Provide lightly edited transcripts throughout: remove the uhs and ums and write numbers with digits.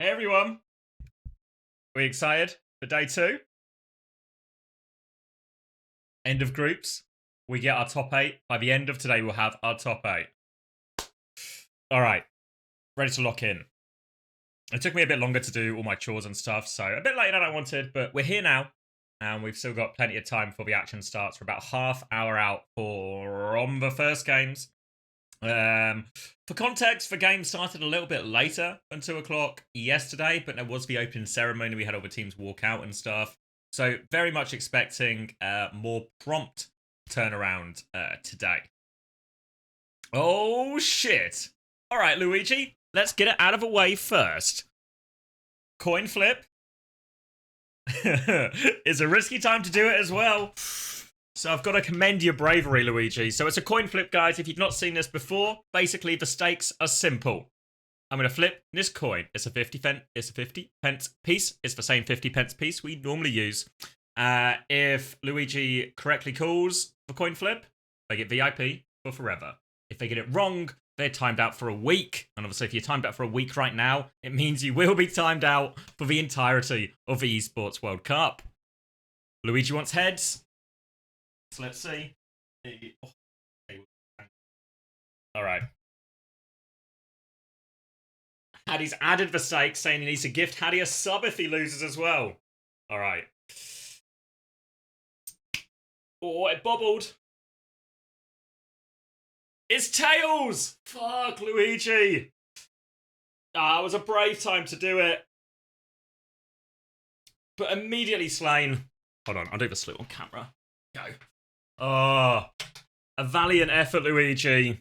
Hey everyone, we excited for day 2? End of groups. We get our top 8. By the end of today, we'll have our top 8. Alright, ready to lock in. It took me a bit longer to do all my chores and stuff, so a bit later than I wanted, but we're here now, and we've still got plenty of time before the action starts. We're about half hour out from the first games. For context, the game started a little bit later than 2 o'clock yesterday, but there was the opening ceremony. We had all the teams walk out and stuff. So very much expecting more prompt turnaround today. Oh, shit. All right, Luigi, let's get it out of the way first. Coin flip. It's a risky time to do it as well. So I've got to commend your bravery, Luigi. So it's a coin flip, guys. If you've not seen this before, basically the stakes are simple. I'm going to flip this coin. It's a 50 pence piece. It's the same 50 pence piece we normally use. If Luigi correctly calls the coin flip, they get VIP for forever. If they get it wrong, they're timed out for a week. And obviously, if you're timed out for a week right now, it means you will be timed out for the entirety of the Esports World Cup. Luigi wants heads. So let's see. All right. Hattie's added the stakes, saying he needs to gift Hattie a sub if he loses as well. All right. Oh, it bobbled. It's tails! Fuck, Luigi. Ah, it was a brave time to do it. But immediately slain. Hold on, I'll do the salute on camera. Go. Oh, a valiant effort, Luigi.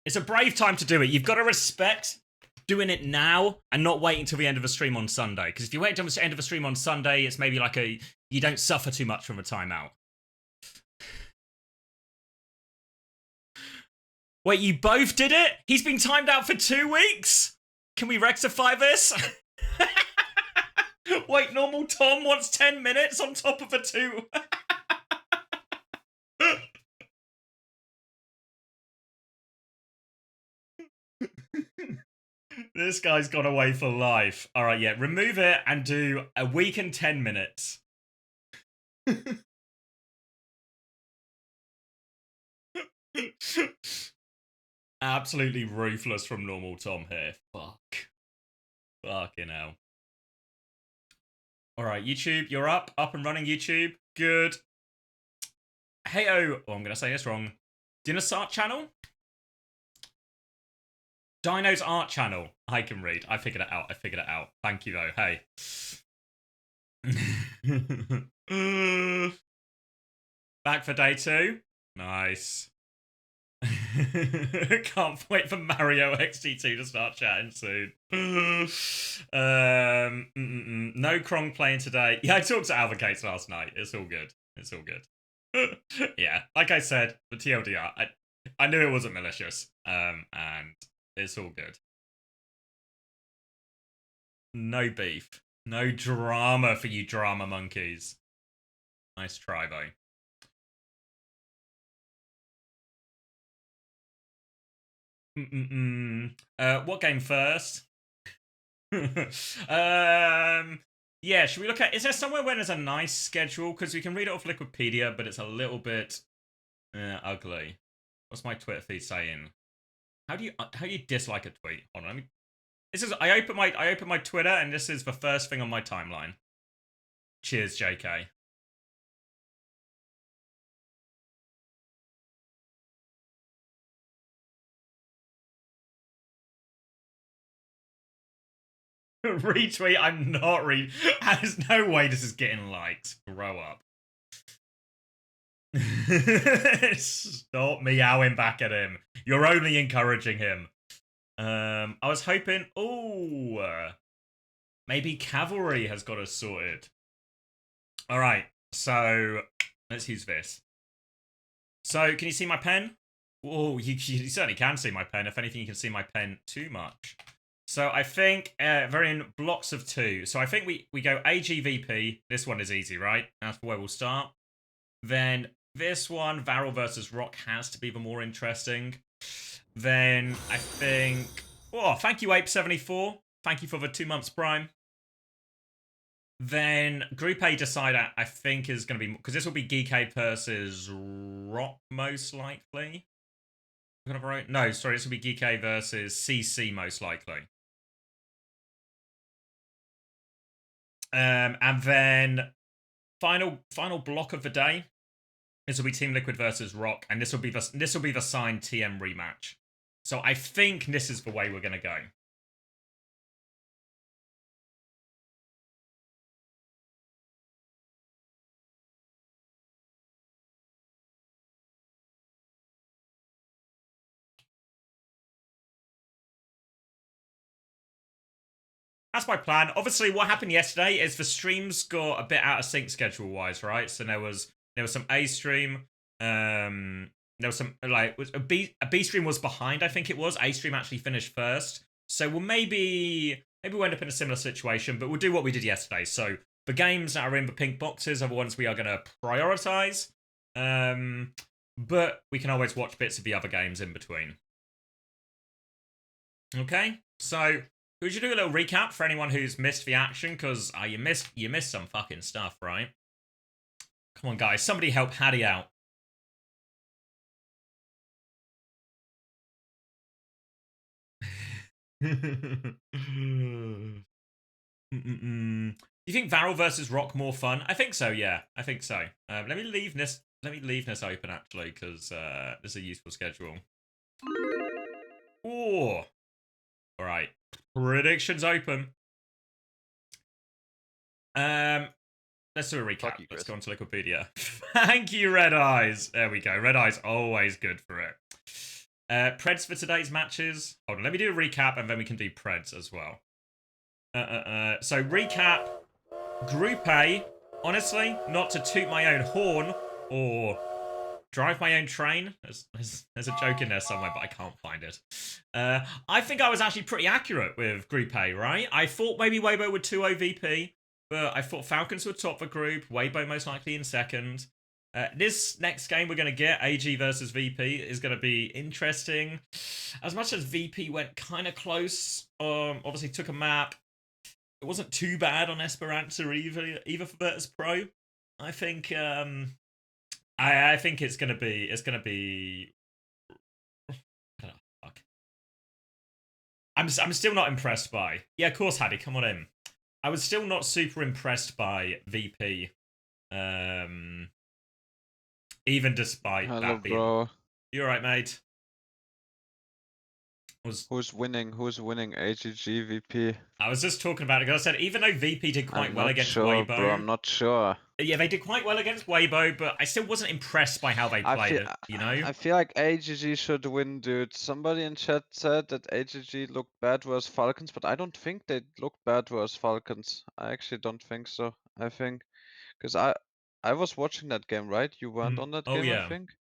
It's a brave time to do it. You've got to respect doing it now and not wait until the end of the stream on Sunday. Because if you wait until the end of the stream on Sunday, it's maybe like you don't suffer too much from a timeout. Wait, you both did it? He's been timed out for 2 weeks? Can we rectify this? Wait, normal Tom wants 10 minutes on top of a 2. This guy's gone away for life. All right, yeah, remove it and do a week and 10 minutes. Absolutely ruthless from normal Tom here. Fuck. Fucking hell. All right, YouTube, you're up and running, YouTube. Good. Hey-oh, I'm going to say this wrong. Dino's Art Channel? Dino's Art Channel. I can read. I figured it out. Thank you, though. Hey. Back for day 2. Nice. Can't wait for Mario XT2 to start chatting soon. No Krong playing today. Yeah, I talked to Alvacates last night. It's all good. Yeah, like I said, the TLDR, I knew it wasn't malicious. And it's all good. No beef. No drama for you drama monkeys. Nice try, though. What game first? Yeah, should we look at... Is there somewhere where there's a nice schedule? Because we can read it off Wikipedia, but it's a little bit ugly. What's my Twitter feed saying? How do you dislike a tweet? Hold on, this is... I open my Twitter, and this is the first thing on my timeline. Cheers, JK. Retweet, I'm not There's no way this is getting likes. Grow up. Stop meowing back at him. You're only encouraging him. I was hoping... Oh, maybe Cavalry has got us sorted. Alright, so let's use this. So, can you see my pen? Oh, you certainly can see my pen. If anything, you can see my pen too much. So I think they're in blocks of 2. So I think we go AGVP. This one is easy, right? That's where we'll start. Then this one, Varel versus Rock, has to be the more interesting. Then I think Oh, thank you, Ape74. Thank you for the 2 months prime. Then Group A decider, I think, is going to be... Because this will be Geekade versus Rock, most likely. No, sorry, this will be Geekade versus CC, most likely. And then final block of the day. This will be Team Liquid versus Rock, and this will be the signed TM rematch. So I think this is the way we're going to go. That's my plan. Obviously, what happened yesterday is the streams got a bit out of sync schedule-wise, right? So there was some A stream. There was some a B stream was behind. I think it was A stream actually finished first. So we'll maybe we'll end up in a similar situation, but we'll do what we did yesterday. So the games that are in the pink boxes are the ones we are going to prioritize. But we can always watch bits of the other games in between. Okay, so we should do a little recap for anyone who's missed the action, because you missed some fucking stuff, right? Come on, guys, somebody help Hattie out. Do you think Varel versus Rock more fun? I think so. Yeah, I think so. Let me leave this open actually, because this is a useful schedule. Oh, all right. Predictions open. Let's do a recap. Let's go on to Wikipedia. Thank you, Red Eyes. There we go. Red Eyes always good for it. Preds for today's matches. Hold on, let me do a recap and then we can do Preds as well. So recap. Group A. Honestly, not to toot my own horn or drive my own train. There's a joke in there somewhere, but I can't find it. I think I was actually pretty accurate with Group A, right? I thought maybe Weibo would 2-0 VP, but I thought Falcons would top the group, Weibo most likely in second. This next game we're going to get, AG versus VP, is going to be interesting. As much as VP went kind of close, obviously took a map. It wasn't too bad on Esperanza either for Virtus.pro. I think I think it's gonna be. Fuck. I'm still not impressed by. Yeah, of course, Hattie, come on in. I was still not super impressed by VP. Even despite that being. Bro. You alright, mate? Who's winning? Who's winning? AG.AL VP? I was just talking about it because I said even though VP did quite well against Weibo, bro, I'm not sure. Yeah, they did quite well against Weibo, but I still wasn't impressed by how they played it. You know, I feel like AG.AL should win, dude. Somebody in chat said that AG.AL looked bad versus Falcons, but I don't think they looked bad versus Falcons. I actually don't think so. I think because I was watching that game, right? You weren't on that game, yeah. I think.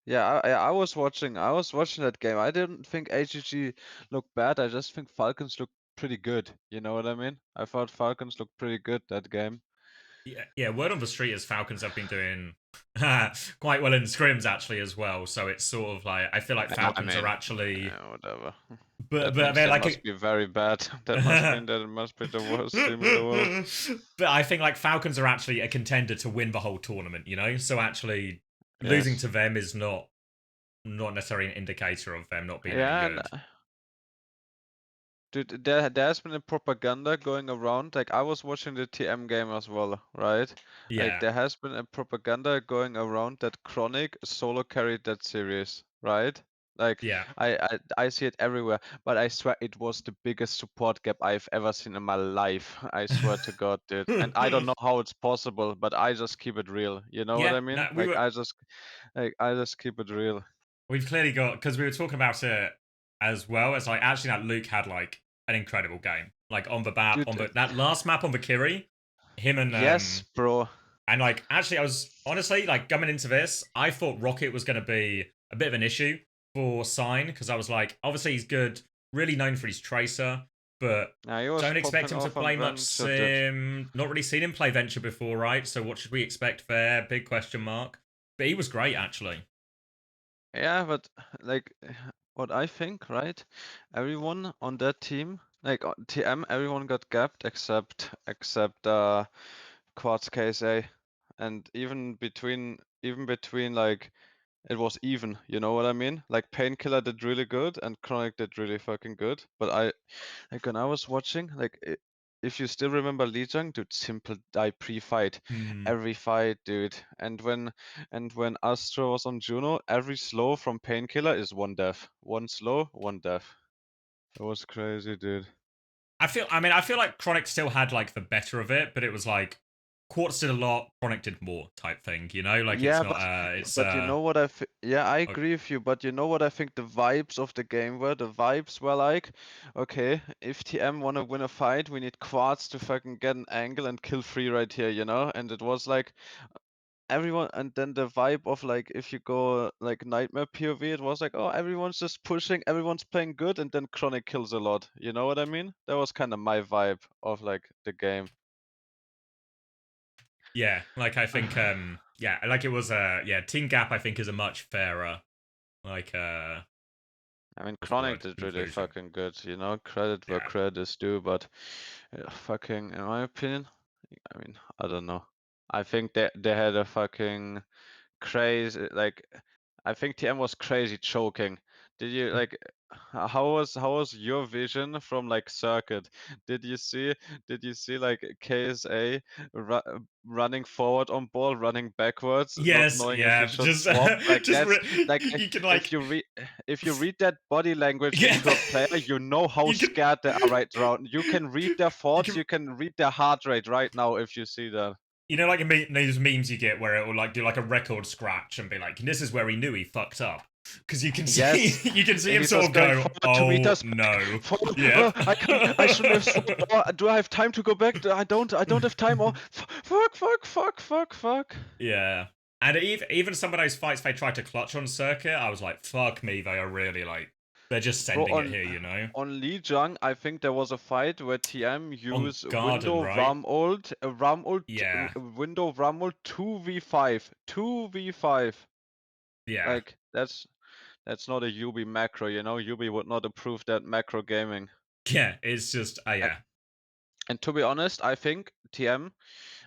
Yeah, I was watching that game. I didn't think AG.AL looked bad. I just think Falcons looked pretty good. You know what I mean? I thought Falcons looked pretty good that game. Yeah. Word on the street is Falcons have been doing quite well in scrims actually as well. So it's sort of like I feel like Falcons are actually whatever. But they're like must be very bad. That must mean that it must be the worst team in the world. But I think like Falcons are actually a contender to win the whole tournament. You know, so actually losing to them is not necessarily an indicator of them not being any good. Dude, there's been a propaganda going around. Like I was watching the TM game as well, right? Yeah. Like there has been a propaganda going around that Chronic solo carried that series, right? Like yeah. I see it everywhere, but I swear it was the biggest support gap I've ever seen in my life. I swear to God, dude. And I don't know how it's possible, but I just keep it real. You know what I mean? No, I just keep it real. We've clearly got, because we were talking about it as well as like actually that Luke had like an incredible game, like on the map, Dude, that last map on the Kiri, him and yes, bro. And like actually, I was honestly like coming into this, I thought Rocket was going to be a bit of an issue for Sign because I was like, obviously he's good, really known for his tracer, but don't expect him to play much Sim. Not really seen him play Venture before, right? So what should we expect there? Big question mark. But he was great actually. Yeah, but like what I think, right? Everyone on that team, like TM, everyone got gapped except Quartz KSA, and even between like it was even, you know what I mean? Like Painkiller did really good and Chronic did really fucking good. But like when I was watching, like if you still remember Lijiang, dude, simple die pre-fight, Hmm. every fight, dude. And when Astro was on Juno, every slow from Painkiller is one death, one slow, one death. It was crazy, dude. I feel like Chronic still had like the better of it, but it was like Quartz did a lot, Chronic did more type thing, you know? Like it's Yeah, not but you know what yeah, I oh, agree with you, but you know what I think the vibes of the game were? The vibes were like, okay, if TM wanna win a fight, we need Quartz to fucking get an angle and kill free right here, you know? And it was like everyone, and then the vibe of like if you go like Nightmare POV, it was like, oh, everyone's just pushing, everyone's playing good, and then Chronic kills a lot. You know what I mean? That was kind of my vibe of like the game. yeah, like I think yeah, like it was yeah, Team Gap I think is a much fairer like I mean, what's the Chronic word? did really Conclusion. fucking good, you know? Credit where Yeah. credit is due, but fucking, in my opinion, I mean, I don't know. I think they had a fucking crazy, like, I think TM was crazy choking. Did you like? How was your vision from like circuit? Did you see did you see like KSA ru running forward on ball, running backwards, not Yes, knowing if he yeah, should just swap? Like that's like you can if like you read that body language yeah, into a player, you know how you can scared they are right now. You can read their you thoughts, can you can read their heart rate right now if you see that. like those memes you get where it will like do like a record scratch and be like, this is where he knew he fucked up because you can see Yes, you can see and him he's sort just of going go, forward 2 meters oh back. no, Forward. yep, I can't. I shouldn't have swapped. Oh, do I have time to go back? I don't. I don't have time. Oh, fuck, fuck, fuck, fuck, fuck. yeah. And even some of those fights they tried to clutch on circuit, I was like, fuck me, they are really like they're just Bro, sending it here, you know. on Lijiang, I think there was a fight where TM On used Garden, window right? ram ult, ram ult, Yeah, window ram ult 2v5, 2v5. yeah, Like that's not a Yubi macro, you know. Yubi would not approve that macro gaming. yeah. It's just, And, yeah. and to be honest, I think TM.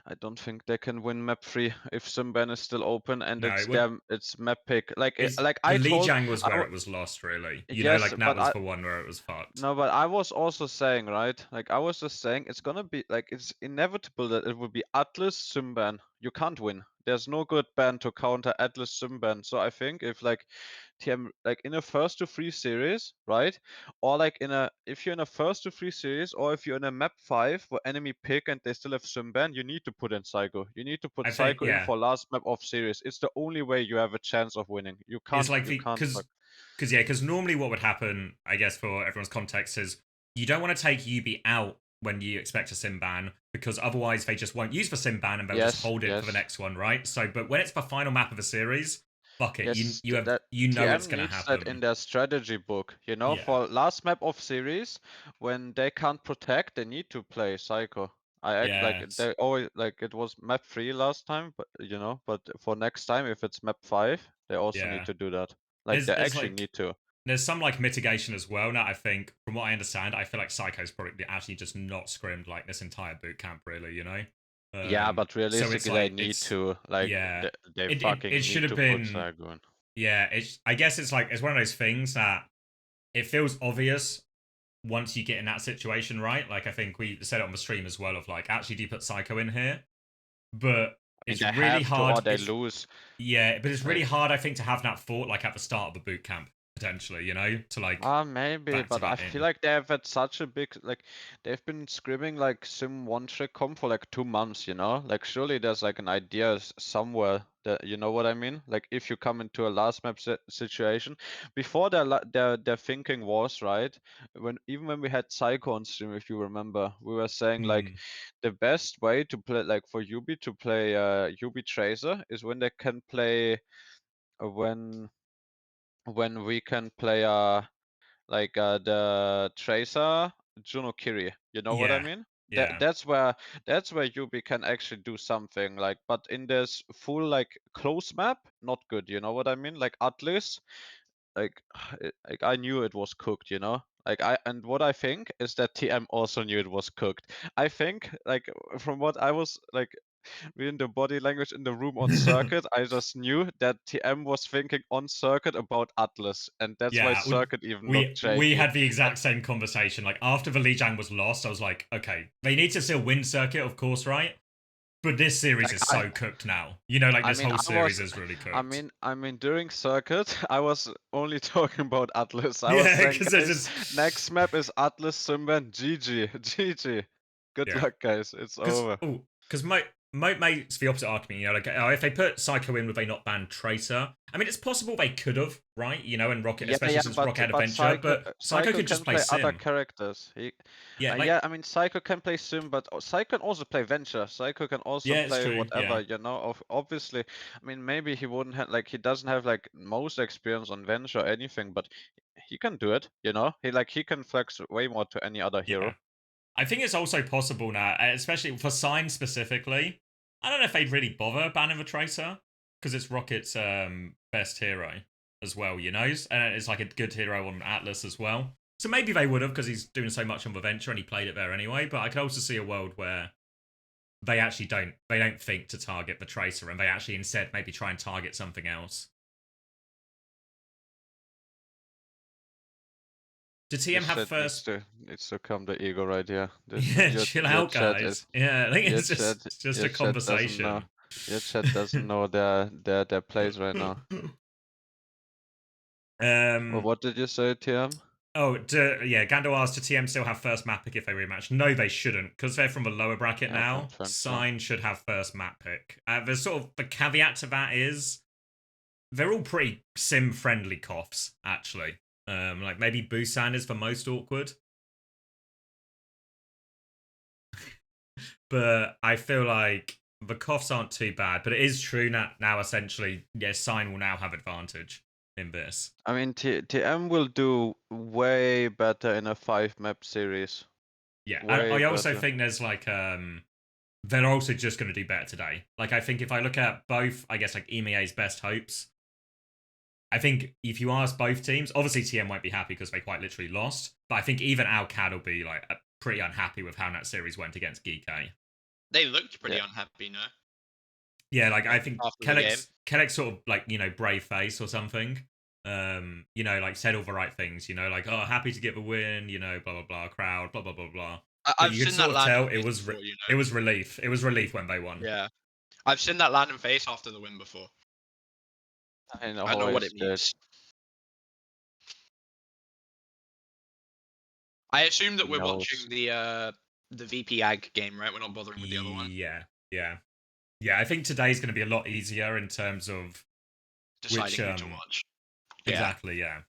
I don't think they can win map 3 if Simban is still open and No, it's it would. them. It's map pick. Like Is like the I told. Lijiang was I where w- it was lost, really. You know, yes, like that but was I the one where it was fucked. no, but I was also saying, right? Like I was just saying, it's gonna be like it's inevitable that it will be Atlas Simban. You can't win. There's no good ban to counter Atlas Simban. So I think if like TM like in a first to three series, right? Or like in a if you're in a first to three series, or if you're in a map 5 where enemy pick and they still have Simban, you need to put in Psycho. You need to put I think, Psycho in yeah, for last map of series. It's the only way you have a chance of winning. You it's can't like you the can't fuck. because normally what would happen, I guess, for everyone's context, is you don't want to take UB out when you expect a sim ban because otherwise they just won't use the sim ban and they'll just Yes, hold it for the yes. next one, right? So, but when it's the final map of a series, fuck it, Yes, that you know it's TM gonna needs that happen. in their strategy book. You know, Yeah, for last map of series, when they can't protect, they need to play Psycho. I act like yeah, they always like it was map 3 last time, but you know, but for next time if it's map 5, they also need yeah. to do that. Like they There's actually like need to. there's some like mitigation as well. Now I think, from what I understand, I feel like Psycho's probably actually just not scrimmed like this entire boot camp, really. You know, Yeah, but so it's realistically they like need it's to. Like yeah, they it fucking should need have to put been Psycho in. yeah. It's I guess it's like it's one of those things that it feels obvious once you get in that situation, right? Like I think we said it on the stream as well of like actually do you put Psycho in here, but I mean it's they really have to or hard. they lose. Yeah, but it's really Like hard I think to have that thought like at the start of the boot camp potentially, you know, to like maybe, factor but I that feel in. like they have had such a big like they've been scrimming like Sim one trick comp for like 2 months, you know? Like surely there's like an idea somewhere that you know what I mean? Like if you come into a last map situation, before their thinking was right when even when we had Psycho on stream, if you remember, we were saying like Hmm. the best way to play like for Yubi to play Yubi Tracer is when they can play when we can play the Tracer Juno Kiri. You know what I Yeah. mean? That Yeah. that's where Yubi can actually do something like, but in this full like close map, not good. You know what I mean? Like Atlas, like, like I knew it was cooked, you know. Like and what I think is that TM also knew it was cooked. I think, like, from what I was like reading the body language in the room on circuit, I just knew that TM was thinking on circuit about Atlas, and that's why Yeah, circuit even looked we shaky. had the exact same conversation. Like after the Lijiang was lost, I was like, okay, they need to still win circuit, of course, right? But this series Like is so cooked now. You know, like I this mean, whole I series was, is really cooked. I mean, during circuit, I was only talking about Atlas. I was Yeah, saying, because guys, it's just next map is Atlas Simban. GG, GG. Good yeah. luck, guys. It's over. Because Moat makes the opposite argument. You know, like if they put Psycho in, would they not ban Tracer? I mean, it's possible they could have, right? You know, and Rocket, Yeah, especially yeah, since Rocket had Adventure, Psycho, but Psycho could can just play play other Sim. characters. Yeah, like Yeah, I mean, Psycho can play Sim, but Psycho can also play Venture. Psycho can also yeah, it's play true. Yeah, whatever, you know. Obviously, I mean, maybe he wouldn't have like he doesn't have like most experience on Venture or anything, but he can do it, you know. He can flex way more to any other yeah. hero. I think it's also possible now, especially for Sign specifically. I don't know if they'd really bother banning the Tracer because it's Rocket's best hero as well, you know, and it's like a good hero on Atlas as well. So maybe they would have because he's doing so much on the Venture and he played it there anyway. But I could also see a world where they actually don't think to target the Tracer and they actually instead maybe try and target something else. Did TM This have chat first? needs to come the ego right here. Yeah, chill Your out, chat is guys. Yeah, I think your it's just your a chat doesn't know. conversation. Your chat doesn't know their plays right now. Well, Um. what did you say, TM? Oh, yeah. Gandalf asked, to TM still have first map pick if they rematch? No, they shouldn't, because they're from the lower bracket Yeah, now. confirmed. Yeah. Sign should have first map pick. There's sort of the caveat to that is they're all pretty sim friendly coughs, actually. Like maybe Busan is the most awkward, but I feel like the coughs aren't too bad. But it is true now essentially, yeah, Sign will now have advantage in this. I mean, TM will do way better in a 5-map series. Yeah, Way I also better. think there's like they're also just going to do better today. Like I think if I look at both, I guess like EMEA's best hopes, I think if you ask both teams, obviously TM won't be happy because they quite literally lost, but I think even AL-CAD will be like pretty unhappy with how that series went against GK. They looked pretty Yeah. unhappy, no? Yeah, like I think After the game. Kellex sort of like, you know, brave face or something. You know, like said all the right things, you know, like, oh, happy to get the win, you know, blah blah blah, crowd, blah blah blah blah. But I've you could seen that sort of land tell and face before, you know. it was relief. It was relief when they won. Yeah. I've seen that land and face after the win before. I I know what it did. means. I assume that He we're knows. watching the VP Ag game, right? We're not bothering with the other one. Yeah, yeah. Yeah, I think today's going to be a lot easier in terms of Deciding who to watch. Exactly, yeah.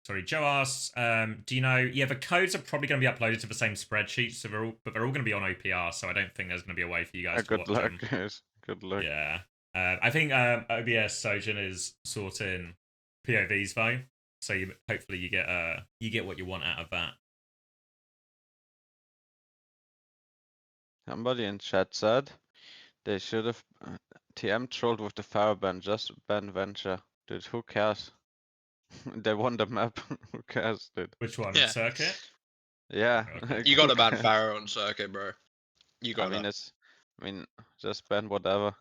Sorry, Joe asks, do you know? Yeah, the codes are probably going to be uploaded to the same spreadsheet, so they're all going to be on OPR. So I don't think there's going to be a way for you guys to Good watch luck, them. guys. Good luck. Yeah, I think OBS Sojin is sorting POVs though, so hopefully you get what you want out of that. Somebody in chat said they should have TM trolled with the fire ban. Just ban Venture, dude. Who cares? They won the map. Who cares, dude? Which one? Yeah. Circuit? Yeah. Okay. Like, You got who to ban cares? Pharaoh on circuit, bro. You got to. I mean, just ban whatever.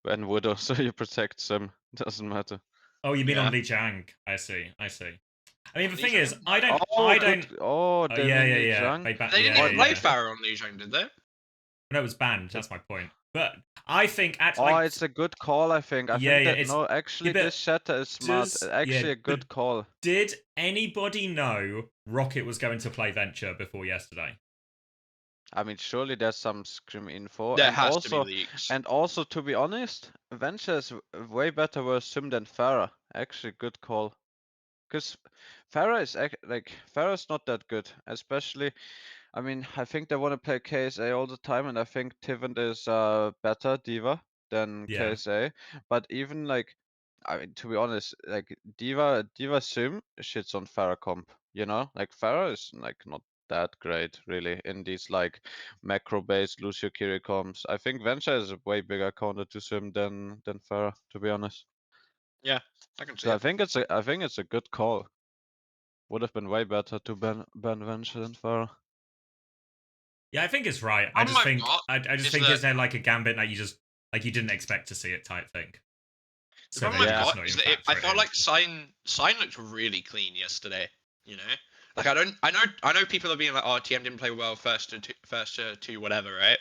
Ban Widow, so you protect Sim. Doesn't matter. Oh, you mean Yeah. on Lijiang? I see. I mean, the thing Lijiang? is, I don't. Oh, Oh, they yeah, mean yeah, yeah. Lijiang? They didn't even play Pharaoh on Lijiang, did they? No, it was banned. That's my point. But I think It's a good call, I think. I think that it's no, actually, but this shatter is smart. Actually, a but good call. did anybody know Rocket was going to play Venture before yesterday? I mean, surely there's some scrim info, There has to be leaks. and also, to be honest, Venture is way better versus Sim than Farah. Actually, good call. Because Farah is Farah's not that good, especially. I mean, I think they want to play KSA all the time, and I think Tivant is better Diva than Yeah. KSA. But even like, I mean, to be honest, like Diva Sim shits on Farah comp. You know, like Farah is like not that great really in these like macro-based Lucio Kiri comps. I think Venture is a way bigger counter to Sim than Farah, to be honest. Yeah, I can see So it. I think it's a good call. Would have been way better to ban Venture than Pharah. Yeah, I think it's right. I Problem just I've think got I just is think that is there like a gambit that you just like you didn't expect to see it type thing. the So problem then I've you're just got not is even that I factor it felt in. like Sign looked really clean yesterday. You know, like I know people are being like, oh, TM didn't play well first to two whatever, right?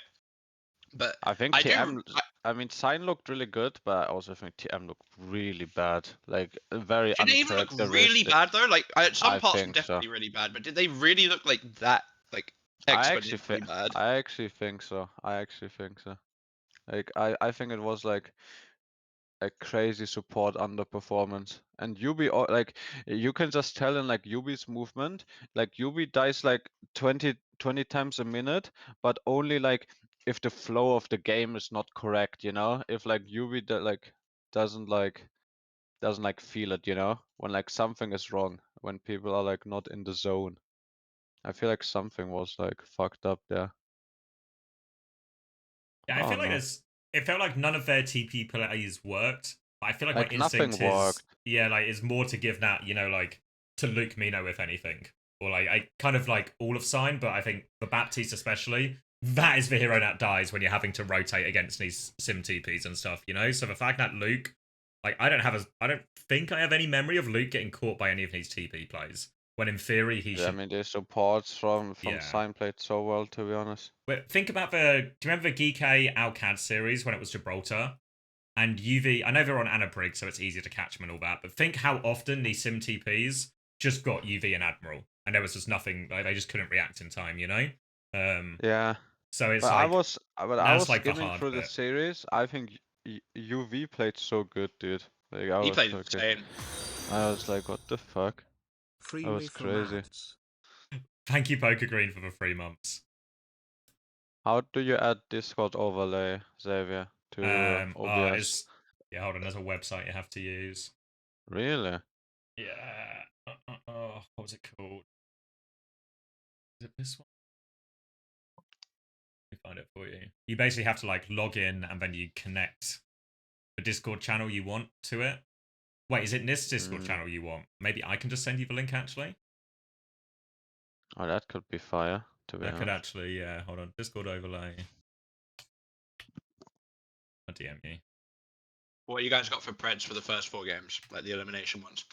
But I think I do. TM. I mean, Sign looked really good, but I also think TM looked really bad. Like very Did they even look really uncharacteristic. bad though? Like some I parts were think so. definitely really bad, but did they really look like that? Like exponentially bad? I actually think so. Like I think it was like a crazy support underperformance. And Yubi, like you can just tell in like Yubi's movement, like Yubi dies like 20 times a minute, but only like if the flow of the game is not correct, you know? If like Yubi doesn't like feel it, you know? When like something is wrong, when people are like not in the zone. I feel like something was like fucked up there. Yeah, I I feel don't like know. it felt like none of their TP plays worked. I feel like my Like nothing instinct worked. is more to give that, like to Luke Mino if anything. Or like I kind of like all of Sign, but I think for Baptiste especially, that is the hero that dies when you're having to rotate against these sim TPs and stuff, you know? So the fact that Luke, like I don't think I have any memory of Luke getting caught by any of these TP plays. When in theory he Yeah, I should. mean the supports from Yeah. Sign played so well, to be honest. But think about do you remember the AG.AL CAD series when it was Gibraltar? And UV, I know they're on Anaprig, so it's easier to catch them and all that, but think how often these sim TPs just got UV and Admiral, and there was just nothing, like, they just couldn't react in time, you know? Yeah. So it's But like, I that's was like the skimming hard through the bit. series. I think UV played so good, dude. Like I He was played okay. insane. I was like, what the fuck? Free That was me for crazy. mats. Thank you, Poker Green, for the 3 months. How do you add Discord overlay, Xavier, to OBS? Yeah, hold on, there's a website you have to use. Really? Yeah. What was it called? Is it this one? Let me find it for you. You basically have to like log in and then you connect the Discord channel you want to it. Wait, is it this Discord channel you want? Maybe I can just send you the link actually. Oh, that could be fire, to be That could honest. actually, yeah. Hold on, Discord overlay. I'll DM you. What you guys got for Preds for the first 4 games, like the elimination ones?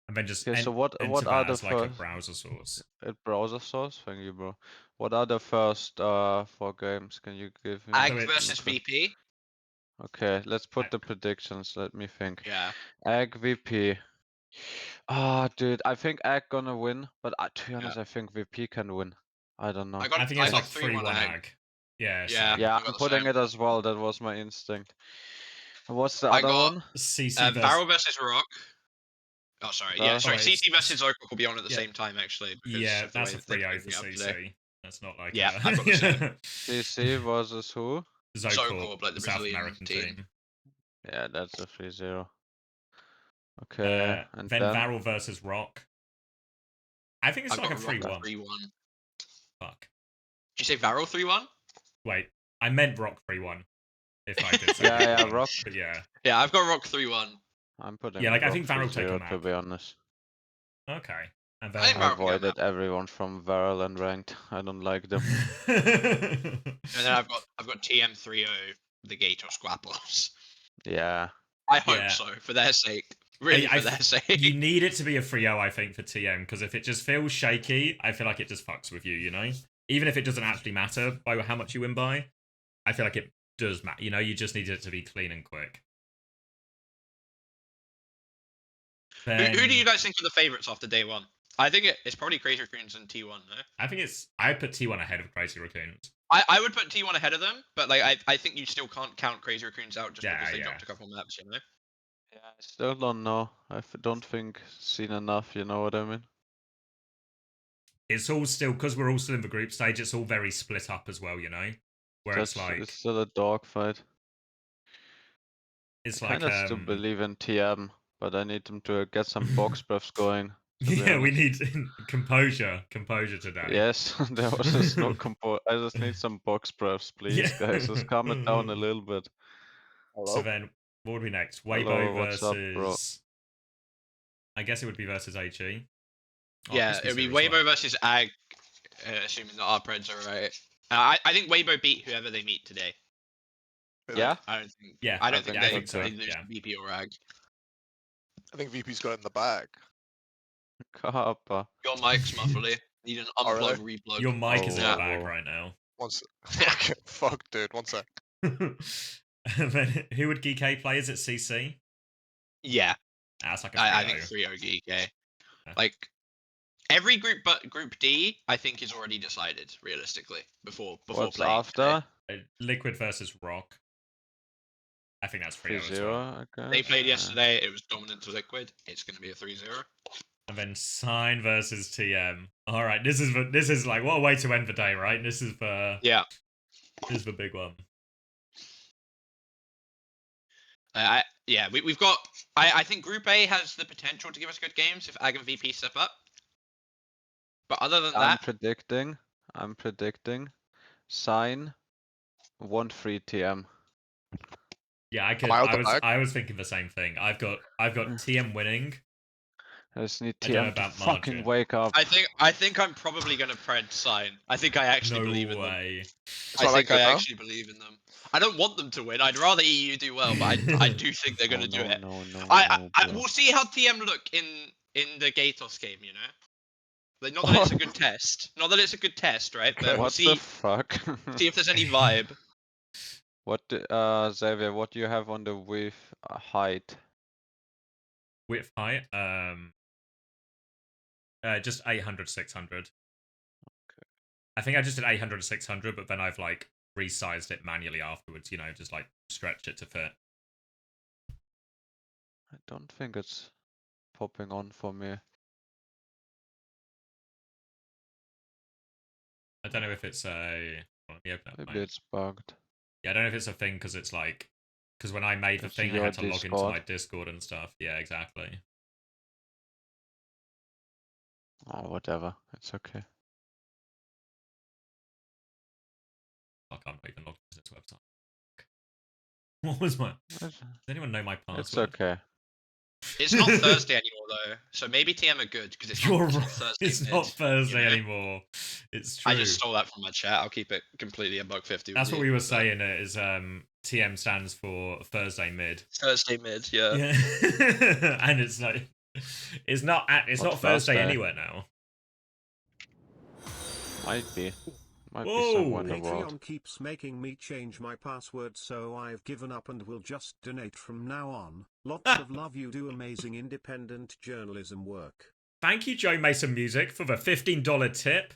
And then just Okay, so what enter are that the as like a first browser source. browser source? Thank you, bro. What are the first 4 games? Can you give me? AG So it's- versus VP. Okay, let's put the predictions. Let me think. Yeah. AG VP. Ah, dude, I think AG gonna win, but to be honest, I think VP can win. I don't know. I think it's like 3-1 3-1 AG. ag. Yeah, Yeah. same. Yeah, I got I'm the putting same. it as well. That was my instinct. What's the I other got one? CC versus... Varro versus Rock. Oh, sorry. Yeah, sorry. Oh, CT versus Zokrok will be on at the yeah. same time, actually, because Yeah, of the that's way a that they're 3-0 changing for it up today. CC. That's not like Yeah, I've got the same. CC versus who? Zocorp, like the South Brazilian American team. team. Yeah, that's a 3-0. Okay, and Then then Varel versus Rock. I think it's I've like a got Rock 3-1. 3-1. Fuck. Did you say Varro 3-1? Wait, I meant Rock 3-1. If I did say yeah, 3-1. Rock. But yeah. Yeah, I've got Rock 3-1. I'm putting Yeah, like I Rock think Varel take a 3-0, map. to be honest. Okay. And I think then I Varro can get a map. avoided everyone from Varel and ranked. I don't like them. And then I've got TM30, the Gate or Squapples. Yeah. I hope Yeah. so, for their sake. Really, for their sake. You need it to be a 3-0, I think, for TM, because if it just feels shaky, I feel like it just fucks with you, you know? Even if it doesn't actually matter by how much you win by, I feel like it does matter. You know, you just need it to be clean and quick. Who do you guys think are the favourites after day 1? I think it's probably Crazy Raccoons and T1, no? I put T1 ahead of Crazy Raccoons. I would put T1 ahead of them, but like I think you still can't count Crazy Raccoons out just because they Yeah. dropped a couple maps, you know? Yeah, I still don't know. I don't think seen enough, you know what I mean? It's all still, because we're all still in the group stage, it's all very split up as well, you know? Where it's still a dogfight. It's I like, kinda still believe in TM, but I need them to get some box breaths going. Yeah, we need composure today. Yes, there was just no I just need some box breaths, please, guys. Just calm it down a little bit. So then What would be next? Hello, Weibo what's up, bro? versus... I guess it would be versus AG. Oh, Yeah, Christmas it'll be Series Weibo one. versus AG, assuming that our Preds are right. I think Weibo beat whoever they meet today. Yeah? I don't think. Yeah, I don't think I they, think so. they lose Yeah. to VP or AG. I think VP's got it in the bag. Kappa. Your mic's muffly. Need an Oh, really? unplug, replug. Your mic is in the Yeah. bag right now. One sec. Okay, fuck, dude. One sec. And then who would GK play? Is it CC? Yeah, That's like a I 3-0. think 3-0 GK. Yeah. Like every group but Group D, I think is already decided realistically before What's playing. after? Liquid versus Rock. I think that's 3-0 as 3-0, well. I guess. They played yesterday. It was dominant to Liquid. It's going to be a 3-0. And then Sign versus TM. All right, this is like what a way to end the day, right? This is the big one. We've got. I think Group A has the potential to give us good games if AG and VP step up. But other than I'm that, predicting. Sign 1-3 TM. Yeah, Am I out the bag? I was thinking the same thing. I've got TM winning. I just need I don't know TM to about fucking margin. wake up. I think I'm probably gonna Pred Sign. I think I actually believe in them. way. So I think good I now? actually believe in them. I don't want them to win. I'd rather EU do well, but I do think they're gonna do it. No, I bro. we'll see how TM look in the Gatos game. You know, like, not that it's a good test. Not that it's a good test, right? But we'll What see the fuck? see if there's any vibe. What, Xavier, what do you have on the width height? Width height, just 800, 600. Okay. I think I just did 800, 600, but then I've like resized it manually afterwards. You know, just like stretched it to fit. I don't think it's popping on for me. I don't know if it's a. Let me open up Maybe mine. it's bugged. Yeah, I don't know if it's a thing because it's like because when I made the It's thing, I your had to log into Discord. my Discord and stuff. Yeah, exactly. Oh, whatever. It's okay. I can't even log into this website. What was my? Does anyone know my password? It's okay. It's not Thursday anymore though, so maybe TM are good because it's not, You're it's not right. Thursday. It's mid, not Thursday you know? anymore. It's true. I just stole that from my chat. I'll keep it completely $1.50. That's what we were saying. It is TM stands for Thursday mid. Thursday mid, yeah. Yeah, and it's not. It's not. It's not What's Thursday Thursday? anywhere now. Might be. Might be Whoa. somewhere in the world. Patreon keeps making me change my password, so I've given up and will just donate from now on. Lots of love. You do amazing independent journalism work. Thank you, Joe Mason Music, for the $15 tip.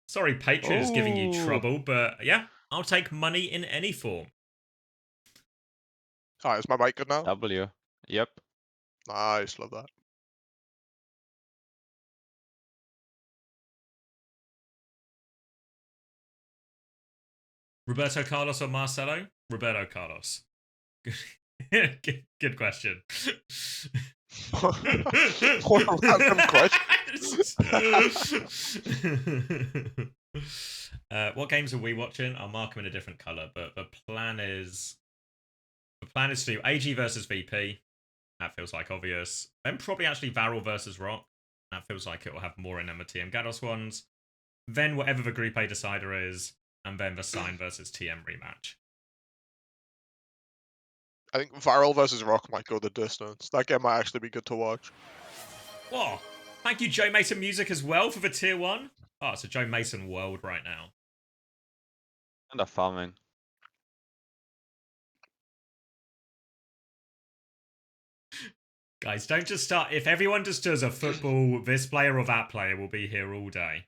Sorry, Patreon is giving you Oh. trouble, but yeah, I'll take money in any form. Alright, is my mic good now? W. Yep. Nice, love that. Roberto Carlos or Marcelo? Roberto Carlos. Good question. What a random What games are we watching? I'll mark them in a different color, but the plan is to do AG versus VP. That feels like obvious. Then probably actually Varel versus Rock. That feels like it will have more in them TM Gados ones. Then whatever the Group A decider is, and then the Sign versus TM rematch. I think Viral versus Rock might go the distance. That game might actually be good to watch. Whoa! Thank you, Joe Mason Music, as well for the tier 1. Oh, it's a Joe Mason world right now. And a farming. Guys, don't just start. If everyone just does a football, this player or that player will be here all day.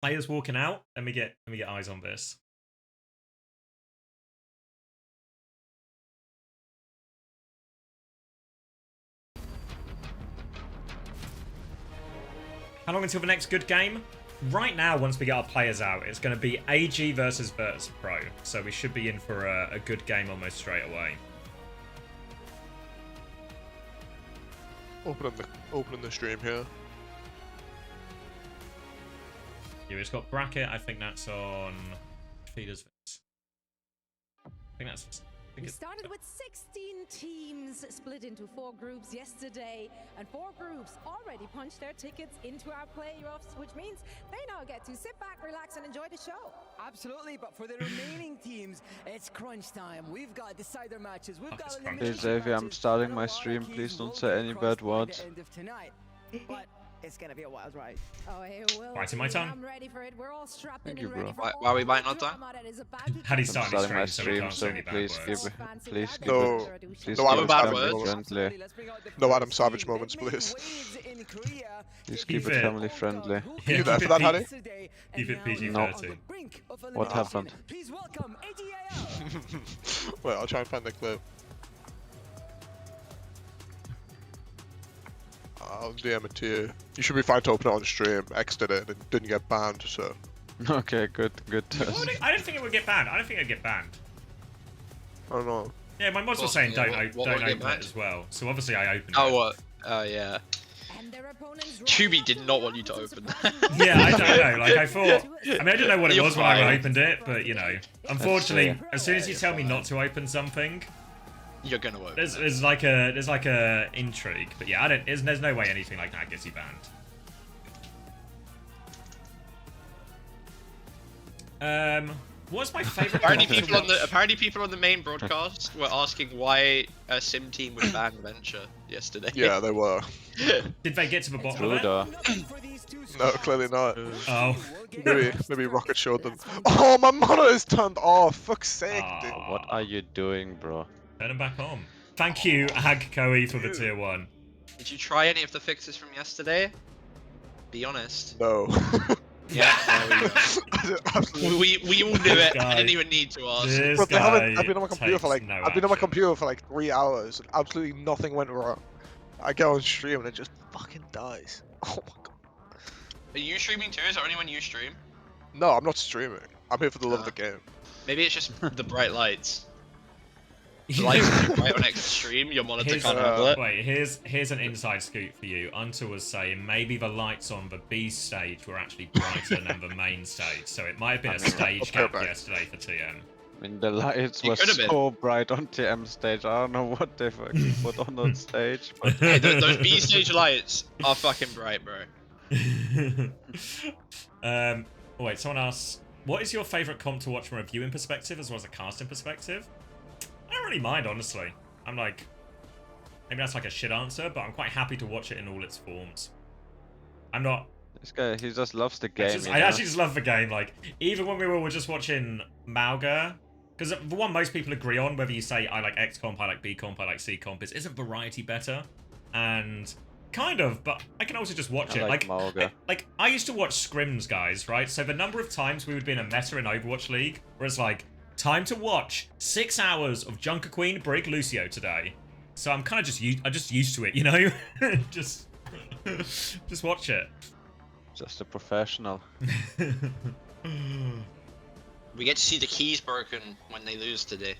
Players walking out. Let me get eyes on this. How long until the next good game? Right now, once we get our players out, it's going to be AG versus Virtus.pro. So we should be in for a good game almost straight away. Opening the stream here. Yeah, it's got bracket. I think that's on feeders. think that's. I think We it's, started with 16 teams split into 4 groups yesterday, and 4 groups already punched their tickets into our playoffs, which means they now get to sit back, relax, and enjoy the show. Absolutely, but for the remaining teams, it's crunch time. We've got decider matches. We've got it's crunch elimination time. Xavier, I'm matches, starting and a my lot of stream. keys Please don't will say get any crossed bad by words. the end of tonight. But it's gonna be a wild ride. Oh, it will Biting my be. tongue. I'm ready for it. We're all strapped in Thank you, and ready bro. for Why are we all biting the our tongue? drama that is about to Had he take started starting my stream, so we stream, can't so say any bad please words. keep please keep No. please No keep Adam it bad family words. friendly. No Adam Savage moments, please. Please Keep keep it it. family friendly. Yeah, You there keep for it that, Harry? Keep it No. PG-13. What happened? Please welcome AG.AL. Wait, I'll try and find the clip. I'll DM it to you. You should be fine to open it on stream. X did it and didn't get banned, so. Okay, good Well, I don't think it would get banned. I don't think it'd get banned. I don't know. Yeah, my mods were What- saying yeah, don't what don't would get open it banned? as well. So obviously I opened Oh, it. what? Oh, yeah. And their opponents Tubi did not want you to open that. Yeah, I don't know. Like I thought. I mean, I didn't know what it You're was when I fine. opened it, but you know, unfortunately, fair. as soon as you You're tell me fine. not to open something, You're gonna open it. there's like a intrigue. But yeah, I don't. There's no way anything like that gets you banned. What's my favorite? Apparently comp to people on the main broadcast were asking why a sim team would ban Venture yesterday. Yeah, they were. Did they get to the bottom True, of it? though. No, clearly not. Oh. Maybe Rocket showed them. Oh, my monitor is turned off. Fuck's sake, dude. Aw. What are you doing, bro? Turn them back on. Thank you, Agkoe, for the tier 1. Did you try any of the fixes from yesterday? Be honest. No. Yeah, there we go. Absolutely. We all knew it. guy. I didn't even need to ask. This But they guy haven't. I've been on my computer for like. takes no I've been on my action. computer for like 3 hours, and absolutely nothing went wrong. I go on stream and it just fucking dies. Oh my god. Are you streaming too? Is there anyone you stream? No, I'm not streaming. I'm here for the love of the game. Maybe it's just the bright lights. The lights are too bright on X stream. Your monitor Here's, can't handle it. wait, here's an inside scoop for you. Until was saying maybe the lights on the B stage were actually brighter than the main stage, so it might have been a stage Okay, gap right. yesterday for TM. I mean, the lights You were could've been. so bright on TM stage. I don't know what they fucking put on that stage. But Hey, those B stage lights are fucking bright, bro. Oh wait, someone asked, what is your favourite comp to watch from a viewing perspective as well as a casting perspective? I don't really mind, honestly. I'm like, maybe that's like a shit answer, but I'm quite happy to watch it in all its forms. I'm not. this guy, he just loves the game. you I know? actually just love the game. Like, even when we were just watching Malga, because the one most people agree on, whether you say I like X comp, I like B comp, I like C comp, is isn't variety better? And kind of, but I can also just watch I it. like Malga. I used to watch scrims, guys, right? So the number of times we would be in a meta in Overwatch League, where it's like, time to watch 6 hours of Junker Queen Brig Lucio today. So I'm kind of just used to it, you know? just watch it. Just a professional. We get to see the keys broken when they lose today,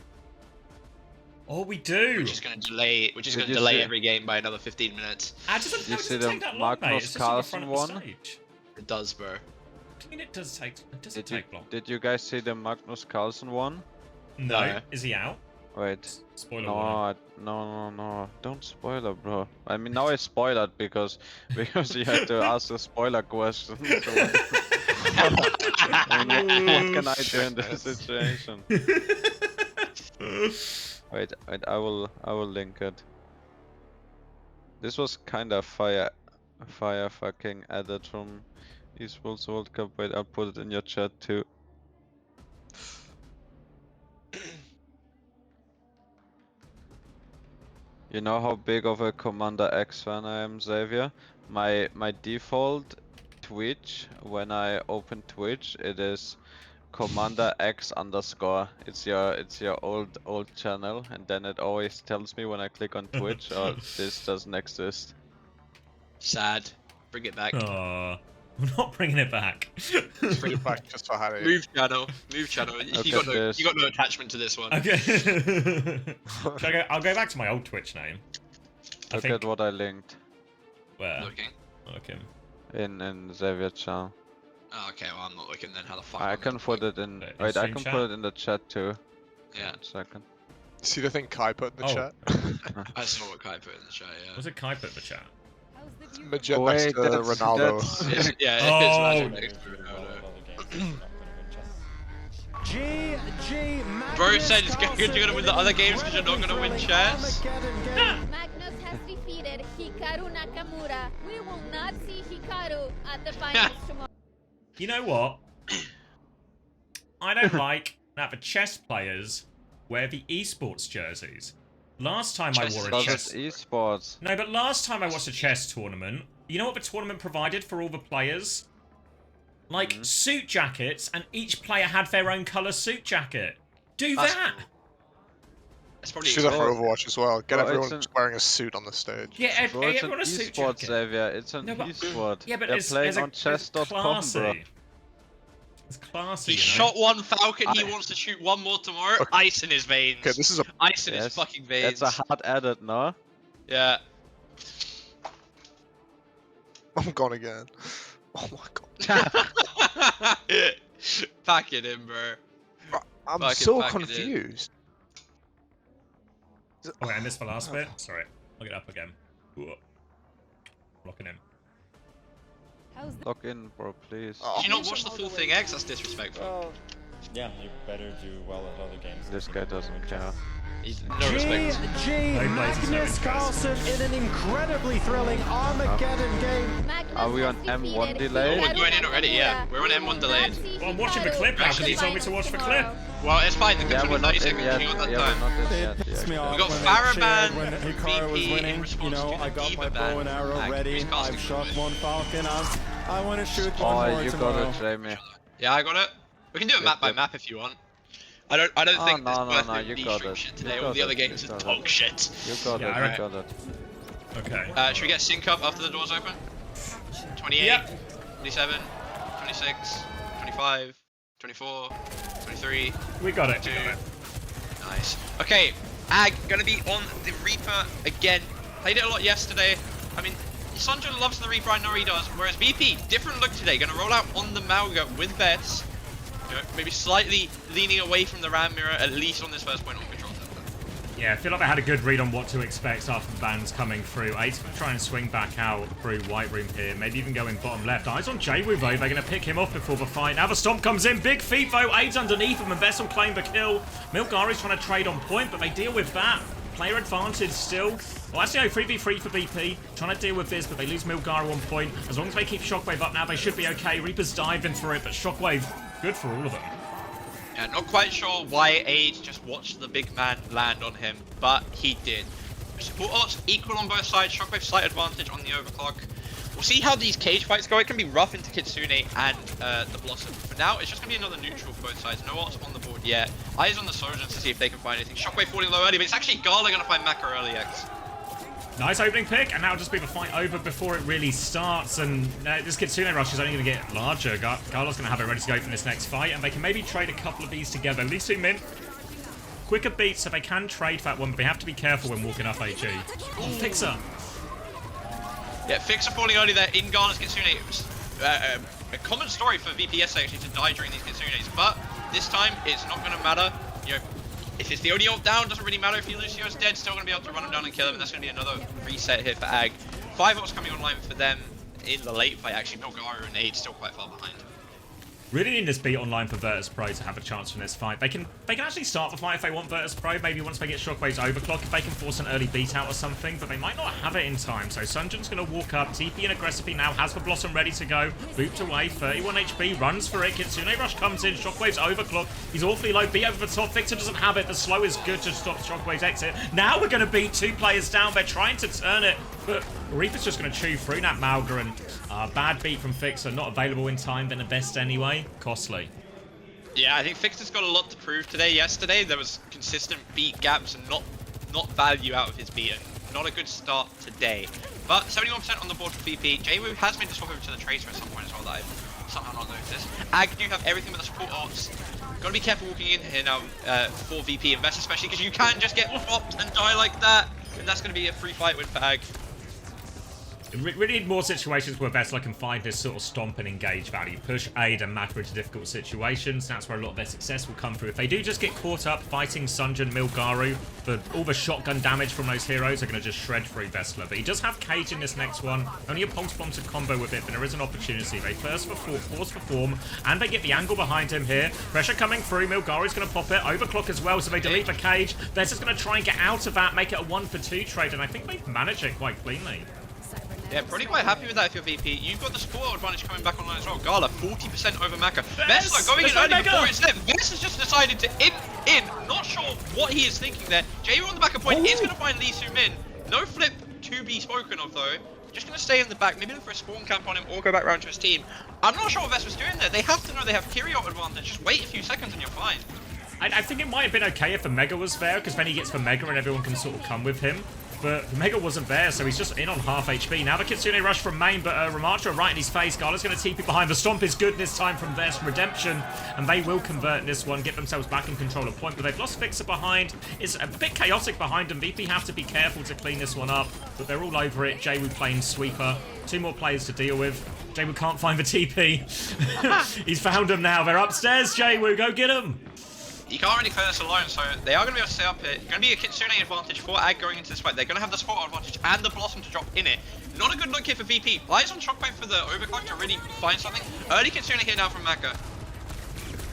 Oh, we do. which is going to delay. Which is Did going to you delay see- every game by another 15 minutes. Doesn't, you no, it see doesn't the take that long, mate. Magnus It's just at the front Carlsen of the one? stage. It does, bro. I mean, it does take. It doesn't Did you, take long. did you guys see the Magnus Carlsen one? No. No. Is he out? Wait. Spoiler No, warning. no. Don't spoil it, bro. I mean, now I spoiled it because you had to ask a spoiler question. So I mean, what can I do in this situation? Wait, I will link it. This was kind of fire fucking edit from Esports World Cup. Wait, I'll put it in your chat too. You know how big of a Commander X fan I am, Xavier? My default Twitch, when I open Twitch, it is Commander X _. It's your old channel, and then it always tells me when I click on Twitch, oh, this doesn't exist. Sad. Bring it back. Aw. I'm not bringing it back. Bring it back just for Harry. Move channel. Move channel. Look You got at no. this. You got no attachment to this one. Okay. Shall I go? I'll go back to my old Twitch name. I Look think. at what I linked Where? Looking. Okay. in Xavier channel. Oh, okay. Well, I'm not looking then. How the fuck? I am can to put look? it in. Wait, in Wait, I stream can chat? put it in the chat too. Yeah. 1 second. See the thing Kai put in the Oh. chat? I saw what Kai put in the chat. Yeah. Was it Kai put in the chat? How's the view? Magenta Oh, next wait, to that's- Ronaldo. that's- Yeah. Oh. It's next to Ronaldo. GG Bro said you're gonna win the other games because you're not gonna win chess. Magnus has defeated Hikaru Nakamura. We will not see Hikaru at the finals tomorrow. You know what? I don't like that the chess players wear the esports jerseys. Last time I wore a Because chess... it's esports. No, but last time I watched a chess tournament, you know what the tournament provided for all the players? Like, suit jackets, and each player had their own colour suit jacket. Do That's that! cool. That's probably Do that for Oh. Overwatch as well. Get Well, everyone it's an- just wearing a suit on the stage. Yeah, Bro, it's an everyone a suit esports, jacket. Xavier. It's an No, but- esport. Yeah, but They're it's playing on it's chess.com, bro. classy. It's classy, He you know? shot one Falcon. He wants to shoot one more tomorrow. Okay. Ice in his veins. Okay, this is a Ice in his Yes, fucking veins. It's a hard edit, no? Yeah. I'm gone again. Oh my god. Pack it in, bro. I'm Fucking so pack it in. confused. Okay, I missed the last bit. Sorry. Look it up again. Ooh. Locking in. How's the Log in, bro, please. Oh. Did you not watch the full thing, X? That's disrespectful. Yeah, you better do well at other games. This guy doesn't care. He's no respect. GG No places, no Magnus interest. Carlsen in an incredibly thrilling Armageddon game. Magnus Are we has on M1 defeated delay? Oh, we're going in already, yeah. Nakamura. We're on We M1 will not delayed. see Well, I'm watching the Hikaru clip now at because he told me to finals watch the tomorrow. clip. Well, it's fine. The Yeah, clip's we're only not 30 in seconds. yet. You got that Yeah, time. we're not in yet. It pissed me Yeah. off We got when Farah they ban, shared when Hikaru was VP in winning. You response know, to I the got my Eva bow and ban. arrow Like, ready. he's casting I've shot for one Falcon. I want to shoot Oh, one more you tomorrow. got it, Jamie. Yeah, I got it. We can do it Yep, map by yep. map if you want. I don't Oh, think no, this no, worth no, it you V got stream it. shit You today. All got the other it, you games are got it. dog shit. You got Yeah, it, I you got it. Okay. Should we get sync up after the doors open? 28, Yep. 27, 26, 25, 24, 23. We got it. 2. We got it. Nice. Okay, Ag gonna be on the Reaper again. Played it a lot yesterday. I mean, Sanjo loves the Reaper, I know he does. Whereas VP, different look today. Gonna roll out on the Mauga with Vets. You know, maybe slightly leaning away from the Ram Mirror, at least on this first point on control center. Yeah, I feel like they had a good read on what to expect after the bans coming through. Eight's going to try and swing back out through White Room here. Maybe even going bottom left. Eyes on J-Woo though. They're going to pick him off before the fight. Now the stomp comes in. Big feet though. Eight's underneath him and Vessel claim the kill. Milgari's trying to trade on point, but they deal with that. Player advantage still. Well, actually, no, 3v3 for VP. Trying to deal with this, but they lose Milgar on point. As long as they keep Shockwave up now, they should be okay. Reaper's diving for it, but Shockwave, good for all of them. Yeah, not quite sure why Age just watched the big man land on him, but he did. Support odds equal on both sides. Shockwave slight advantage on the overclock. We'll see how these cage fights go. It can be rough into Kitsune and the Blossom. For now, it's just going to be another neutral for both sides. No odds on the board yet. Eyes on the Soldiers to see if they can find anything. Shockwave falling low early, but it's actually Gala going to find Maka early, X. Nice opening pick, and now just be the fight over before it really starts. And this Kitsune rush is only going to get larger. Garlo's going to have it ready to go for this next fight, and they can maybe trade a couple of these together. Lisu Min, quicker beats, so they can trade that one, but they have to be careful when walking up AG. Oh, Fixer. Yeah, Fixer falling early there in Gala's Kitsune. It was a common story for VPS actually to die during these Kitsunes, but this time it's not going to matter. You know, if it's the only ult down, doesn't really matter if Lucio's dead, still going to be able to run him down and kill him, and that's going to be another reset here for Ag. 5 ults coming online for them in the late fight, actually. Milgaru and Aid still quite far behind. Really need this beat online for Virtus.pro to have a chance from this fight. They can actually start the fight if they want Virtus.pro, maybe once they get Shockwave's overclock, if they can force an early beat out or something, but they might not have it in time. So Sunjin's going to walk up, TP and aggressively now, has the Blossom ready to go, booped away, 31 HP, runs for it, Kitsune Rush comes in, Shockwave's overclock, he's awfully low, beat over the top, Victor doesn't have it, the slow is good to stop Shockwave's exit. Now we're going to beat 2 players down, they're trying to turn it, but Reaper's just going to chew through that Malga, and bad beat from Fixer, not available in time, then a best anyway, costly. Yeah, I think Fixer's got a lot to prove today. Yesterday, there was consistent beat gaps and not value out of his beat. Not a good start today. But 71% on the board for VP. J-Woo has made the swap over to the Tracer at some point as well that I've somehow not noticed. Ag do have everything with the support ults. Gotta be careful walking in here now for VP Invest, especially because you can just get swapped and die like that. And that's gonna be a free fight win for Ag. Really need more situations where Vessler can find this sort of stomp and engage value. Push, aid, and Maka into difficult situations. That's where a lot of their success will come through. If they do just get caught up fighting Sunjin, Milgaru, all the shotgun damage from those heroes are going to just shred through Vessler. But he does have Cage in this next one. Only a pulse bomb to combo with it, but there is an opportunity. They force for form, and they get the angle behind him here. Pressure coming through. Milgaru's going to pop it. Overclock as well, so they delete the Cage. Vessler's going to try and get out of that, make it a 1-for-2 trade, and I think they've managed it quite cleanly. Yeah, pretty quite happy with that if you're VP. You've got the support advantage coming back online as well. Gala, 40% over Maka. Vessler going in early before it's there. Vessler's just decided to in. Not sure what he is thinking there. Jayu on the back of point is going to find Lee Soo-min. No flip to be spoken of though. Just going to stay in the back, maybe look for a spawn camp on him or go back round to his team. I'm not sure what Vessler's doing there. They have to know they have Kyriot advantage. Just wait a few seconds and you're fine. I think it might have been okay if the Mega was there, because then he gets the Mega and everyone can sort of come with him. But the Mega wasn't there, so he's just in on half HP. Now the Kitsune rush from main, but Ramatra right in his face. Gala's going to TP behind. The Stomp is good this time from Vest. Redemption, and they will convert this one, get themselves back in control of point, but they've lost Fixer behind. It's a bit chaotic behind them. VP have to be careful to clean this one up, but they're all over it. Jayu playing Sweeper. 2 more players to deal with. Jayu can't find the TP. He's found them now. They're upstairs, Jayu. Go get them. You can't really clear this alone, so they are going to be able to stay up here. Going to be a Kitsune advantage for AG going into this fight. They're going to have the support advantage and the Blossom to drop in it. Not a good look here for VP. Eyes on Shockwave for the overclock to really find something. Early Kitsune here now from Maka.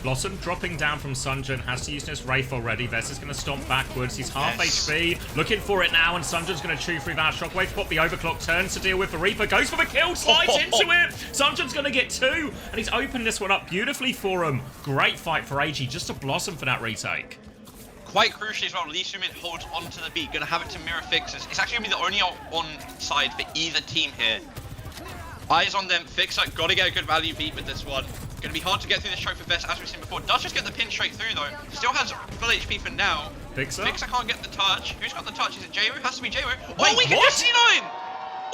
Blossom dropping down from Sunjin, has to use this Wraith already. Vess is going to stomp backwards. He's half HP, looking for it now, and Sunjin's going to chew through that. Shockwave pop the overclock, turns to deal with the Reaper, goes for the kill, slides into it. Sunjin's going to get 2, and he's opened this one up beautifully for him. Great fight for AG, just a Blossom for that retake. Quite crucially as well, Lee Soo-min holds onto the beat, going to have it to mirror Fixers. It's actually going to be the only on side for either team here. Eyes on them, Fixer, got to get a good value beat with this one. Going to be hard to get through this choke for Vest, as we've seen before. Does just get the pin straight through though. Still has full HP for now. Fixer can't get the touch. Who's got the touch? Is it Jayu? Has to be Jayu. Oh, Wait, we can just see 9!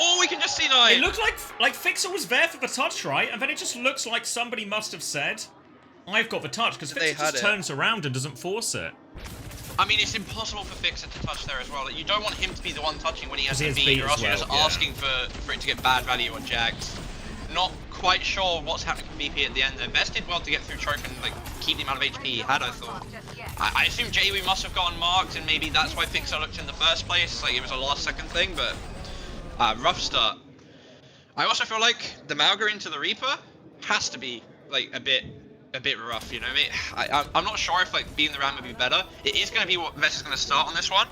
Oh, we can just see 9! It looked like Fixer was there for the touch, right? And then it just looks like somebody must have said, I've got the touch, because Fixer just turns around and doesn't force it. I mean, it's impossible for Fixer to touch there as well. Like, you don't want him to be the one touching when he has the beat, or else you're just asking for it to get bad value on Jags. Not quite sure what's happening for VP at the end there. Vest did well to get through choke and like keep the amount of HP he had, I thought. I assume Jayu must have gotten marked, and maybe that's why Fixer looked in the first place. Like, it was a last second thing, but rough start. I also feel like the Malga into the Reaper has to be like a bit rough, you know what I mean? I'm not sure if like being the Ram would be better. It is going to be what Vest is going to start on this one.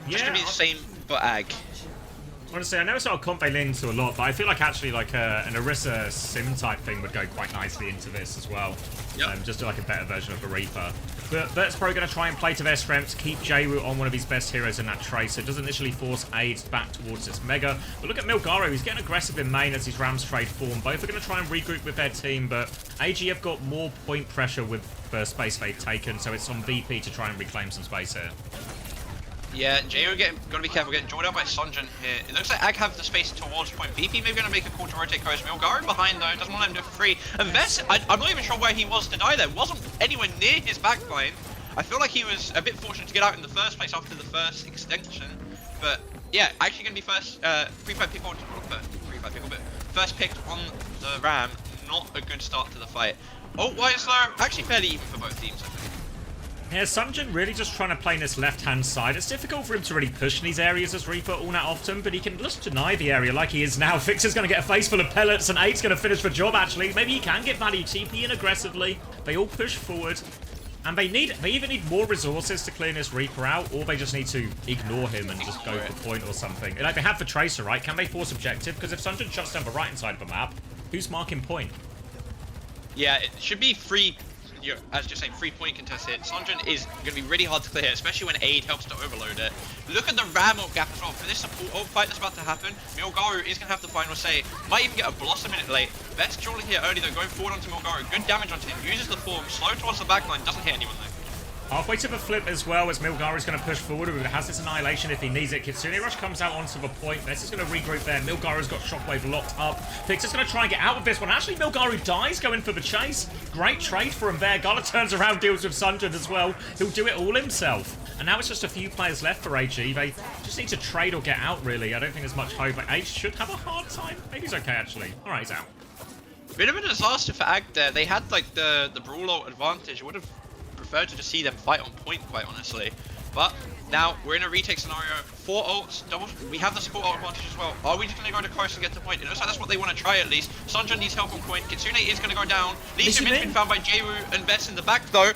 Just going to be the same, but AG. Honestly, I know it's not a comp they lean into a lot, but I feel like actually like an Orisa Sim type thing would go quite nicely into this as well. Yep. Just like a better version of the Reaper. But Virtus.pro going to try and play to their strengths, keep Jayu on one of his best heroes in that trade, so it doesn't initially force aids back towards this Mega. But look at Milgaru, he's getting aggressive in main as his Rams trade form. Both are going to try and regroup with their team, but AG have got more point pressure with the space they've taken, so it's on VP to try and reclaim some space here. Yeah, Jayu gotta be careful getting drawn out by Sunjin here. It looks like AG have the space towards point. VP maybe gonna make a call to rotate Coast. Milgaru behind though, doesn't want him to do it for free. And Vest, I'm not even sure where he was to die there. Wasn't anywhere near his backline. I feel like he was a bit fortunate to get out in the first place after the first extension. But yeah, actually gonna be first first picked on the Ram. Not a good start to the fight. Oh, why is there actually fairly even for both teams, I think. Yeah, Sunjin really just trying to play in this left-hand side. It's difficult for him to really push in these areas as Reaper all that often, but he can just deny the area like he is now. Fixer's going to get a face full of pellets, and 8's going to finish the job, actually. Maybe he can get value. TP in aggressively. They all push forward. And they either need more resources to clear this Reaper out, or they just need to ignore him and just go for point or something. Like, they have the Tracer, right? Can they force objective? Because if Sunjin shuts down the right-hand side of the map, who's marking point? Yeah, it should be free. As you're saying, 3-point contest here. Sunjin is going to be really hard to clear here, especially when aid helps to overload it. Look at the Ram ult gap as well. For this support ult fight that's about to happen, Milgaru is going to have the final say. Might even get a Blossom in it late. Vest trolling here early though, going forward onto Milgaru. Good damage onto him, uses the form, slow towards the backline, doesn't hit anyone though. Halfway to the flip as well, as Milgaru's going to push forward. It has this annihilation if he needs it. Kitsune Rush comes out onto the point. Vest is going to regroup there. Milgaru's got Shockwave locked up. Fixer's going to try and get out of this one. Actually, Milgaru dies going for the chase. Great trade for him there. Gala turns around, deals with Sunjin as well. He'll do it all himself. And now it's just a few players left for AG. They just need to trade or get out, really. I don't think there's much hope. But AG should have a hard time. Maybe he's okay, actually. All right, he's out. Bit of a disaster for AG there. They had like the brawl ult advantage. I would have preferred to just see them fight on point, quite honestly. But now we're in a retake scenario. 4 ults, double. We have the support ult advantage as well. Are we just going to go to close and get to point? It looks like that's what they want to try at least. Sunjun needs help on point. Kitsune is going to go down. Lee Sumin's been found by Jaewoo and Vess in the back though.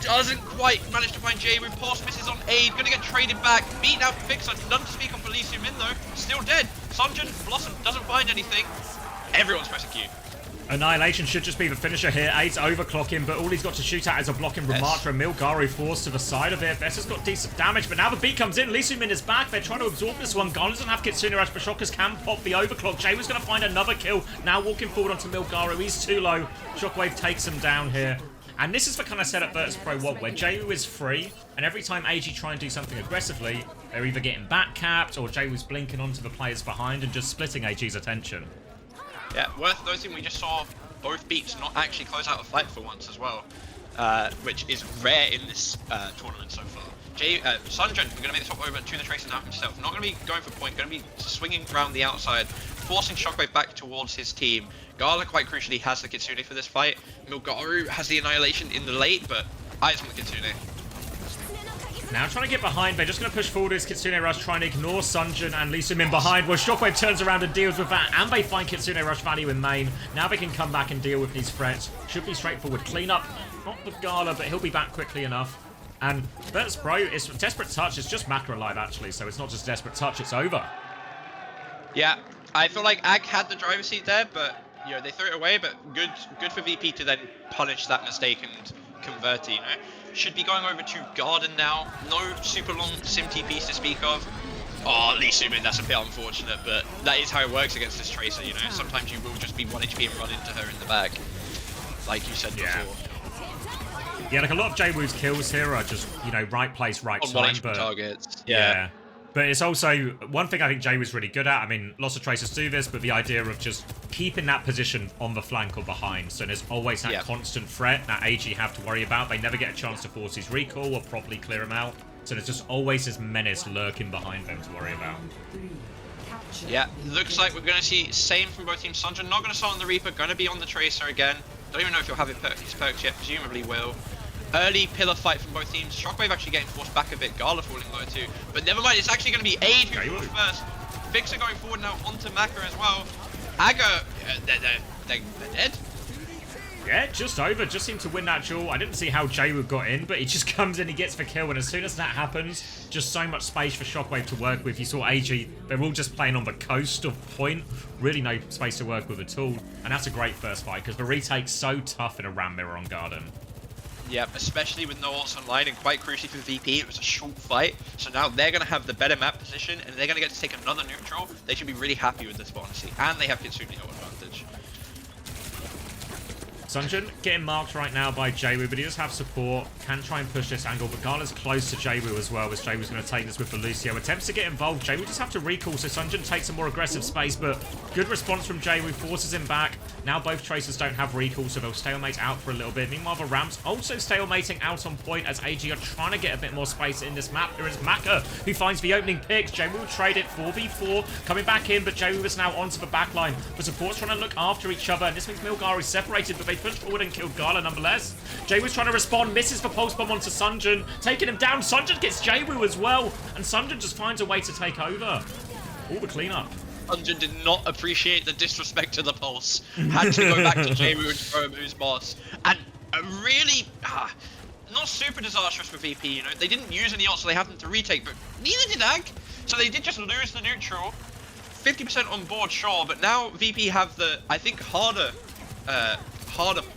Doesn't quite manage to find Jaewoo. Pulse misses on Aid. Going to get traded back. Beaten out for Fixer. None to speak of for Lee Sumin though. Still dead. Sunjun, Blossom doesn't find anything. Everyone's pressing Q. Annihilation should just be the finisher here. Aid's overclocking, but all he's got to shoot at is a blocking Ramatra. Milgaru forced to the side of it. Vess has got decent damage, but now the beat comes in. Lee Sumin is back. They're trying to absorb this one. Gon doesn't have Kitsune Rush, but Shockers can pop the overclock. Jaewoo's going to find another kill. Now walking forward onto Milgaru. He's too low. Shockwave takes him down here. And this is the kind of setup Virtus.pro want, where Jaewoo is free, and every time AG try and do something aggressively, they're either getting back capped or Jaewoo's blinking onto the players behind and just splitting AG's attention. Yeah, worth noting we just saw both beats not actually close out a fight for once as well, which is rare in this tournament so far. Sunjun, we're going to make the swap over to the Tracer now himself. Not going to be going for point, going to be swinging around the outside, forcing Shockwave back towards his team. Gala, quite crucially, has the Kitsune for this fight. Milgaru has the Annihilation in the late, but eyes on the Kitsune. Now trying to get behind, they're just going to push forward as Kitsune Rush, trying to ignore Sunjun and Lee Sumin behind, where Shockwave turns around and deals with that, and they find Kitsune Rush value in main. Now they can come back and deal with these threats. Should be straightforward. Clean up, not with Gala, but he'll be back quickly enough. And Virtus.pro is Desperate Touch. It's just Maka alive, actually, so it's not just Desperate Touch, it's over. Yeah, I feel like AG had the driver's seat there, but you know, they threw it away, but good for VP to then punish that mistake and convert it, you know? Should be going over to Garden now. No super long sim TPs to speak of. Oh, Lee Sumin, that's a bit unfortunate, but that is how it works against this Tracer, you know? Sometimes you will just be 1 HP and run into her in the back, like you said before. Yeah, like a lot of Jaewoo's kills here are just, you know, right place, right time, but targets. Yeah. But it's also one thing I think Jaewoo's really good at. I mean, lots of Tracers do this, but the idea of just keeping that position on the flank or behind. So there's always that constant threat that AG have to worry about. They never get a chance to force his recall or properly clear him out. So there's just always this menace lurking behind them to worry about. Yeah, looks like we're going to see same from both teams. Sunjun not going to start on the Reaper, going to be on the Tracer again. Don't even know if he'll have his perks yet, presumably will. Early pillar fight from both teams. Shockwave actually getting forced back a bit. Gala falling low too. But never mind, it's actually going to be Aid who falls first. Fixer going forward now onto Maka as well. Aga, they're dead. Yeah, just over. Just seemed to win that duel. I didn't see how Jaewoo got in, but he just comes in, he gets the kill, and as soon as that happens, just so much space for Shockwave to work with. You saw AG, they're all just playing on the coast of point. Really no space to work with at all. And that's a great first fight, because the retake's so tough in a Ram Mirror on Garden. Yep, especially with no ults online, and quite crucially for VP, it was a short fight. So now they're going to have the better map position, and they're going to get to take another neutral. They should be really happy with this, honestly. And they have Kitsune ult advantage. Sunjun getting marked right now by Jaewoo, but he does have support. Can try and push this angle, but Gala's close to Jaewoo as well, as Jaewoo's going to take this with the Lucio. Attempts to get involved. Jaewoo just have to recall, so Sunjun takes a more aggressive space, but good response from Jaewoo, forces him back. Now both Tracers don't have recall, so they'll stalemate out for a little bit. Meanwhile, the Rams also stalemating out on point as AG are trying to get a bit more space in this map. There is Maka, who finds the opening picks. Jaewoo will trade it 4v4, coming back in, but Jaewoo is now onto the backline. The support's trying to look after each other, and this means Milgaru is separated, but they push forward and kill Gala nonetheless. Jaewoo's trying to respond, misses the pulse bomb onto Sunjun, taking him down. Sunjun gets Jaewoo as well, and Sunjun just finds a way to take over. All the cleanup. Sunjun did not appreciate the disrespect to the pulse. Had to go back to Jaewoo and throw him who's boss. And a really, not super disastrous for VP, you know. They didn't use any ults, so they had them to retake, but neither did AG. So they did just lose the neutral. 50% on board, sure, but now VP have the, I think, harder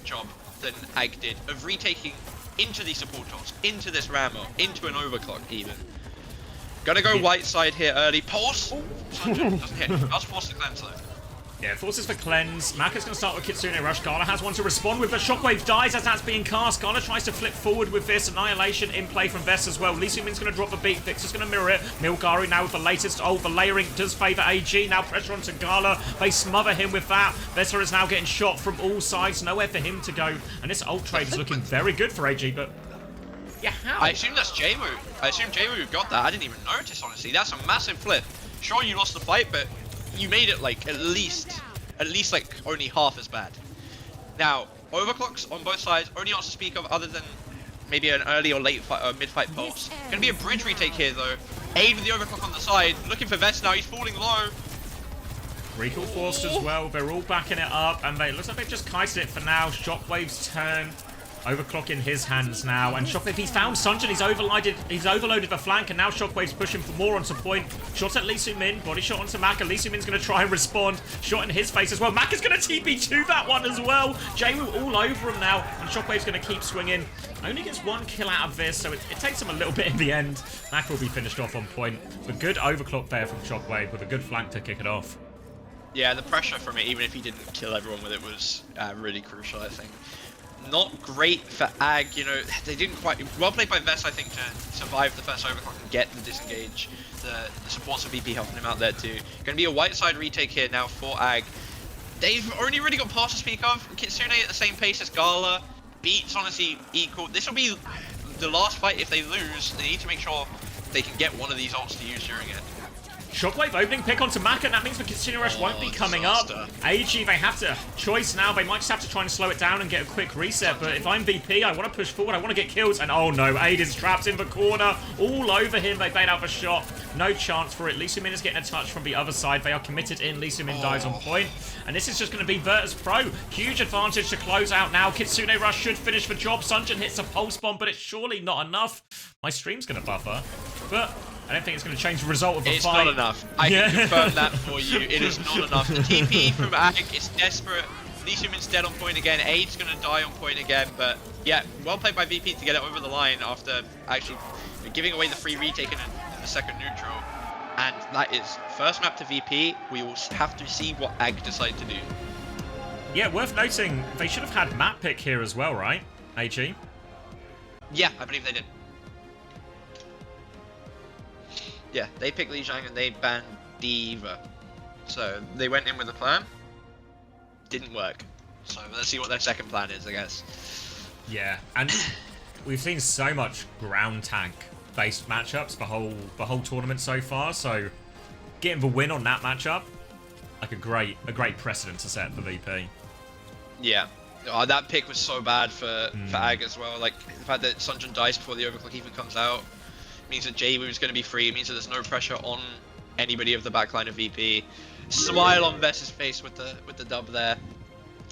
job than AG did of retaking into these support ults, into this Rammer, into an overclock even. Gonna go white side here early. Pulse! Sunjun doesn't hit. That's forced to cleanse though. Yeah, forces for cleanse. Maka's going to start with Kitsune Rush. Gala has one to respond with, but Shockwave dies as that's being cast. Gala tries to flip forward with this. Annihilation in play from Vess as well. Lee Sumin's going to drop the beat. Fixer's going to mirror it. Milgaru now with the latest ult. The layering does favour AG. Now pressure onto Gala. They smother him with that. Vessa is now getting shot from all sides. Nowhere for him to go. And this ult trade is looking very good for AG, but... Yeah, how? I assume that's Jmu. I assume Jmu got that. I didn't even notice, honestly. That's a massive flip. Sure, you lost the fight, but you made it like at least like only half as bad. Now, overclocks on both sides, only not to speak of other than maybe an early or late fight, mid-fight pulse. Gonna be a bridge retake here though. Aid with the overclock on the side, looking for Vest now. He's falling low. Recall forced as well. They're all backing it up, and it looks like they've just kited it for now. Shockwave's turn. Overclock in his hands now, and Shockwave, he's found Sunjin, he's overloaded the flank, and now Shockwave's pushing for more onto point. Shot at Lee Soo-min, body shot onto Maka. Lee Soo-min's going to try and respond. Shot in his face as well. Maka's going to TP to that one as well. Jmu all over him now, and Shockwave's going to keep swinging. Only gets one kill out of this, so it takes him a little bit in the end. Maka will be finished off on point. A good overclock there from Shockwave with a good flank to kick it off. Yeah, the pressure from it, even if he didn't kill everyone with it, was really crucial, I think. Not great for AG, you know, they didn't quite... Well played by Vest, I think, to survive the first overclock and get the disengage. The supports of VP helping him out there too. Gonna be a white side retake here now for AG. They've only really got pass to speak of. Kitsune at the same pace as Gala. Beats honestly equal. This will be the last fight if they lose. They need to make sure they can get one of these ults to use during it. Shockwave opening pick onto Maka, and that means the Kitsune Rush won't be coming up. AG, they have to choice now. They might just have to try and slow it down and get a quick reset, but if I'm VP, I want to push forward, I want to get kills, and oh no, Aiden's trapped in the corner, all over him. They bait out the shot, no chance for it. Lee Soo-min is getting a touch from the other side. They are committed in. Lee Soo-min dies on point, and this is just going to be Virtus.pro. Huge advantage to close out now. Kitsune Rush should finish the job. Sunjin hits a pulse bomb, but it's surely not enough. My stream's going to buffer, but I don't think it's going to change the result of the fight. It's not enough. I can confirm that for you. It is not enough. The TP from AG is desperate. Lee Soo-min's dead on point again. Aid's going to die on point again. But yeah, well played by VP to get it over the line after actually giving away the free retake in the second neutral. And that is first map to VP. We will have to see what AG decide to do. Yeah, worth noting, they should have had map pick here as well, right? AG? Yeah, I believe they did. Yeah, they picked Li Zhang and they banned D.Va. So they went in with a plan. Didn't work. So let's see what their second plan is, I guess. Yeah, and we've seen so much ground tank based matchups the whole tournament so far. So getting the win on that matchup, like a great precedent to set for VP. Yeah. That pick was so bad for AG as well. Like the fact that Sunjin dies before the overclock even comes out means that Jmu is going to be free. It means that there's no pressure on anybody of the backline of VP. Smile on Vest's face with the dub there.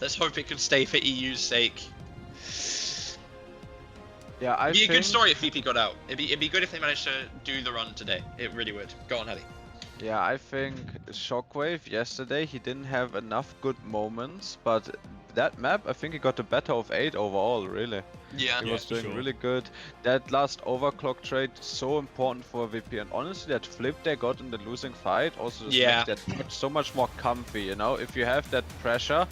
Let's hope it can stay for EU's sake. Yeah, It'd be a good story if VP got out. It'd be good if they managed to do the run today. It really would. Go on, Heli. Yeah, I think Shockwave yesterday, he didn't have enough good moments, but that map, I think he got the better of 8 overall, really. Yeah. He was doing really good. That last overclock trade, so important for VP, and honestly, that flip they got in the losing fight also just makes that match so much more comfy, you know? If you have that pressure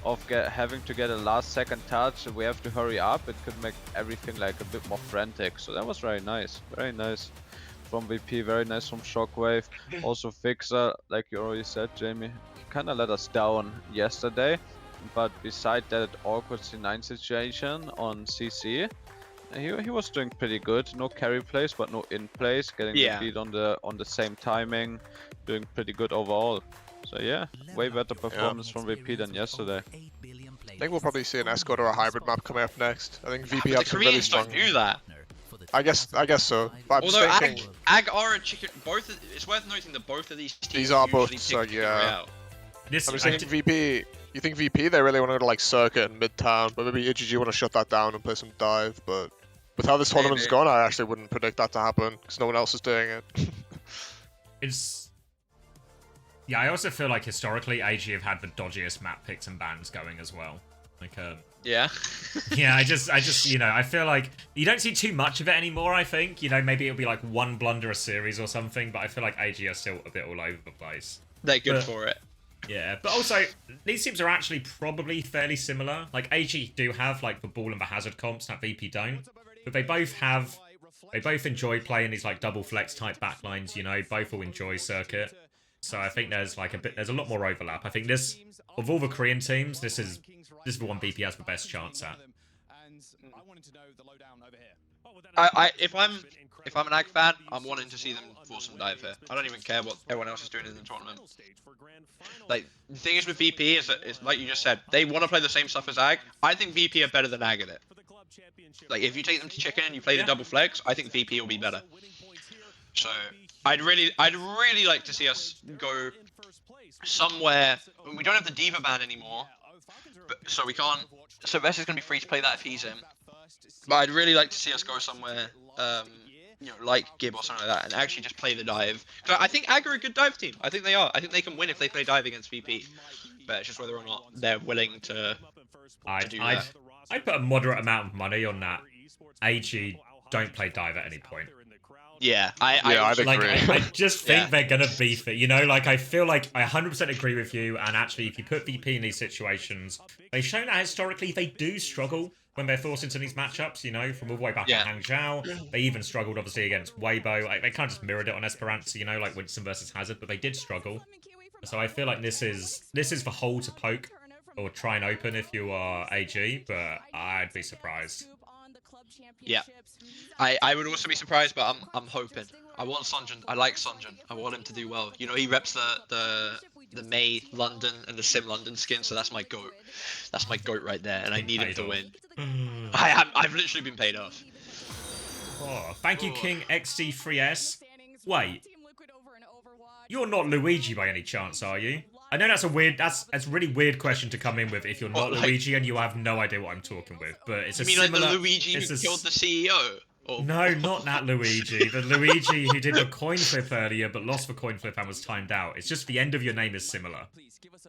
of having to get a last second touch, we have to hurry up, it could make everything like a bit more frantic. So that was very nice from VP, very nice from Shockwave. Also Fixer, like you already said, Jamie, he kind of let us down yesterday, but beside that awkward C9 situation on CC, he was doing pretty good. No carry plays, but no in plays, getting the beat on the same timing, doing pretty good overall. So yeah, way better performance from VP than yesterday. I think we'll probably see an escort or a hybrid map coming up next. I think VP have some really Koreans strong. don't do that. I guess so. But Although I'm thinking AG are a chicken. It's worth noting that both of these teams these are both usually pick yeah. I'm This, just thinking VP. You think VP they really want to go to like circuit and midtown, but maybe AG want to shut that down and play some dive. But with how this tournament's gone, I actually wouldn't predict that to happen because no one else is doing it. Yeah, I also feel like historically AG have had the dodgiest map picks and bans going as well. Like yeah. Yeah, I just you know, I feel like you don't see too much of it anymore, I think. You know, maybe it'll be like one blunder a series or something, but I feel like AG are still a bit all over the place. They're good for it. Yeah, but also these teams are actually probably fairly similar. Like AG do have like the ball and the hazard comps that VP don't, but they both enjoy playing these like double flex type backlines, you know, both will enjoy circuit. So I think there's a lot more overlap. I think this, of all the Korean teams, this is the one VP has the best chance at. If I'm an AG fan, I'm wanting to see them force some dive here. I don't even care what everyone else is doing in the tournament. Like, the thing is with VP is that, it's like you just said, they want to play the same stuff as AG. I think VP are better than AG at it. Like, if you take them to chicken and you play the double flex, I think VP will be better. So, I'd really like to see us go somewhere. We don't have the Diva ban anymore, so we can't. So Vess is going to be free to play that if he's in. But I'd really like to see us go somewhere, you know, like Gib or something like that, and actually just play the dive. Because I think AG are a good dive team. I think they are. I think they can win if they play dive against VP. But it's just whether or not they're willing to do that. I'd put a moderate amount of money on that. AG don't play dive at any point. Yeah, I'd agree. I just think they're gonna beef it, you know? Like, I feel like I 100% agree with you, and actually, if you put VP in these situations, they've shown that historically they do struggle when they're forced into these matchups, you know, from all the way back at Hangzhou. They even struggled, obviously, against Weibo. Like, they kind of just mirrored it on Esperanza, you know, like Winston versus Hazard, but they did struggle. So I feel like this is the hole to poke, or try and open if you are AG, but I'd be surprised. Yeah, I would also be surprised, but I'm hoping. I want Sunjin. I like Sunjin. I want him to do well. You know, he reps the May London and the Sim London skin, so that's my goat. That's my goat right there, and I need him to win. I've literally been paid off. Oh, thank you, King XD3S. Wait, you're not Luigi by any chance, are you? I know that's a really weird question to come in with if you're not Luigi and you have no idea what I'm talking with, but it's a similar... You mean like the Luigi who killed the CEO? Or... No, not that Luigi. The Luigi who did the coin flip earlier but lost the coin flip and was timed out. It's just the end of your name is similar.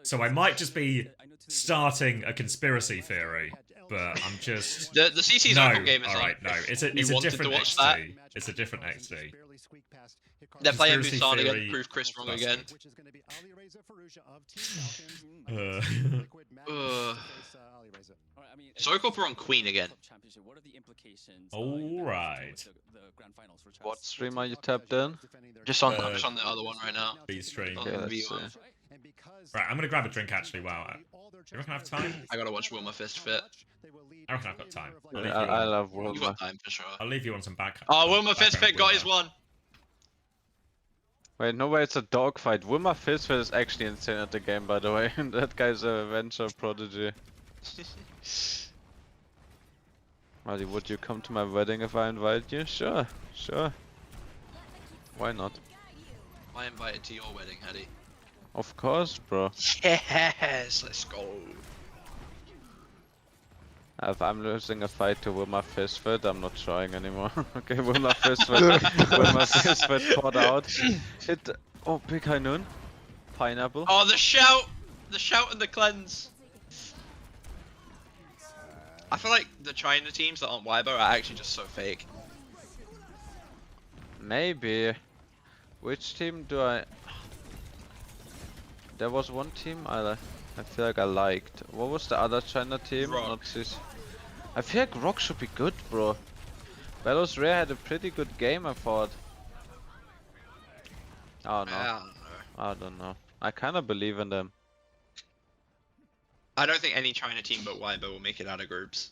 So I might just be starting a conspiracy theory, but I'm just... The CC's open game is alright, no. It's a different XD. It's a different XD. They're playing Busan again, prove Chris wrong again. Socorp are on Queen again. Alright. What stream are you tapped in? Just on the other one right now. B stream. Okay, let's see. Right, I'm gonna grab a drink actually. Wow. Do you reckon I have time? I gotta watch Will My Fist Fit. I reckon I've got time. I love Will. You got time for sure. I'll leave you on some back. Oh, Will My Fist Fit got his one. Wait, no way, it's a dogfight. Wilma Fistfit is actually insane at the game, by the way. That guy's a venture prodigy. Marty, would you come to my wedding if I invite you? Sure, sure. Why not? I invited to your wedding, Hattie. Of course, bro. Yes, let's go. If I'm losing a fight to Wilma Fistfit, I'm not trying anymore. Okay, Wilma Fistfit. Wilma Fistfit caught out. Shit. Oh, big high noon. Pineapple. Oh, the shout! The shout and the cleanse. I feel like the China teams that aren't Weibo are actually just so fake. Maybe. Which team do I... There was one team I feel like I liked. What was the other China team? Rock. I feel like Rock should be good, bro. Belos Rare had a pretty good game, I thought. Oh no. I don't know. I kinda believe in them. I don't think any China team but Weibo will make it out of groups.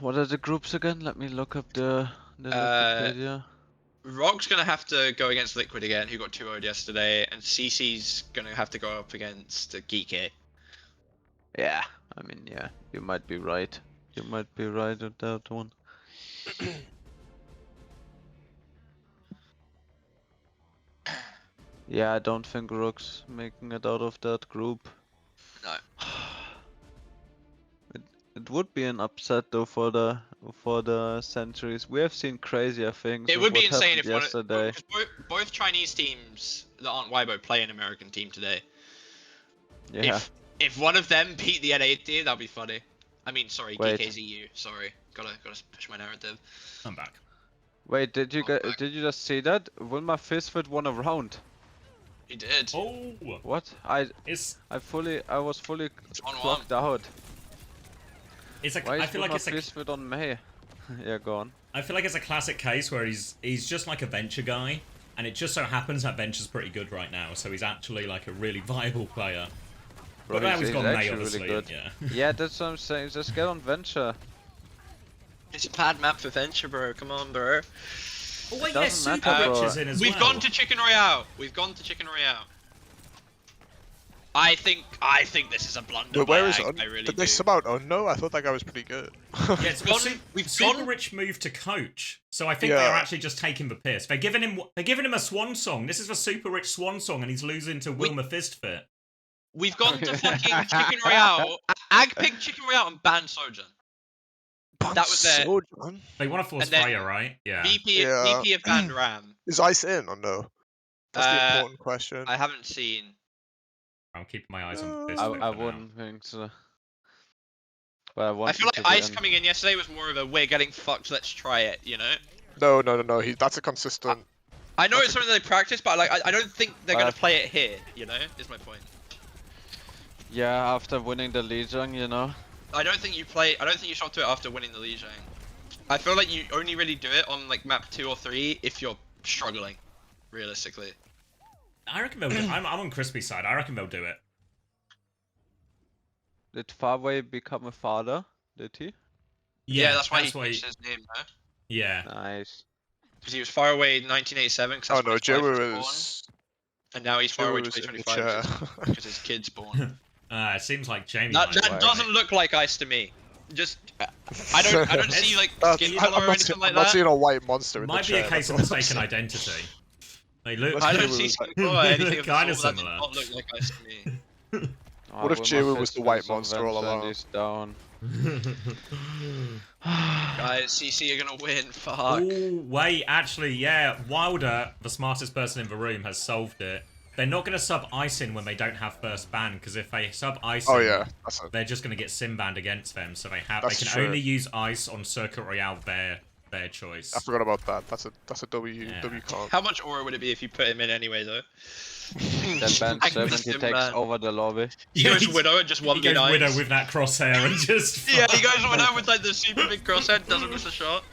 What are the groups again? Let me look up the Wikipedia. Rock's gonna have to go against Liquid again, who got 2-0'd yesterday, and CC's gonna have to go up against Geeky. Yeah, I mean, yeah, you might be right. You might be right at that one. Yeah, I don't think Rook's making it out of that group. No. It would be an upset though for the Centuries. We have seen crazier things. It would be insane if yesterday. both Chinese teams that aren't Weibo play an American team today. Yeah. If one of them beat the NA team, that'd be funny. I mean, sorry, Wait. GKZU. Sorry, gotta push my narrative. I'm back. Wait, did you just see that? Wilma Fistfit won a round. He did. Oh. What? I was fully on clocked out. It's like, Why I is feel like Wilma it's Fistfit on May? Yeah, go on. I feel like it's a classic case where he's just like a venture guy, and it just so happens that venture's pretty good right now, so he's actually like a really viable player. Bro, But now he's he's gone May, actually obviously. really good. Yeah. Yeah, that's what I'm saying. Just get on Venture. It's a bad map for Venture, bro. Come on, bro. Oh wait, It yeah, doesn't Super matter, Rich bro. is in as We've well. gone to Chicken Royale. We've gone to Chicken Royale. I think this is a blunder. Wait, where by is Ag, it? I really Did they do. sub out? Oh no, I thought that guy was pretty good. Yeah, it's we've Super gone- Rich moved to coach, so I think they Yeah. are actually just taking the piss. They're giving him a swan song. This is the Super Rich swan song, and he's losing to Wilma Fistfit. We've gone to fucking Chicken Royale. Ag picked Chicken Royale and banned Sojourn. That was their Sojourn? They want to force And then Freya, right? Yeah. VP. Yeah. VP of banned Ram. Is Ice in or no? That's the important question. I haven't seen. I'm keeping my eyes on Fistfit. I for now. wouldn't think so. But I want I feel him like to Ice win. coming in yesterday was more of a we're getting fucked, let's try it, you know? No. That's a consistent. I know it's something they practice, but like I don't think they're gonna But- play it here, you know? Is my point. Yeah, after winning the Legion, you know. I don't think you swap to it after winning the Lijiang. I feel like you only really do it on like map 2 or 3 if you're struggling, realistically. I reckon they'll do it. I'm on Crispy's side. I reckon they'll do it. Did Farway become a father? Did he? Yeah, that's why he changed his name, no? Yeah. Nice. Because he was far away in 1987. Oh no, Joe Joe was. and now he's far away was in the 2025 chair. because his kid's born. It seems like Jamie. That might win. doesn't look like Ice to me. Just I don't see like skin color or anything like I'm not that. seeing a white monster in Might the be chair. a case of that's all I'm mistaken saying. identity. They look. I don't Jay see was skin like- color or anything of the Kinda sort. That similar. did not look like Ice to me. What if Jay was the white monster all along? He's down. Guys, CC are gonna win. Fuck. Oh wait, actually, yeah. Wilder, the smartest person in the room, has solved it. They're not going to sub Ice in when they don't have first ban, because if they sub Ice Oh in, yeah, that's it. they're just going to get sim banned against them. So they That's can true. only use Ice on Circuit Royale. Their choice. I forgot about that. That's a W Yeah. W comp. How much aura would it be if you put him in anyway, though? Then band I 7, missed he him, takes man. over the lobby. He goes Widow and just He 1v9. goes Widow with that crosshair and just. Yeah, he goes Widow with like the super big crosshead, doesn't miss a shot.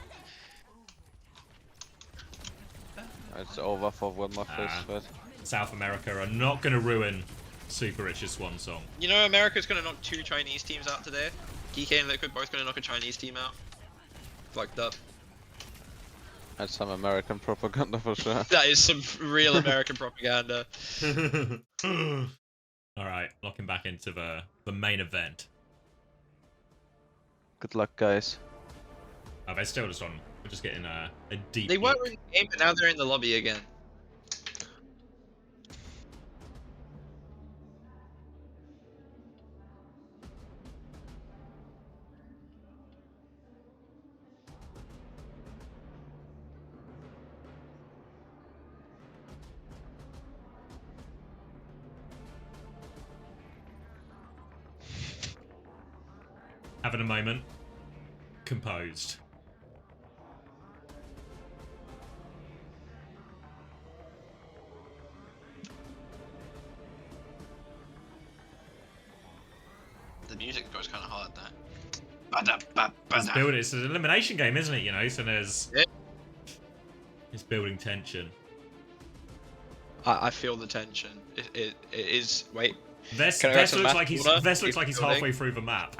It's over for Wilma Fistfit. South America are not going to ruin Super Rich's swan song. You know, America's gonna knock 2 Chinese teams out today. DK and Liquid both gonna knock a Chinese team out. Fucked up. That's some American propaganda for sure. That is some real American propaganda. Alright, locking back into the main event. Good luck, guys. Oh, they're still just on. We're just getting a deep. They weren't look. in the game, but now they're in the lobby again. Having a moment. Composed. The music goes kind of hard there. It's an elimination game, isn't it? You know, so there's. Yeah. It's building tension. I feel the tension. It is. Wait. Vest Can I grab some looks math like he's water? Vest looks Keep like he's building. halfway through the map.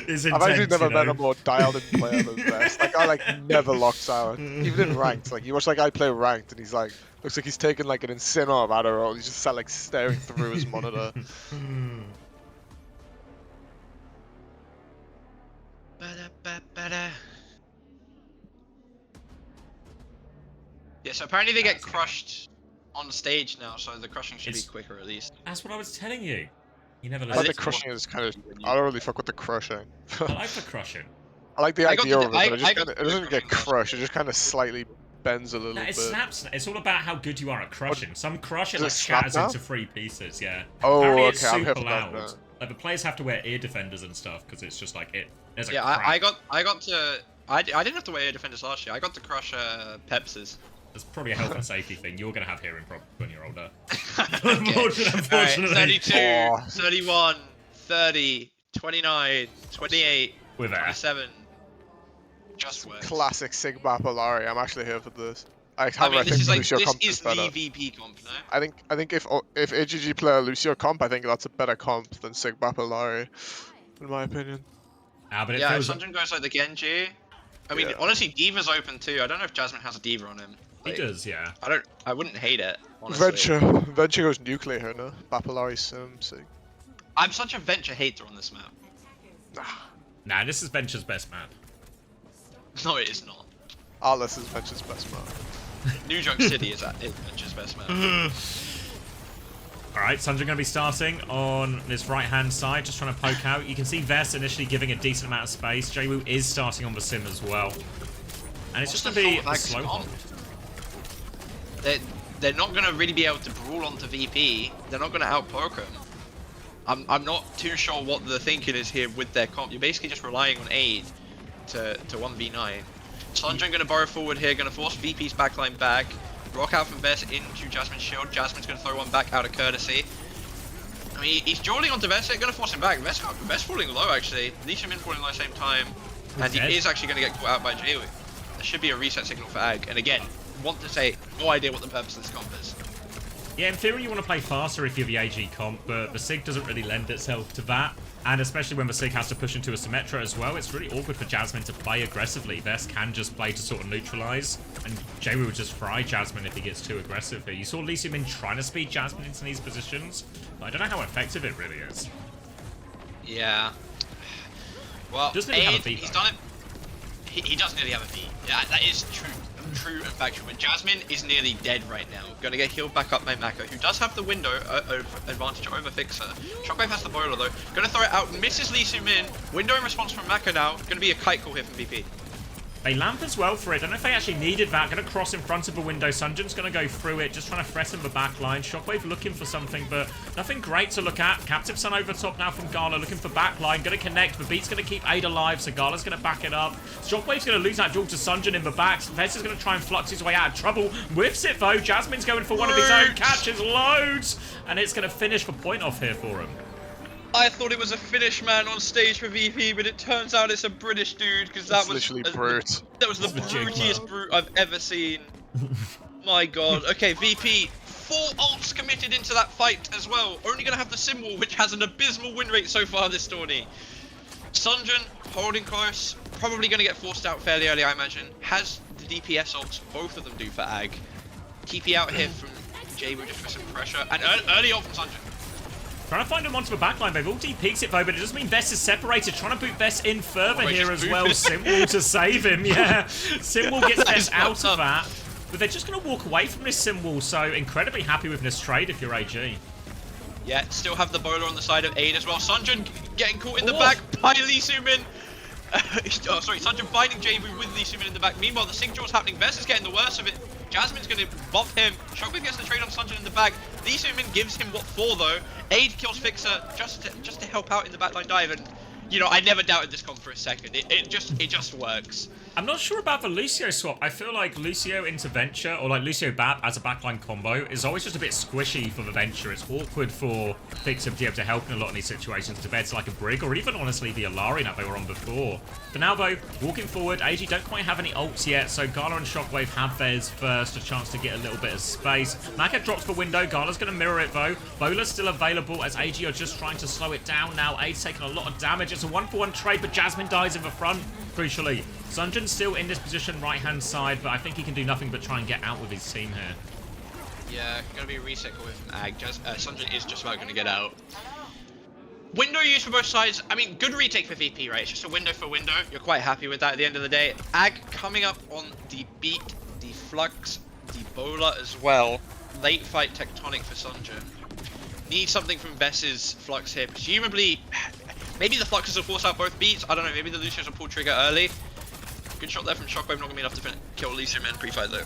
It's I've actually intense, never you know? met a more dialed-in player than Vest. That guy like never locks out, even in ranked. Like you watch that guy play ranked, and he's like, looks like he's taking like an insane amount of Adderall. He's just sat like staring through his monitor. Yeah, so apparently they get crushed on stage now, so the crushing should It's- be quicker at least. That's what I was telling you. You never I listen. like the crushing is kind of. I don't really fuck with the crushing. I like the crushing. I like the I got idea the- of it, but it, I just got kinda, the it doesn't get crushing crushed. It just kind of slightly bends a little No, it bit. snaps. It's all about how good you are at crushing. Some crush it Does like it snap shatters now? into 3 pieces. Yeah. Oh, Apparently it's okay, I'm super hip about loud. that. Like the players have to wear ear defenders and stuff because it's just like it. There's a Yeah, crack. I got to. I didn't have to wear air defenders last year. I got to crush Pepsis. It's probably a health and safety thing. You're gonna have hearing problems when you're older. Okay. Unfortunately. Alright, 32, Aw. 31, 30, 29, 28, With that. 27. Just works. Classic Sigma Polari. I'm actually here for this. However, I this think is the like Lucio this comp is is better. the VP comp, no? I think if AGG play a Lucio comp, I think that's a better comp than Sig Bapillari, in my opinion. But it Yeah, if feels Sunjun goes like the Genji, I mean, Yeah. honestly, Diva's open too. I don't know if Jasmine has a Diva on him. he Like, does, yeah. I wouldn't hate it, honestly. Venture goes nuclear here, no? Bapillari Sim, Sig. I'm such a Venture hater on this map. Nah, this is Venture's best map. No, it is not. Atlas is Venture's best map. New York City is Venture's best map. Alright, Sunjun going to be starting on this right-hand side, just trying to poke out. You can see Vest initially giving a decent amount of space. Jwoo is starting on the sim as well. And it's just going to be a slow hold. They're not going to really be able to brawl onto VP. They're not going to out-poke him. I'm not too sure what the thinking is here with their comp. You're basically just relying on aid to 1v9. Sunjun going to burrow forward here, going to force VP's backline back. Rock out from Vest into Jasmine's shield. Jasmine's going to throw one back out of courtesy. I mean, he's jawling onto Vest. They're going to force him back. Vest falling low, actually. Lee Min falling low at the same time. And he is actually going to get caught out by Jwoo. There should be a reset signal for AG. And again, want to say, no idea what the purpose of this comp is. Yeah, in theory you want to play faster if you're the AG comp, but the Sig doesn't really lend itself to that. And especially when the Sig has to push into a Symmetra as well, it's really awkward for Jasmine to play aggressively. Vest can just play to sort of neutralize, and Jwoo will just fry Jasmine if he gets too aggressive here. You saw Lee Min trying to speed Jasmine into these positions, but I don't know how effective it really is. Yeah. Well, Doesn't he have a beat, he's though? done it. He does nearly have a beat. Yeah, that is true and factual. But Jasmine is nearly dead right now. Gonna get healed back up by Mako, who does have the window advantage over Fixer. Shockwave has the boiler though. Gonna throw it out, misses Lee Min. Window in response from Mako now. Gonna be a kite call here from VP. They lamp as well for it. I don't know if they actually needed that. Going to cross in front of the window. Sunjun's going to go through it, just trying to threaten the back line. Shockwave looking for something, but nothing great to look at. Captive Sun over top now from Gala, looking for back line. Going to connect. The beat's going to keep AG.AL alive, so Gala's going to back it up. Shockwave's going to lose that duel to Sunjun in the back. Vez is going to try and flux his way out of trouble. Whiffs it though. Jasmine's going for one of his own. Catches loads, and it's going to finish the point off here for him. I thought it was a Finnish man on stage for VP, but it turns out it's a British dude, because that was literally brute. That was the brutiest brute I've ever seen. My god. Okay, VP, 4 ults committed into that fight as well. Only going to have the Sim Wall, which has an abysmal win rate so far this tourney. Sunjun holding close, probably going to get forced out fairly early, I imagine. Has the DPS ults, both of them do for AG. TP out here from Jwoo just for some pressure, and early ult from Sunjun. Trying to find him onto the backline. They've all peeks it though, but it doesn't mean Vest is separated. Trying to boot Vest in further here as well. Simwall to save him, yeah. Simwall gets Vest out of that. But they're just going to walk away from this Simwall, so incredibly happy with this trade if you're AG. Yeah, still have the boiler on the side of AID as well. Sunjun getting caught in the back by Lee Min. Oh, sorry, Sunjun binding Jwoo with Lee Min in the back. Meanwhile, the sync draw's happening. Vest is getting the worst of it. Jasmine's going to bop him. Shockwave gets the trade on Sunjun in the back. Lee Min gives him what for though. AID kills Fixer just to help out in the backline dive, and you know, I never doubted this comp for a second. It just works. I'm not sure about the Lucio swap. I feel like Lucio into Venture, or like Lucio Bap as a backline combo, is always just a bit squishy for the Venture. It's awkward for Fixer to be able to help in a lot of these situations compared to like a Brig, or even honestly the Alari that they were on before. For now though, walking forward, AG don't quite have any ults yet, so Gala and Shockwave have theirs first, a chance to get a little bit of space. Maka drops the window, Gala's going to mirror it though. Bowler's still available as AG are just trying to slow it down now. AG's taking a lot of damage. It's a 1-for-1 trade, but Jasmine dies in the front, crucially. Sunjun's still in this position right-hand side, but I think he can do nothing but try and get out with his team here. Yeah, gonna be a reset call from AG. Sunjun is just about gonna get out. Window used for both sides. I mean, good retake for VP, right? It's just a window for window. You're quite happy with that at the end of the day. AG coming up on the beat, the flux, the bowler as well. Late fight tectonic for Sunjun. Need something from Vess's flux here. Presumably, maybe the fluxes will force out both beats. I don't know, maybe the Lucios will pull trigger early. Good shot there from Shockwave, not gonna be enough to kill Lee Min pre-fight though.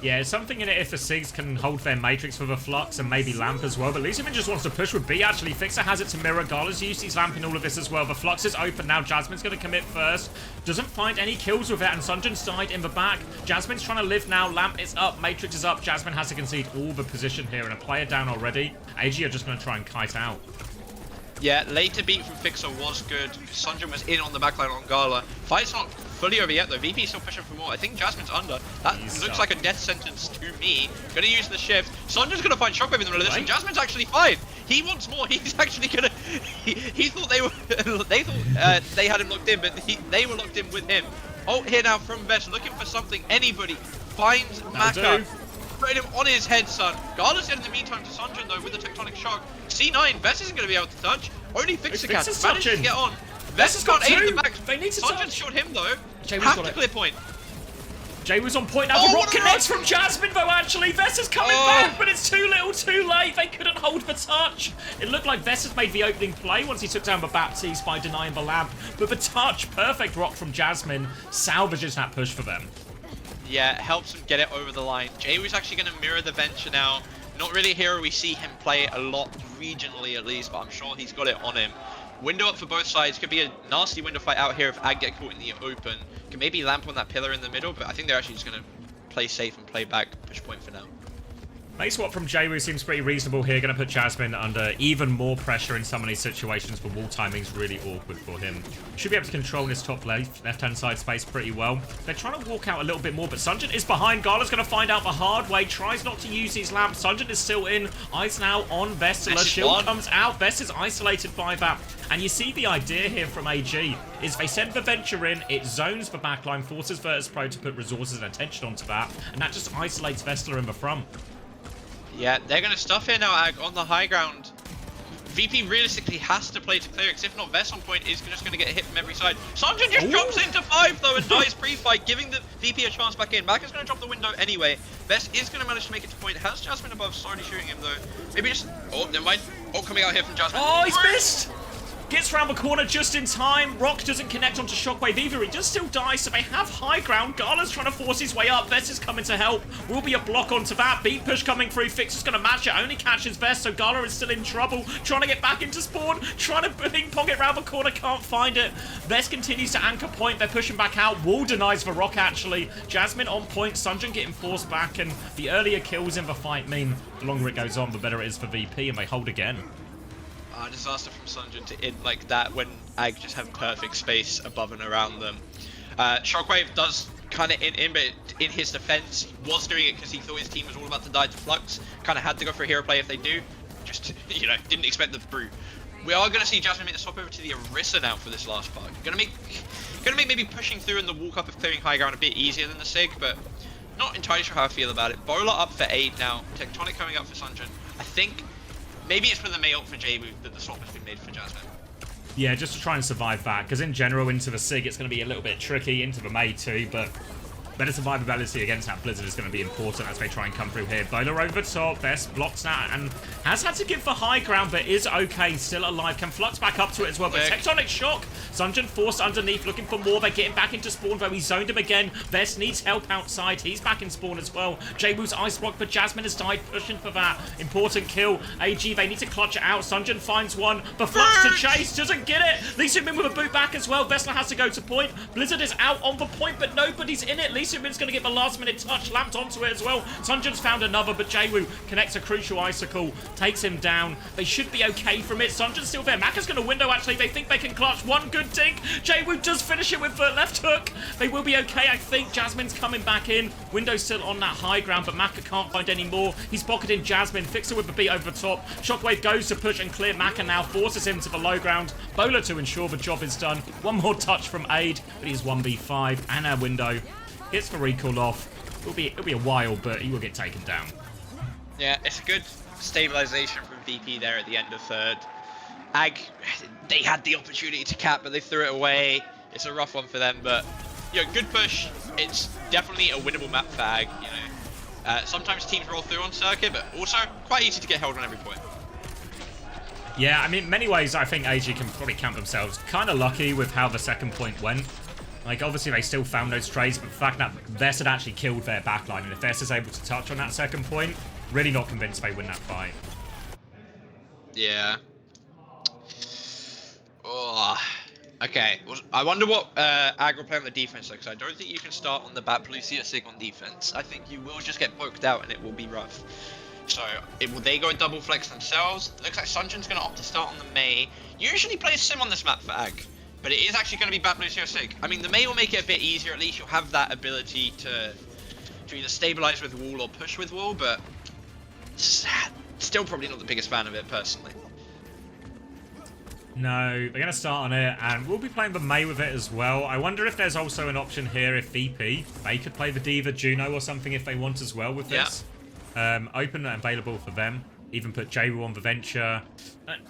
Yeah, something in it if the Sigs can hold their Matrix for the Flux and maybe Lamp as well, but Lee Min just wants to push with B actually. Fixer has it to mirror. Gala's used his Lamp in all of this as well. The Flux is open now. Jasmine's going to commit first. Doesn't find any kills with it, and Sunjun's died in the back. Jasmine's trying to live now. Lamp is up. Matrix is up. Jasmine has to concede all the position here, and a player down already. AG are just going to try and kite out. Yeah, later beat from Fixer was good. Sunjun was in on the backline on Gala. Fight's not fully over yet though. VP still pushing for more. I think Jasmine's under. That looks like a death sentence to me. Gonna use the shift. Sanjin's gonna find Shockwave in the middle of this, and Jasmine's actually fine. He wants more. He's actually gonna. He thought they were. They thought they had him locked in, but they were locked in with him. Ult here now from Vest, looking for something. Anybody finds Maka. Put him on his head, son. Gala's dead in the meantime to Sanjin though with the tectonic shock. C9, Vest isn't gonna be able to touch. Only Fixer can. Managed to get on. Vest has got 8 in the back. They need to Sanjin shot him though. Jay Have to clear point. Jay was on point now. The rock connects from Jasmine though, actually. Vest is coming back, but it's too little too late. They couldn't hold the touch. It looked like Vest has made the opening play once he took down the Baptiste by denying the lamp. But the touch, perfect rock from Jasmine, salvages that push for them. Yeah, helps him get it over the line. Jay was actually going to mirror the venture now. Not really a hero we see him play a lot regionally at least, but I'm sure he's got it on him. Window up for both sides. Could be a nasty window fight out here if AG get caught in the open. Can maybe lamp on that pillar in the middle, but I think they're actually just going to play safe and play back, push point for now. Base swap from Jaywu seems pretty reasonable here. Going to put Jasmine under even more pressure in some of these situations. The wall timing's really awkward for him. Should be able to control this top left-hand side space pretty well. They're trying to walk out a little bit more, but Sanjin is behind. Gala's going to find out the hard way. Tries not to use his lamp. Sanjin is still in. Ice now on Vestila. Shield comes out. Vest is isolated by that. And you see the idea here from AG is they send the venture in, it zones the backline, forces Virtus.pro to put resources and attention onto that, and that just isolates Vestila in the front. Yeah, they're going to stuff here now, AG, on the high ground. VP realistically has to play to clear, because if not, Vest on point is just going to get hit from every side. Sanjin just jumps into 5 though and dies pre-fight, giving the VP a chance back in. Maka's going to drop the window anyway. Vest is going to manage to make it to point. Has Jasmine above, slowly shooting him though. Maybe just... Oh, never mind. Oh, coming out here from Jasmine. Oh, he's missed! Gets round the corner just in time. Rock doesn't connect onto Shockwave either. He does still die, so they have high ground. Gala's trying to force his way up. Vest is coming to help. Will be a block onto that. Beat push coming through. Fix is going to match it. Only catches Vest, so Gala is still in trouble. Trying to get back into spawn. Trying to ping pong it round the corner. Can't find it. Vest continues to anchor point. They're pushing back out. Wall denies the Rock, actually. Jasmine on point. Sanjin getting forced back, and the earlier kills in the fight mean the longer it goes on, the better it is for VP, and they hold again. Disaster from Sanjin to in like that when AG just have perfect space above and around them. Shockwave does kind of in, but in his defense, he was doing it because he thought his team was all about to die to Flux. Kind of had to go for a hero play if they do. Just, you know, didn't expect the brute. We are going to see Jasmine make the swap over to the Orisa now for this last part. Gonna make maybe pushing through in the walk up of clearing high ground a bit easier than the Sig, but not entirely sure how I feel about it. Bola up for 8 now. Tectonic coming up for Sanjin. I think maybe it's for the Mei ult for Jaywu that the swap has been made for Jasmine. Yeah, just to try and survive that, because in general into the Sig it's going to be a little bit tricky, into the Mei too, but better survivability against that Blizzard is going to be important as they try and come through here. Bola over top, Vest blocks that and has had to give the high ground, but is okay, still alive. Can Flux back up to it as well, but Tectonic shock. Sanjin forced underneath, looking for more. They're getting back into spawn, though he zoned him again. Vest needs help outside. He's back in spawn as well. Jaywoo's ice block, but Jasmine has died, pushing for that important kill. AG, they need to clutch it out. Sanjin finds one, but Flux to chase, doesn't get it. Lee Seung-min with a boot back as well. Vestler has to go to point. Blizzard is out on the point, but nobody's in it. Lee Seung-min's going to get the last minute touch, lamped onto it as well. Sanjin's found another, but Jaywu connects a crucial icicle, takes him down. They should be okay from it. Sanjin's still there. Maka's going to window, actually. They think they can clutch one good dink. Jaywu does finish it with the left hook. They will be okay, I think. Jasmine's coming back in. Window's still on that high ground, but Maka can't find any more. He's pocketing Jasmine. Fixer with the beat over the top. Shockwave goes to push and clear. Maka now forces him to the low ground. Bola to ensure the job is done. One more touch from Aid, but he's 1v5. And our window gets the recall off. It'll be a while, but he will get taken down. Yeah, it's a good stabilization from VP there at the end of third. AG, they had the opportunity to cap, but they threw it away. It's a rough one for them, but you know, good push. It's definitely a winnable map for AG. You know, sometimes teams roll through on circuit, but also quite easy to get held on every point. Yeah, I mean, in many ways, I think AG can probably count themselves kind of lucky with how the second point went. Like, obviously, they still found those trades, but the fact that Vest had actually killed their backline, and if Vest is able to touch on that second point, really not convinced they win that fight. Yeah. Oh, okay. Well, I wonder what AG will play on the defense, though, because I don't think you can start on the bat blue see a Sig on defense. I think you will just get poked out, and it will be rough. So, will they go double flex themselves? It looks like Sanjin's going to opt to start on the Mei. Usually plays Sim on this map for AG. But it is actually going to be Bat Lucio Sig. I mean, the Mei will make it a bit easier. At least you'll have that ability to either stabilize with wall or push with wall. But still probably not the biggest fan of it personally. No, they're going to start on it, and we'll be playing the Mei with it as well. I wonder if there's also an option here if VP, they could play the Diva, Juno or something if they want as well with this. Open and available for them. Even put J-Wu on the Venture.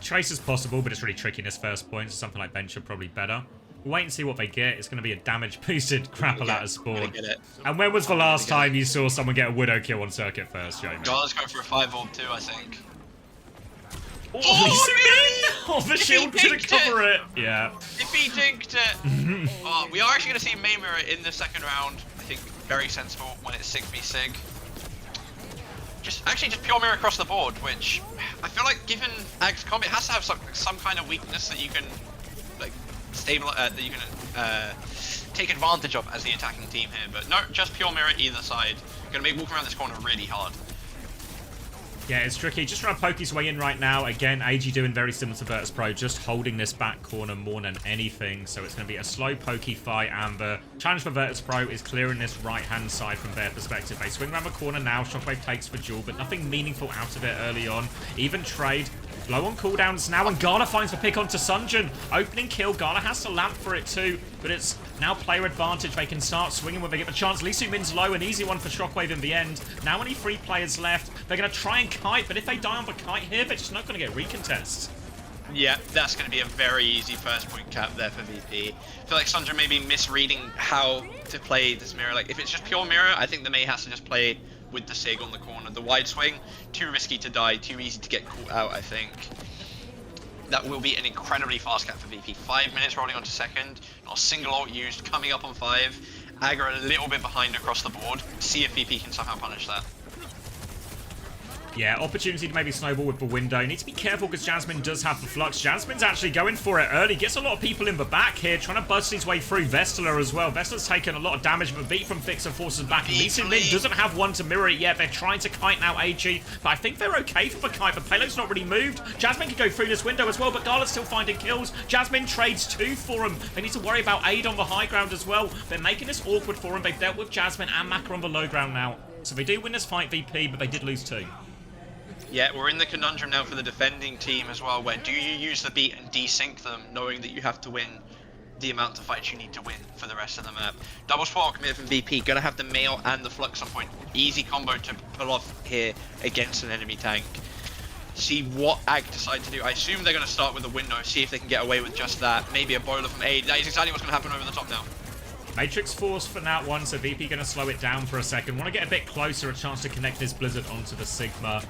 Trace is possible, but it's really tricky in this first point, so something like Venture probably better. We'll wait and see what they get. It's going to be a damage-boosted crapper spawn. And when was the last time you saw someone get a Widow kill on circuit first, Joe? Gala's going for a 5-orb too, I think. Oh, the shield didn't cover it. Yeah. If he dinked it. We are actually going to see Mei Mirror in the second round. I think very sensible when it's 6v6. Just pure mirror across the board, which I feel like given Ag's comp, it has to have some kind of weakness that you can like stabilize, that you can take advantage of as the attacking team here. But no, just pure mirror either side. Gonna make walking around this corner really hard. Yeah, it's tricky. Just trying to poke his way in right now. Again, AG doing very similar to Virtus.pro, just holding this back corner more than anything. So it's going to be a slow, pokey fight. And the challenge for Virtus.pro is clearing this right-hand side from their perspective. They swing around the corner now. Shockwave takes for duel, but nothing meaningful out of it early on. Even trade. Low on cooldowns now, and Gala finds the pick onto Sunjin. Opening kill. Gala has to lamp for it too, but it's now player advantage. They can start swinging when they get the chance. Lee Su-min's low, an easy one for Shockwave in the end. Now only 3 players left. They're going to try and kite, but if they die on the kite here, they're just not going to get recontests. Yeah, that's going to be a very easy first point cap there for VP. I feel like Sunjin may be misreading how to play this mirror. Like, if it's just pure mirror, I think the Mei has to just play with the Sig on the corner. The wide swing, too risky to die, too easy to get caught out, I think. That will be an incredibly fast cap for VP. 5 minutes rolling onto second, not a single ult used, coming up on 5. Ag are a little bit behind across the board. See if VP can somehow punish that. Yeah, opportunity to maybe snowball with the window. Need to be careful because Jasmine does have the flux. Jasmine's actually going for it early. Gets a lot of people in the back here, trying to bust his way through. Vestler as well. Vestler's taken a lot of damage, but beat from Fixer forces back. And Lee Su-min doesn't have one to mirror it yet. They're trying to kite now, AG. But I think they're okay for the kite. The payload's not really moved. Jasmine can go through this window as well, but Gala's still finding kills. Jasmine trades 2 for him. They need to worry about aid on the high ground as well. They're making this awkward for him. They've dealt with Jasmine and Maka on the low ground now. So they do win this fight, VP, but they did lose 2. Yeah, we're in the conundrum now for the defending team as well, where do you use the beat and desync them, knowing that you have to win the amount of fights you need to win for the rest of the map. Double spot committed from VP, gonna have the Mail and the Flux on point. Easy combo to pull off here against an enemy tank. See what Ag decide to do. I assume they're gonna start with a window, see if they can get away with just that. Maybe a boiler from AD. That is exactly what's gonna happen over the top now. Matrix Force for that one, so VP going to slow it down for a second. Want to get a bit closer, a chance to connect this Blizzard onto the Sigma.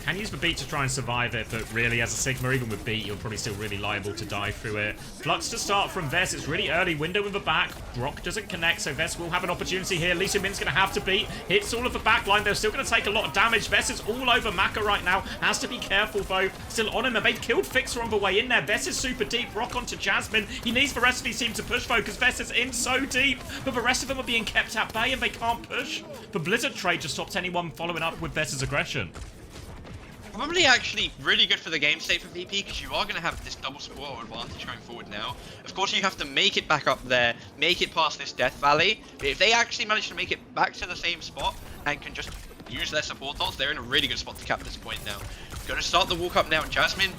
Can use the beat to try and survive it, but really as a Sigma, even with beat, you're probably still really liable to die through it. Flux to start from Vest. It's really early. Window in the back. Rock doesn't connect, so Vest will have an opportunity here. Lee Su-min's going to have to beat. Hits all of the back line. They're still going to take a lot of damage. Vest is all over Maka right now. Has to be careful, though. Still on him, and they've killed Fixer on the way in there. Vest is super deep. Rock onto Jasmine. He needs the rest of his team to push, though, because Vest is in so deep. But the rest of them are being kept at bay, and they can't push. The Blizzard trade just stopped anyone following up with Vest's aggression. Probably actually really good for the game state for VP, because you are going to have this double support advantage going forward now. Of course, you have to make it back up there, make it past this Death Valley. But if they actually manage to make it back to the same spot and can just use their support ults, they're in a really good spot to cap this point now. Going to start the walk up now. Jasmine,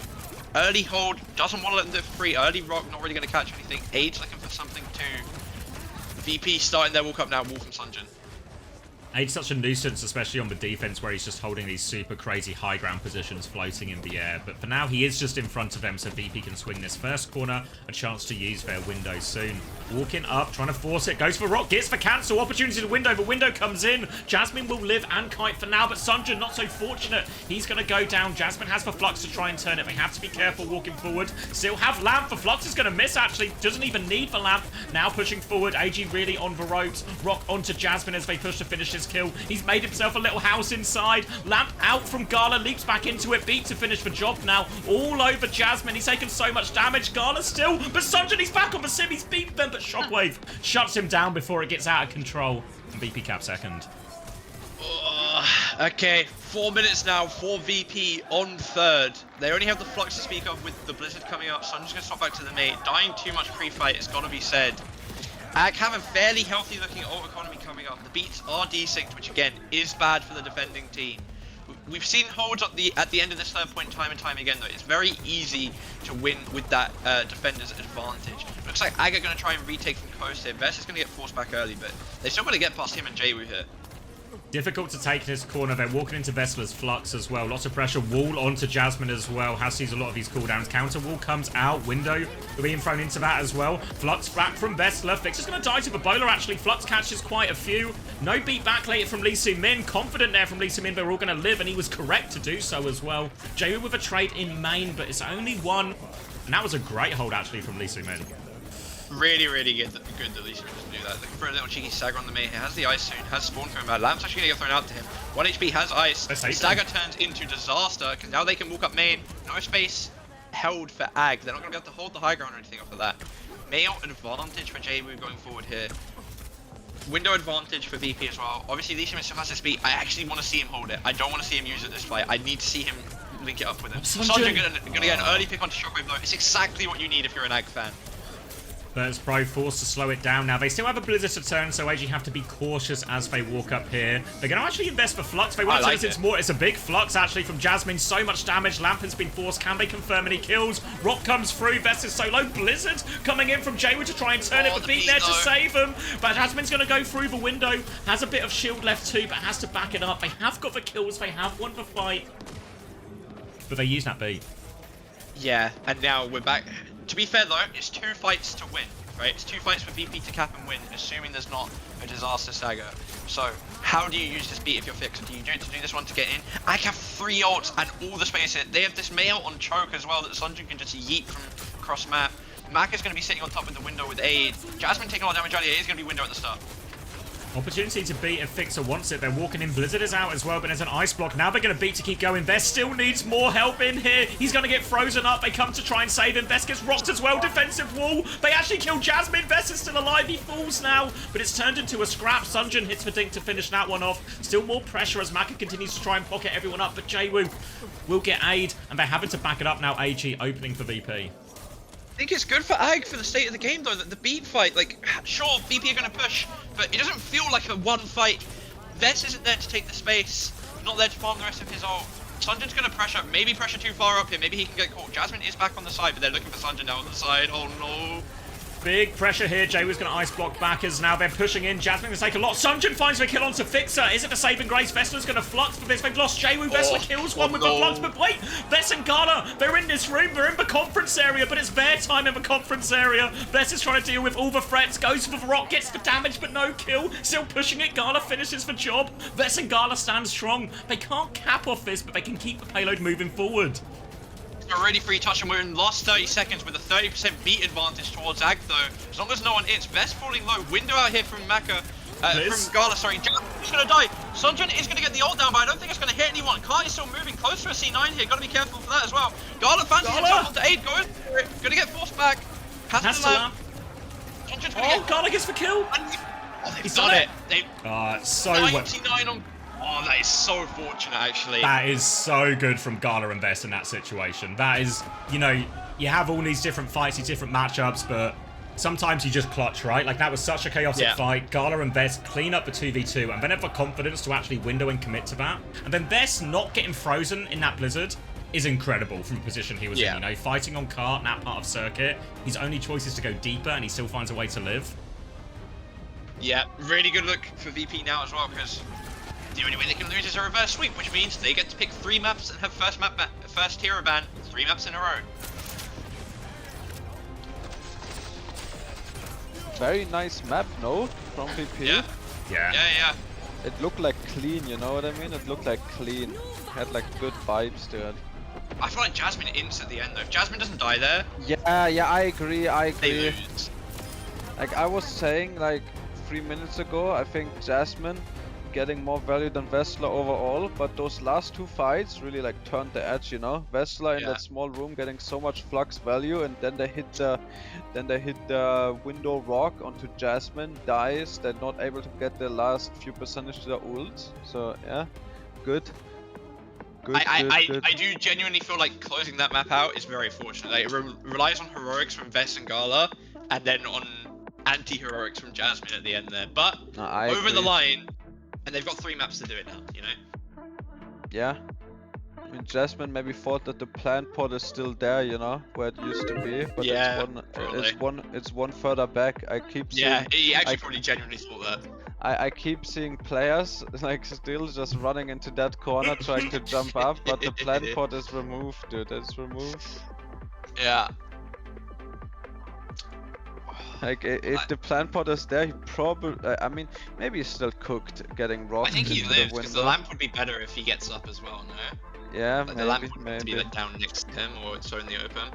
early hold, doesn't want to let them do it for free. Early rock, not really going to catch anything. Age looking for something too. VP starting their walk up now, Wolf and Sunjin. Aid's such a nuisance, especially on the defense, where he's just holding these super crazy high ground positions floating in the air. But for now, he is just in front of them, so VP can swing this first corner. A chance to use their window soon. Walking up, trying to force it. Goes for rock, gets for cancel. Opportunity to window. The window comes in. Jasmine will live and kite for now, but Sunjin not so fortunate. He's going to go down. Jasmine has the Flux to try and turn it. They have to be careful walking forward. Still have Lamp. The Flux is going to miss, actually. Doesn't even need the Lamp. Now pushing forward. AG really on the ropes. Rock onto Jasmine as they push to finish this kill. He's made himself a little house inside. Lamp out from Gala, leaps back into it. Beat to finish the job now. All over Jasmine. He's taken so much damage. Gala still, but Sunjin, he's back on the sim. He's beat them, but Shockwave shuts him down before it gets out of control. And VP cap second. Okay, 4 minutes now for VP on third. They only have the Flux to speak of with the Blizzard coming up, so I'm just going to swap back to the mate. Dying too much pre-fight, it's got to be said. AG have a fairly healthy looking ult economy coming up. The beats are desynced, which again is bad for the defending team. We've seen holds at the end of this third point time and time again though. It's very easy to win with that defender's advantage. Looks like AG are going to try and retake from coast here. Vest is going to get forced back early, but they're still going to get past him and JWoo here. Difficult to take this corner. They're walking into Vestler's Flux as well. Lots of pressure. Wall onto Jasmine as well. Has sees a lot of these cooldowns. Counter wall comes out. Window being thrown into that as well. Flux back from Vestler. Fix is going to die to the bowler actually. Flux catches quite a few. No beat back later from Lee Soo-min. Confident there from Lee Soo-min. They're all going to live, and he was correct to do so as well. JWoo with a trade in main, but it's only one. And that was a great hold actually from Lee Soo-min. Really, really good that Lee Soo-min doesn't do that. Looking for a little cheeky stagger on the mate here. Has the ice soon. Has spawn coming back. Lamp's actually going to get thrown out to him. 1 HP has ice. Stagger turns into disaster because now they can walk up main. No space held for AG. They're not going to be able to hold the high ground or anything off of that. Male advantage for JWoo going forward here. Window advantage for VP as well. Obviously, Lee Soo-min still has his speed. I actually want to see him hold it. I don't want to see him use it this fight. I need to see him link it up with him. Sanjay going to get an early pick onto Shockwave though. It's exactly what you need if you're an AG fan. Virtus.pro forced to slow it down now. They still have a Blizzard to turn, so AG have to be cautious as they walk up here. They're going to actually invest for Flux. They want to turn this into more. It's a big Flux actually from Jasmine. So much damage. Lamp has been forced. Can they confirm any kills? Rock comes through. Vest is solo. Blizzard coming in from JWoo to try and turn it. The beat there to save him. But Jasmine's going to go through the window. Has a bit of shield left too, but has to back it up. They have got the kills. They have won the fight. But they use that beat. Yeah, and now we're back. To be fair though, it's 2 fights to win. Right, it's 2 fights for VP to cap and win, assuming there's not a disaster stagger. So, how do you use this beat if you're fixed? Do you do it to do this one to get in? I have 3 ults and all the space here. They have this mail on choke as well that Sunjun can just yeet from cross map. Mac is going to be sitting on top of the window with aid. Jasmine taking a lot of damage earlier. It is going to be window at the start. Opportunity to beat if Fixer wants it. They're walking in. Blizzard is out as well, but there's an ice block. Now they're going to beat to keep going. Vest still needs more help in here. He's going to get frozen up. They come to try and save him. Vest gets rocked as well. Defensive wall. They actually kill Jasmine. Vest is still alive. He falls now, but it's turned into a scrap. Sunjun hits for Dink to finish that one off. Still more pressure as Maka continues to try and pocket everyone up, but JWoo will get aid, and they're having to back it up now. AG opening for VP. I think it's good for AG for the state of the game though, that the beat fight, like, sure, VP are going to push, but it doesn't feel like a one fight. Vest isn't there to take the space, not there to farm the rest of his ult. Sunjun's going to pressure, maybe pressure too far up here, maybe he can get caught. Jasmine is back on the side, but they're looking for Sunjun now on the side. Oh no. Big pressure here. JWoo's going to ice block back as now they're pushing in. Jasmine going to take a lot. Sunjun finds the kill onto Fixer. Is it the saving grace? Vestler's going to flux for this. They've lost JWoo. Vestler kills one with the flux. But wait, Vest and Gala, they're in this room. They're in the conference area, but it's their time in the conference area. Vest is trying to deal with all the threats. Goes for the rock, gets the damage, but no kill. Still pushing it. Gala finishes the job. Vest and Gala stand strong. They can't cap off this, but they can keep the payload moving forward. Already free touch and we're in the last 30 seconds with a 30% beat advantage towards AG though. As long as no one hits. Vest falling low. Window out here from Maka. From Gala, sorry. He's gonna die. Sunjun is gonna get the ult down, but I don't think it's gonna hit anyone. Kai is still moving close to a C9 here. Gotta be careful for that as well. Gala fancies himself onto 8. Goes for it. Gonna get forced back. Has to lamp. Sunjun's gonna get... Gala gets the kill. They've done it. It's so 99 on... Oh, that is so fortunate, actually. That is so good from Gala and Vest in that situation. That is, you know, you have all these different fights, these different matchups, but sometimes you just clutch, right? Like, that was such a chaotic fight. Gala and Vest clean up the 2v2, and then have the confidence to actually window and commit to that. And then Vest not getting frozen in that Blizzard is incredible from the position he was in, you know, fighting on cart in that part of circuit. His only choice is to go deeper, and he still finds a way to live. Yeah, really good look for VP now as well, because the only way they can lose is a reverse sweep, which means they get to pick 3 maps and have first hero ban 3 maps in a row. Very nice map, no? From VP. Yeah. It looked like clean, you know what I mean? It looked like clean. Had like good vibes to it. I feel like Jasmine ints at the end though. If Jasmine doesn't die there. Yeah, I agree. They lose. Like I was saying like 3 minutes ago, I think Jasmine getting more value than Vestler overall, but those last 2 fights really like turned the edge, you know. Vestler in that small room getting so much flux value, and then they hit the window rock onto Jasmine, dies, they're not able to get the last few percentage to the ult. So yeah, good. Good, good. I do genuinely feel like closing that map out is very fortunate. Like, it relies on heroics from Vess and Gala, and then on anti-heroics from Jasmine at the end there. But I over the agree. line, and they've got 3 maps to do it now, you know? Yeah. I mean, Jasmine maybe thought that the plant pod is still there, you know, where it used to be, but Yeah, it's one further back. I keep seeing. Yeah, he actually probably genuinely thought that. I keep seeing players like still just running into that corner trying to jump up, but the plant pod is removed, dude. It's removed. Yeah. Like if the plant pod is there, he probably. I mean, maybe he's still cooked, getting rocked I think he into lives, the because the window. lamp would be better if he gets up as well, no? Yeah, Like, the lamp maybe, would have to be like down next to him, or so in the open.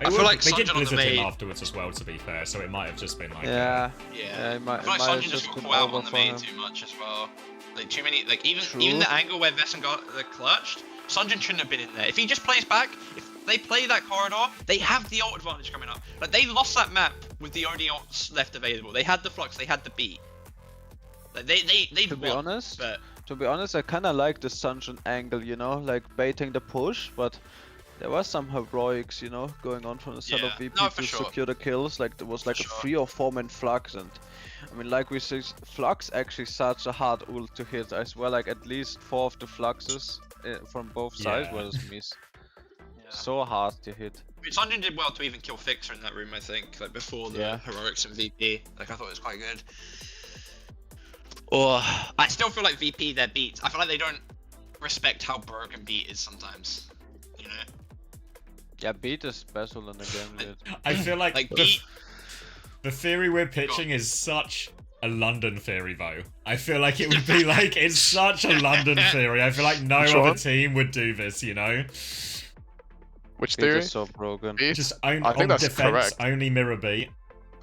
I feel like they did Sanjin on the blizzard him main- afterwards as well, to be fair, so it might have just been like... Yeah. Yeah, it might, I feel like it might have Sanjin just got been caught out over on the for main him. too much as well. Like, too many, like, even True. the angle where Vess and got the clutched, Sanjin shouldn't have been in there. If he just plays back, if they play that corridor, they have the ult advantage coming up. Like, they lost that map with the only ults left available. They had the Flux, they had the beat. Like, they'd To be won, honest, but I kind of like the Sanjin angle, you know, like baiting the push, but there was some heroics, you know, going on from the side of Yeah. VP No, to for sure. secure the kills. Like there was like For a sure. 3 or 4 man Flux, and I mean, like we say, Flux actually such a hard ult to hit. I swear, like at least 4 of the Fluxes from both sides Yeah. was miss. So hard to hit. Sanjin did well to even kill Fixer in that room, I think, like before the Yeah. heroics and VP. Like, I thought it was quite good. Or I still feel like VP their beats. I feel like they don't respect how broken beat is sometimes. You know? Yeah, beat is special in the game, dude. I feel like, Like beat. the theory we're pitching is such a London theory, though. I feel like it would be like, it's such a London theory. I feel like no Which other one? team would do this, you know? Which Beat theory? is so broken. Beat? Just I on think that's defense, correct. only mirror beat.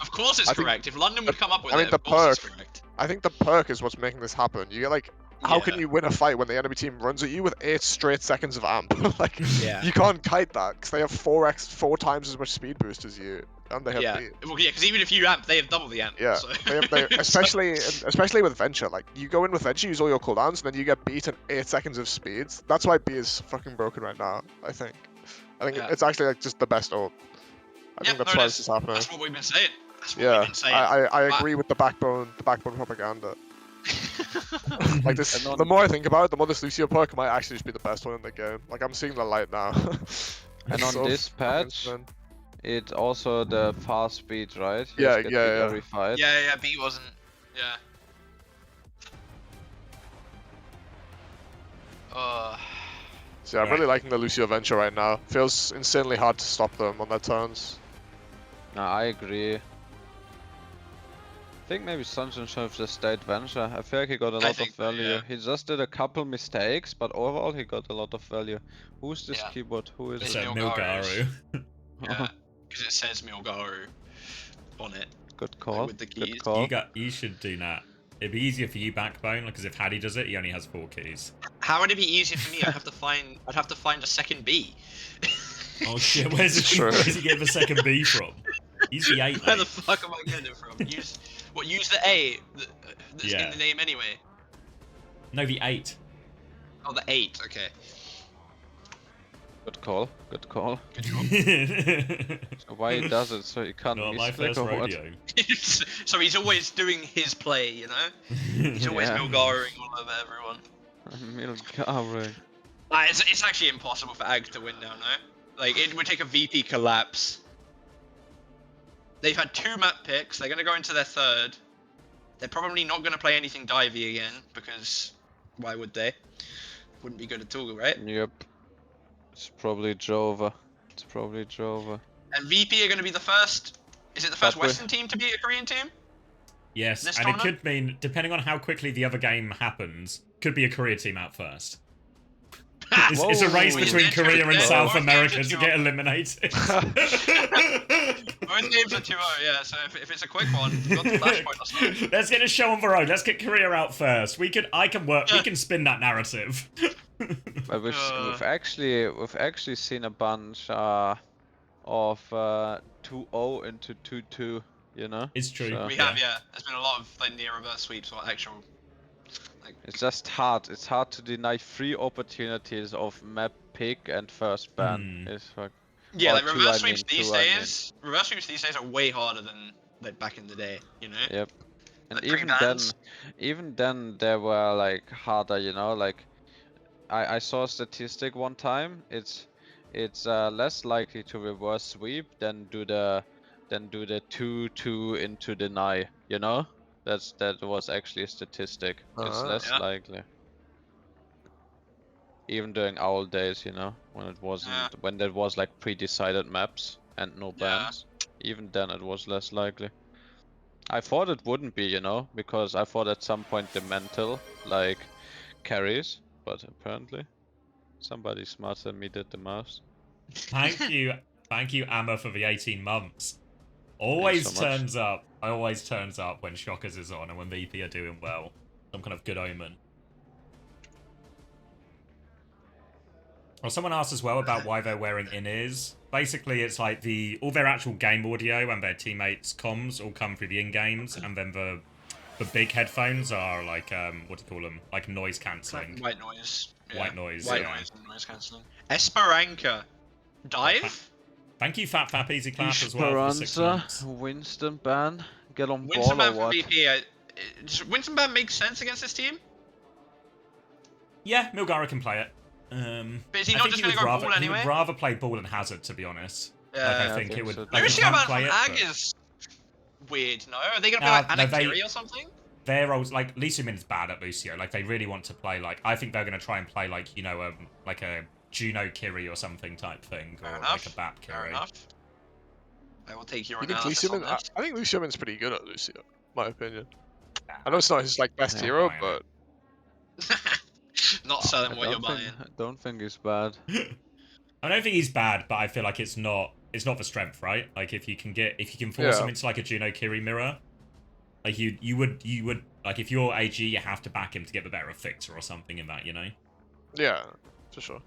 Of course it's I think- correct. If London would come up with I mean, it, the of course perk. it's correct. I think the perk is what's making this happen. You get like, how can Yeah. you win a fight when the enemy team runs at you with 8 straight seconds of amp? Like, Yeah. you can't kite that because they have 4 times as much speed boost as you, and they have Yeah. beat. Well, yeah, because even if you amp, they have double the amp. Yeah, So. they especially with Venture. Like, you go in with Venture, use all your cooldowns, and then you get beat in 8 seconds of speed. That's why B is fucking broken right now. I think Yeah. it's actually like just the best ult. I think that's no, why that's- this is happening. That's what we've been saying. That's what Yeah, we've been saying. I But- agree with the backbone propaganda. Like this, And on- the more I think about it, the more this Lucio perk might actually just be the best one in the game. Like, I'm seeing the light now. And It's on so this fucking patch, insane. it's also the fast speed, right? You Yeah, just get yeah, beat yeah. every fight. Yeah, B wasn't. Yeah. So yeah, I'm really liking the Lucio Venture right now. Feels insanely hard to stop them on their turns. No, I agree. I think maybe Sanjin should have just stayed Venture. I feel like he got a lot of think so, value. yeah. He just did a couple mistakes, but overall he got a lot of value. Who's this Yeah. keyboard? Who is It's So it? Milgaru. Milgaru. Yeah. Because it says Milgaru on it. Good call. with the Good keys. call. You should do that. It'd be easier for you, Backbone, because if Haddy does it, he only has 4 keys. How would it be easier for me? I'd have to find a second B. Oh shit, where's Sure. he getting the second B from? He's the 8, Where mate. the fuck am I getting it from? Use the A that's Yeah. in the name anyway. No, the 8. Oh, the 8. Okay. Good call. Good call. Good job. So why he does it so he can't Not my misclick first or what? rodeo. So he's always doing his play, you know. He's always Yeah. Milgaruing all over everyone. Milgaru. It's actually impossible for AG to win now, no? Like, it would take a VP collapse. They've had 2 map picks, they're going to go into their 3rd. They're probably not going to play anything divey again, because why would they? Wouldn't be good at all, right? Yep. It's probably Jova. It's probably Jova. And VP are going to be the first, is it the first But we- Western team to beat a Korean team? Yes, This and it tournament? could mean, depending on how quickly the other game happens, could be a Korea team out first. It's a race Whoa. between Yeah, Korea and yeah, South both America games to are get 2-0. eliminated. Both games are 2-0, yeah, so if it's a quick one, you've got the flashpoint or something. Let's get a show on the road. Let's get Korea out first. I can work. We can spin that narrative. But we've actually seen a bunch of 2-0 into 2-2. You know. It's true. So- We have, yeah. There's been a lot of like near reverse sweeps or actual It's just hard. It's hard to deny 3 opportunities of map pick and first ban. It's like, Yeah, or like 2, reverse I mean, sweeps these 2, I mean. days. Reverse sweeps these days are way harder than like back in the day. You know. Yep. And Like even then, they were like harder. You know, like I saw a statistic one time. It's less likely to reverse sweep than do the 2-2 into deny. You know, that was actually a statistic. It's less Yeah. likely. Even during OWL days, you know, when it wasn't, when there was like pre-decided maps and no bans, even then it was less likely. I thought it wouldn't be, you know, because I thought at some point the mental like carries, but apparently somebody smarter than me did the maths. Thank you, Amma, for the 18 months. Always so much. turns up. Always turns up when Shockers is on and when VP are doing well. Some kind of good omen. Well, someone asked as well about why they're wearing in-ears. Basically, it's like all their actual game audio and their teammates' comms all come through the in-games, and then the big headphones are like, what do you call them? Like noise cancelling. White noise. Yeah. White noise. White noise and noise cancelling. Esperanza. Dive? Thank you, Fat Fap Easy Clap as well for 6 months. Esperanza, Winston ban, get on Winston ball or ban for what? VP. Does Winston ban make sense against this team? Yeah, Milgara can play it. But is he not just going to go ball anyway? He would rather play ball than Hazard, to be honest. Yeah, like, I think it would. so. Like, Lucio he can ban play from it, Ag but is weird, no? Are they going to play like Anakiri or something? They're always like Lucio Min's bad at Lucio. Like they really want to play like I think they're going to try and play like like a Juno Kiri or something type thing, or like a Bat Kiri. Fair enough. I will take your You think analysis on Lucio Min, this. I think Lucio Min's pretty good at Lucio, my opinion. I know it's not his like best hero, but Not selling what you're buying. I don't think he's bad. I don't think he's bad, but I feel like it's not the strength, right? Like if you can force him into like a Juno Kiri mirror, like you would like if you're AG, you have to back him to get the better of Fixer or something in that, you know? yeah, for sure.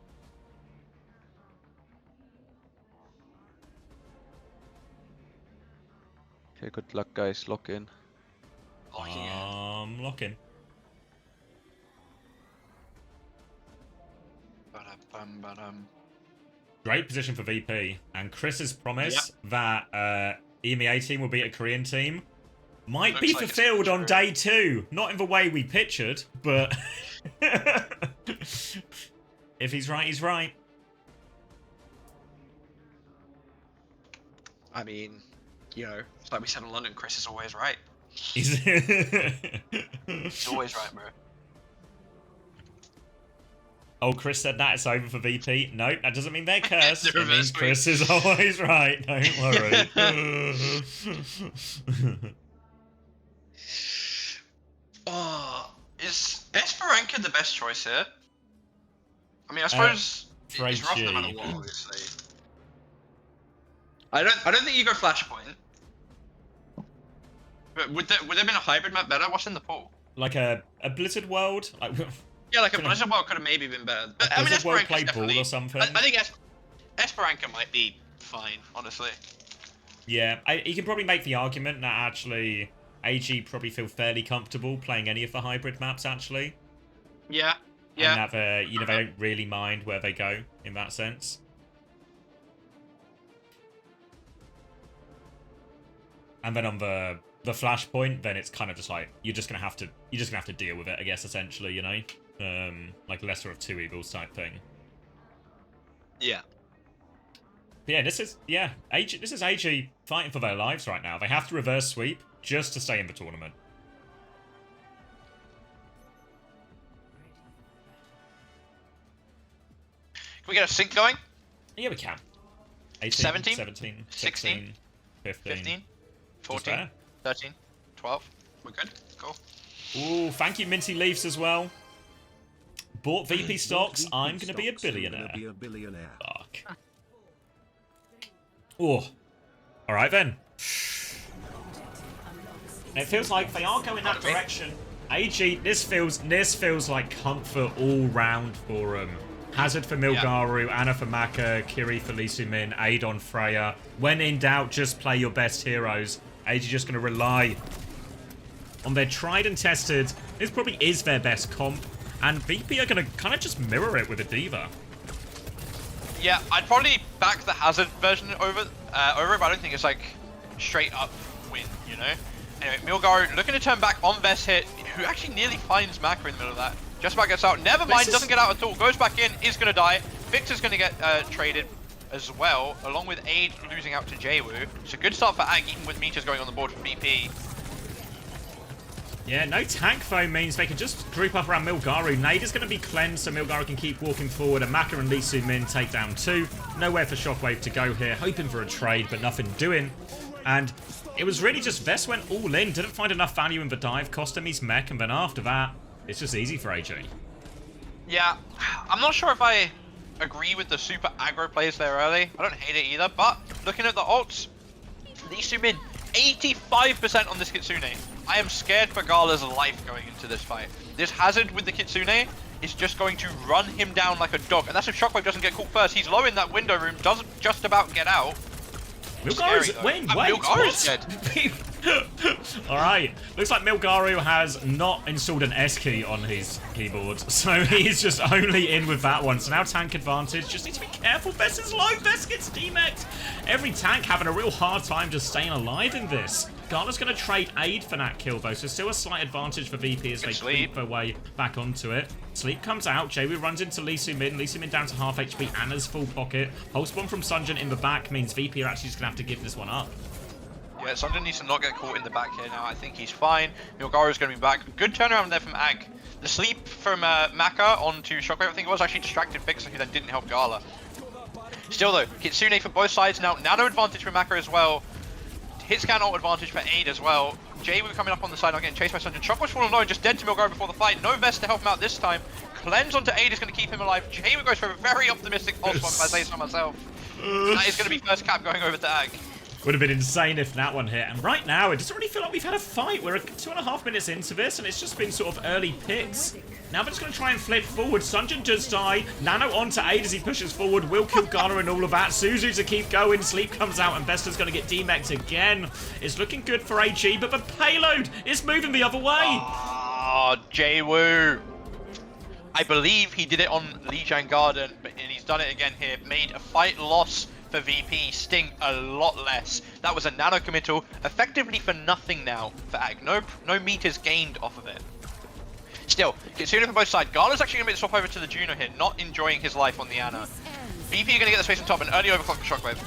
Okay, good luck, guys. Lock in. Lock in. Great position for VP, and Chris's promise that EMEA team will beat a Korean team might Looks be like fulfilled on day 2. Not in the way we pictured, but if he's right, he's right. I mean, you know, it's like we said in London, Chris is always right. He's always right, bro. Oh, Chris said that it's over for VP. No, that doesn't mean they're cursed. The It means reverse Chris is always right. Don't worry. Oh, is Esperanza the best choice here? I mean, I suppose it's rough no matter what, obviously. I don't think you go Flashpoint. But would there been a hybrid map better? What's in the pool? Like a Blizzard World? Like, yeah, like a Blizzard World could have maybe been better. But, I mean, Blizzard World Esperanza's play ball or something? I think Esperanza might be fine, honestly. Yeah, you can probably make the argument that actually AG probably feel fairly comfortable playing any of the hybrid maps, actually. Yeah, yeah. And that they don't really mind where they go in that sense. And then on the Flashpoint, then it's kind of just like you're just gonna have to deal with it, I guess, essentially, you know, like lesser of two evils type thing. Yeah. But yeah, this is AG fighting for their lives right now. They have to reverse sweep just to stay in the tournament. Can we get a sync going? Yeah, we can. 18, 17, 17, 16, 16, 15, 15, 14, 13, 12. We're good. Cool. Ooh, thank you, Minty Leafs, as well. Bought VP stocks. I'm going to be a billionaire. Fuck. Oh. Alright then. It feels like they are going that direction. AG, this feels like comfort all round for them. Hazard for Milgaru, Anna for Maka, Kiri for Lee Min, Adon Freya. When in doubt, just play your best heroes. AG just going to rely on their tried and tested. This probably is their best comp. And VP are going to kind of just mirror it with a D.Va. Yeah, I'd probably back the Hazard version over it, but I don't think it's like straight up win, you know? Anyway, Milgaru looking to turn back on Vest hit, who actually nearly finds Maka in the middle of that. Just about gets out. Never mind, doesn't get out at all. Goes back in, is going to die. Victor's going to get traded as well, along with Aid losing out to JWoo. It's a good start for AG, even with meters going on the board for VP. Yeah, no tank though means they can just group up around Milgaru. Nade is going to be cleansed so Milgaru can keep walking forward, and Maka and Lee Soo-min take down 2. Nowhere for Shockwave to go here, hoping for a trade, but nothing doing. And it was really just Vest went all in, didn't find enough value in the dive, cost him his mech, and then after that, it's just easy for AG. Yeah, I'm not sure if I agree with the super aggro plays there early. I don't hate it either, but looking at the ults, Lee Soo-min, 85% on this Kitsune. I am scared for Gala's life going into this fight. This Hazard with the Kitsune is just going to run him down like a dog, and that's if Shockwave doesn't get caught first. He's low in that window room, doesn't just about get out. Milgaru's wait, Milgaru's dead. Alright, looks like Milgaru has not installed an S key on his keyboard, so he's just only in with that one. So now tank advantage, just need to be careful. Vest is low, Vest gets demexed. Every tank having a real hard time just staying alive in this. Gala's going to trade Aid for that kill though, so still a slight advantage for VP as they creep their way back onto it. Sleep comes out, JW runs into Lee Soo-min. Lee Soo-min down to half HP, Anna's full pocket. Pulse bomb from Sunjin in the back means VP are actually just going to have to give this one up. Yeah, Sunjin needs to not get caught in the back here now. I think he's fine. Milgaru's going to be back. Good turnaround there from AG. The sleep from Maka onto Shockwave, I think it was, actually distracted Fixer, who then didn't help Gala. Still though, Kitsune for both sides now. Nano advantage for Maka as well. Hit scan ult advantage for Aid as well. JW coming up on the side, not getting chased by Sunjin. Shockwave's falling low, just dead to Milgaru before the fight. No Vest to help him out this time. Cleanse onto Aid is going to keep him alive. JW goes for a very optimistic pulse bomb, if I say so myself. That is going to be first cap going over to AG. Would have been insane if that one hit. And right now, it doesn't really feel like we've had a fight. We're 2.5 minutes into this, and it's just been sort of early picks. Now we're just going to try and flip forward. Sunjin does die. Nano onto Aid as he pushes forward. Will kill Gala and all of that. Suzu to keep going. Sleep comes out, and Vester's going to get demexed again. It's looking good for AG, but the payload is moving the other way. Oh, JWoo. I believe he did it on Lijiang Garden, and he's done it again here. Made a fight loss for VP sting a lot less. That was a nano committal, effectively for nothing now for AG. No meters gained off of it. Still, Kitsune from both sides. Gala's actually going to swap over to the Juno here, not enjoying his life on the Ana. VP are going to get the space on top, an early overclock for Shockwave.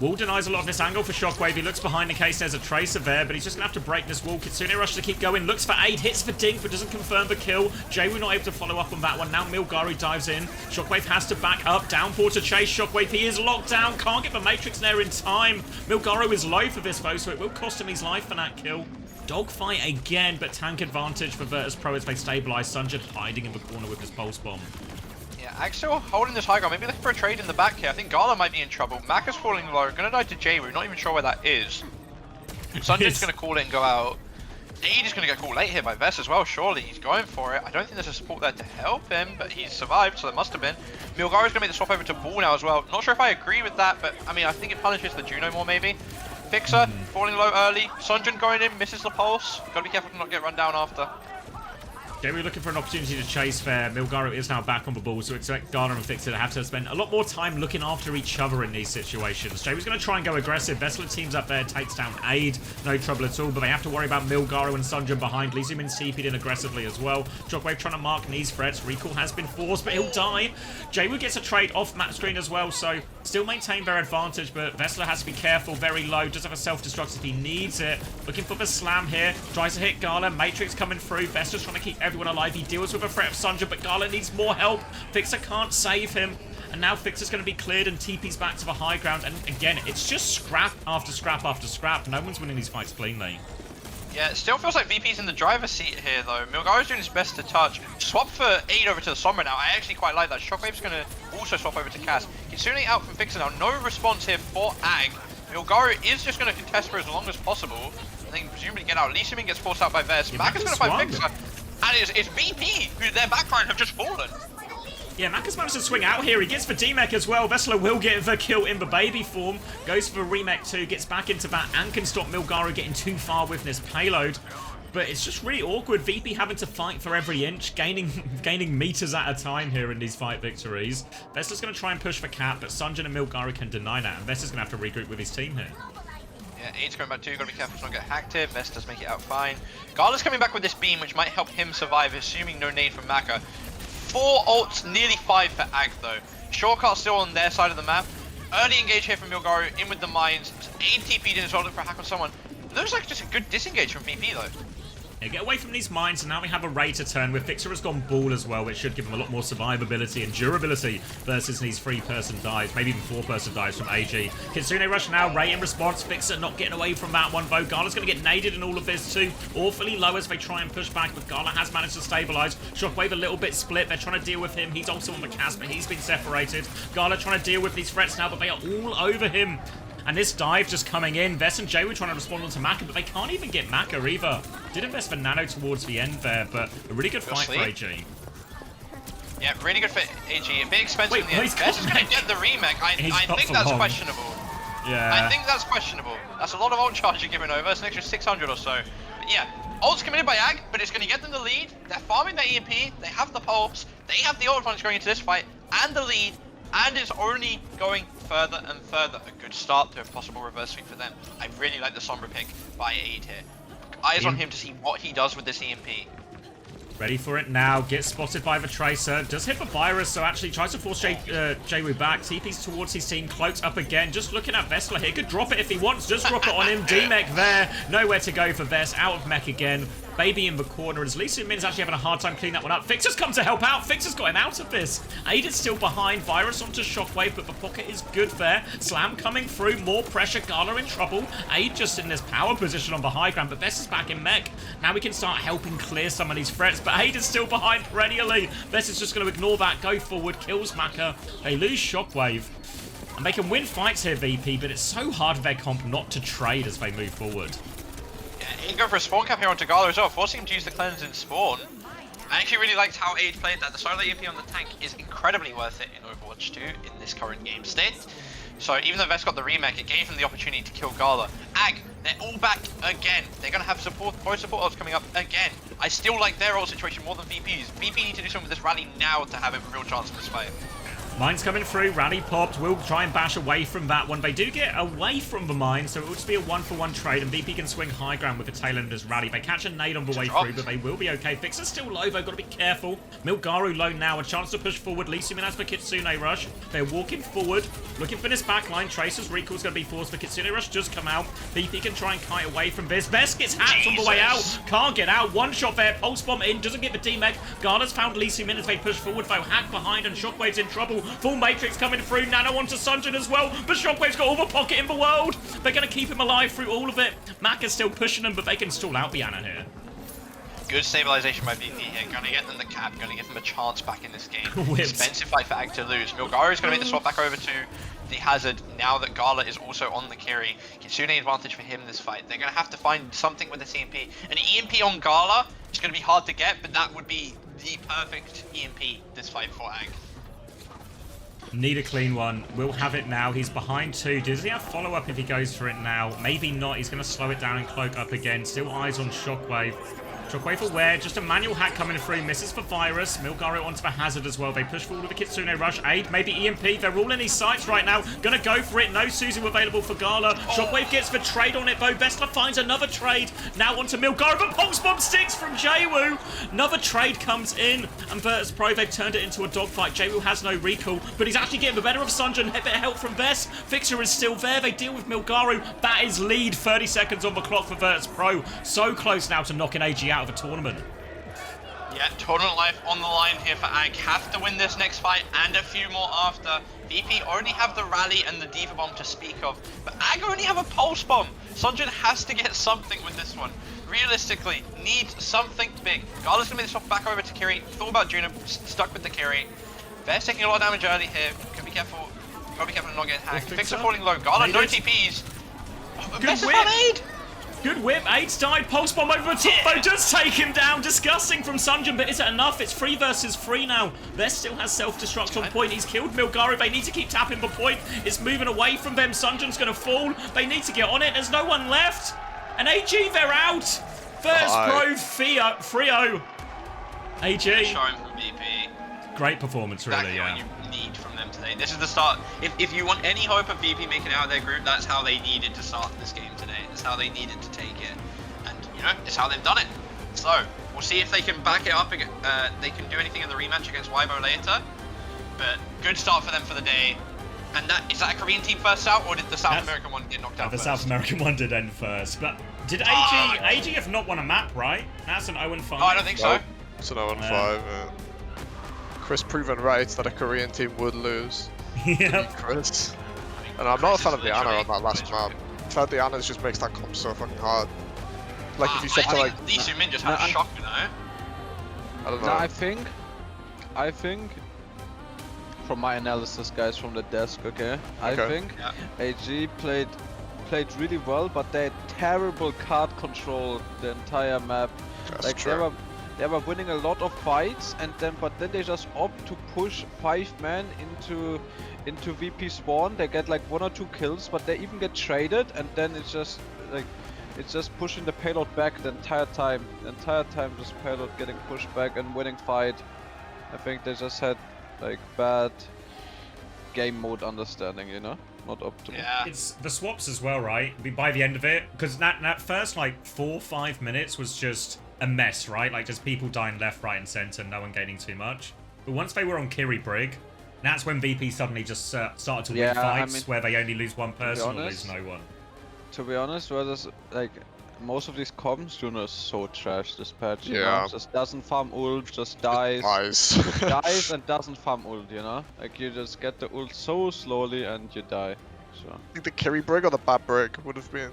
Wall denies a lot of this angle for Shockwave. He looks behind in case there's a tracer there, but he's just going to have to break this wall. Kitsune rushes to keep going, looks for Aid, hits for Dink, but doesn't confirm the kill. JW not able to follow up on that one. Now Milgaru dives in. Shockwave has to back up. Downpour to chase Shockwave. He is locked down. Can't get the Matrix there in time. Milgaru is low for this though, so it will cost him his life for that kill. Dogfight again, but tank advantage for Virtus.pro as they stabilize. Sunjin hiding in the corner with his pulse bomb. Yeah, AG still holding this high ground. Maybe looking for a trade in the back here. I think Gala might be in trouble. Maka's falling low. Gonna die to JWoo. Not even sure where that is. Sunjin's gonna call it and go out. Aid is gonna get caught late here by Vest as well. Surely he's going for it. I don't think there's a support there to help him, but he's survived, so there must have been. Milgaru's gonna make the swap over to Ball now as well. Not sure if I agree with that, but I mean, I think it punishes the Juno more maybe. Fixer falling low early. Sunjin going in, misses the pulse. Gotta be careful to not get run down after. JW looking for an opportunity to chase there. Milgaru is now back on the ball, so expect Garner and Fixer to have to spend a lot more time looking after each other in these situations. JW's going to try and go aggressive. Vessler teams up there, takes down Aid. No trouble at all, but they have to worry about Milgaru and Sunjin behind. Lee Soo-min TP'd in aggressively as well. Shockwave trying to mark knees threats. Recall has been forced, but he'll die. JW gets a trade off map screen as well, so still maintain their advantage, but Vessler has to be careful, very low. Does have a self-destruct if he needs it. Looking for the slam here. Tries to hit Gala. Matrix coming through. Vessler's trying to keep everyone alive. He deals with a threat of Sunjin, but Gala needs more help. Fixer can't save him. And now Fixer's going to be cleared and TP's back to the high ground. And again, it's just scrap after scrap after scrap. No one's winning these fights cleanly. Yeah, it still feels like VP's in the driver's seat here though. Milgaru's doing his best to touch. Swap for Aid over to the Sombra now. I actually quite like that. Shockwave's going to also swap over to Cass. Kitsune out from Fixer now. No response here for AG. Milgaru is just going to contest for as long as possible. I think presumably get out. Lee Soo-min gets forced out by Vest. Maka's going to fight Fixer. And it's VP, who their backline have just fallen. Yeah, Maka's managed to swing out here. He gets for D-Mech as well. Vessler will get the kill in the baby form. Goes for Remech 2, gets back into that and can stop Milgaru getting too far with this payload. But it's just really awkward. VP having to fight for every inch, gaining meters at a time here in these fight victories. Vesta's going to try and push for cap, but Sunjin and Milgaru can deny that. And Vesta's going to have to regroup with his team here. Yeah, 8's going back 2, gotta be careful to not get hacked here. Vestas make it out fine. Gala's coming back with this beam, which might help him survive, assuming no nade from Maka. 4 ults, nearly 5 for AG though. Shortcut still on their side of the map. Early engage here from Milgaru, in with the mines. 8 TP'd in as well, look for a hack on someone. Looks like just a good disengage from VP though. Yeah, get away from these mines, and now we have a Ray to turn with. Fixer has gone ball as well, which should give him a lot more survivability and durability versus these 3-person dives, maybe even 4-person dives from AG. Kitsune rush now, Ray in response. Fixer not getting away from that one, though. Gala's going to get naded in all of this too. Awfully low as they try and push back, but Gala has managed to stabilize. Shockwave a little bit split. They're trying to deal with him. He's also on the cast, but he's been separated. Gala trying to deal with these threats now, but they are all over him. And this dive just coming in. Vest and Jay were trying to respond onto Maka, but they can't even get Maka either. Did invest for Nano towards the end there, but a really good fight for AG. Yeah, really good for AG. A bit expensive in the end. Vest is going to get the remake. I think that's questionable. Yeah. I think that's questionable. That's a lot of ult charge you're giving over. It's an extra 600 or so. But yeah, ult's committed by AG, but it's going to get them the lead. They're farming their EMP. They have the pulse. They have the ult advantage going into this fight and the lead. And it's only going further and further. A good start to a possible reverse sweep for them. I really like the Sombra pick by 8 here. Eyes on him to see what he does with this EMP. Ready for it now. Gets spotted by the Tracer. Does hit the Virus, so actually tries to force Jaywu back. TP's towards his team. Cloaks up again. Just looking at Vestla here. Could drop it if he wants. Just drop it on him. D-Mech there. Nowhere to go for Vest. Out of mech again. Baby in the corner as Lee Min is actually having a hard time cleaning that one up. Fixer's come to help out. Fixer's got him out of this. Aid is still behind. Virus onto Shockwave, but the pocket is good there. Slam coming through. More pressure. Gala in trouble. Aid just in this power position on the high ground, but Vest is back in mech. Now we can start helping clear some of these threats, but Aid is still behind perennially. Vest is just going to ignore that. Go forward. Kills Maka. They lose Shockwave. And they can win fights here, VP, but it's so hard for their comp not to trade as they move forward. He can go for a spawn cap here onto Gala as well, forcing him to use the cleanse in spawn. I actually really liked how Age played that. The solo EMP on the tank is incredibly worth it in Overwatch 2 in this current game state. So even though Vest got the remake, it gave him the opportunity to kill Gala. AG, they're all back again. They're going to have both support ults coming up again. I still like their ult situation more than VP's. VP need to do something with this rally now to have a real chance in this fight. Mine's coming through, rally popped, we'll try and bash away from that one. They do get away from the mine, so it will just be a 1-for-1 trade, and VP can swing high ground with the tail end of this rally. They catch a nade on the way through, but they will be okay. Fixer's still low, though, gotta be careful. Milgaru low now, a chance to push forward. Lee Min has for Kitsune rush. They're walking forward, looking for this backline. Tracer's recall's gonna be forced for Kitsune rush, just come out. VP can try and kite away from this. Vest gets hacked on the way out, can't get out. One shot there, pulse bomb in, doesn't get the D-Mech. Gala's found Lee Min as they push forward, though. Hack behind, and Shockwave's in trouble. Full Matrix coming through, Nano onto Sunjin as well, but Shockwave's got all the pocket in the world. They're going to keep him alive through all of it. Maka's still pushing them, but they can stall out Biana here. Good stabilization by VP here, going to get them the cap, going to give them a chance back in this game. Expensive fight for AG to lose. Milgaru is going to make the swap back over to the Hazard now that Gala is also on the carry. Kitsune advantage for him this fight. They're going to have to find something with this EMP. An EMP on Gala is going to be hard to get, but that would be the perfect EMP this fight for AG. Need a clean one. We'll have it now. He's behind 2. Does he have follow-up if he goes for it now? Maybe not. He's going to slow it down and cloak up again. Still eyes on Shockwave. Shockwave aware, just a manual hack coming through, misses for Virus. Milgaru onto the Hazard as well. They push forward with the Kitsune rush. Aid, maybe EMP. They're all in these sites right now. Gonna go for it. No Suzu available for Gala. Shockwave gets the trade on it though. Vestla finds another trade. Now onto Milgaru, but Pulse Bomb sticks from Jaywu. Another trade comes in, and Virtus.pro, they've turned it into a dogfight. Jaywu has no recall, but he's actually getting the better of Sunjin. A bit of help from Vest. Fixer is still there. They deal with Milgaru. That is lead. 30 seconds on the clock for Virtus.pro. So close now to knocking AG.AL of the tournament. Yeah, tournament life on the line here for AG. Have to win this next fight and a few more after. VP already have the rally and the Diva Bomb to speak of, but AG only have a Pulse Bomb. Sunjin has to get something with this one. Realistically, needs something big. Gala's gonna be this off back over to Kiri. Thought about Juno, stuck with the Kiri. Vest taking a lot of damage early here. Can be careful. Gotta be careful to not get hacked. Fixer falling low. Gala, no TPs. Vest is on Aid! Good whip, Aid's died, pulse bomb over the top though, does take him down, disgusting from Sunjin, but is it enough? It's 3 versus 3 now. Vest still has self-destruct on point, he's killed Milgaru, they need to keep tapping the point, it's moving away from them, Sunjin's gonna fall, they need to get on it, there's no one left, and AG, they're out! Virtus.pro Frio. AG. Showing from VP. Great performance, Exactly really, what yeah. you need from them today. This is the start. If you want any hope of VP making it out of their group, that's how they needed to start this game today. That's how they needed to take it. And, you know, it's how they've done it. So, we'll see if they can back it up. They can do anything in the rematch against Weibo later. But good start for them for the day. And is that a Korean team first out, or did the South American one get knocked out The first? South American one did end first. But did AG have not won a map, right? That's an 0-5. Oh, I don't think so. It's an 0-5. Chris proven right that a Korean team would lose. Yeah. Chris. And I'm not a fan of the Ana on that last map. I felt the Ana just makes that comp so fucking hard. Like if you said to like... Lee Soo-min just had a shock, you know? I don't know. No, I think from my analysis, guys, from the desk, okay? I think AG played really well, but they had terrible card control the entire map. That's like true. they were winning a lot of fights, and then they just opt to push 5 men into VP spawn. They get like 1 or 2 kills, but they even get traded, and then it's just like pushing the payload back the entire time. The entire time, just payload getting pushed back and winning fight. I think they just had like bad game mode understanding, you know, not optimal. Yeah. It's the swaps as well, right? By the end of it, because that first like 4-5 minutes was just a mess, right? Like just people dying left, right, and center, no one gaining too much. But once they were on Kiri Brig, that's when VP suddenly just started to win fights where they only lose one person or lose no one. To be honest, whereas like most of these comms do not so trash this patch, you know? Just doesn't farm ult, just dies, dies and doesn't farm ult, you know? Like you just get the ult so slowly and you die. So I think the Kiri Brig or the Bat Brig would have been...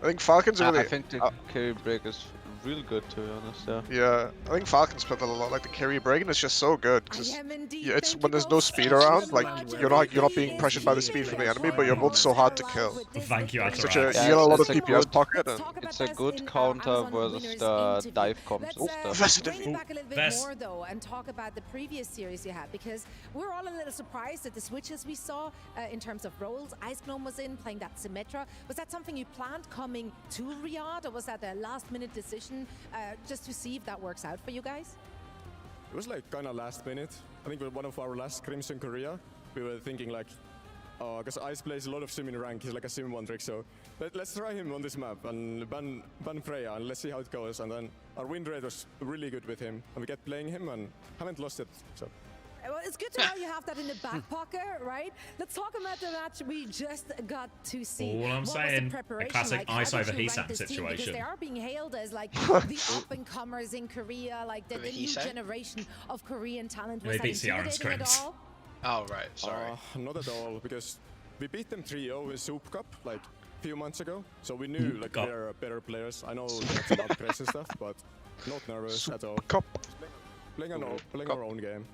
I think Falcons really... I think the Kiri Brig is real good, to be honest, Yeah, I think Falcons play that a lot, like the Kiri Brig, and it's just so good, because it's when there's no speed around, like, you're not being pressured by the speed from the enemy, but you're both so hard to kill. Thank you, Such a, you get a lot of DPS pocket, and... It's a good counter versus the dive comms and stuff. Bring it back a little bit more though, and talk about the previous series you had, because we're all a little surprised at the switches we saw in terms of roles. Ice Gnome was in playing that Symmetra. Was that something you planned coming to Riyadh, or was that a last-minute decision just to see if that works out for you guys? It was like kind of last minute. I think with one of our last scrims in Korea, we were thinking like, because Ice plays a lot of sim in rank, he's like a sim one trick, so let's try him on this map and ban Freya and let's see how it goes. And then our win rate was really good with him, and we kept playing him and haven't lost it. So. Well, it's good to know you have that in the back pocket, right? Let's talk about the match we just got to see. All I'm saying, a classic ice over Hesan situation. Because they are being hailed as like the up-and-comers in Korea, like the new generation of Korean talent. Was that intimidating at all? Oh, right, sorry. Not at all, because we beat them 3-0 in Soup Cup, like a few months ago. So we knew like they're better players. I know that's about press and stuff, but not nervous at all. Playing our own game.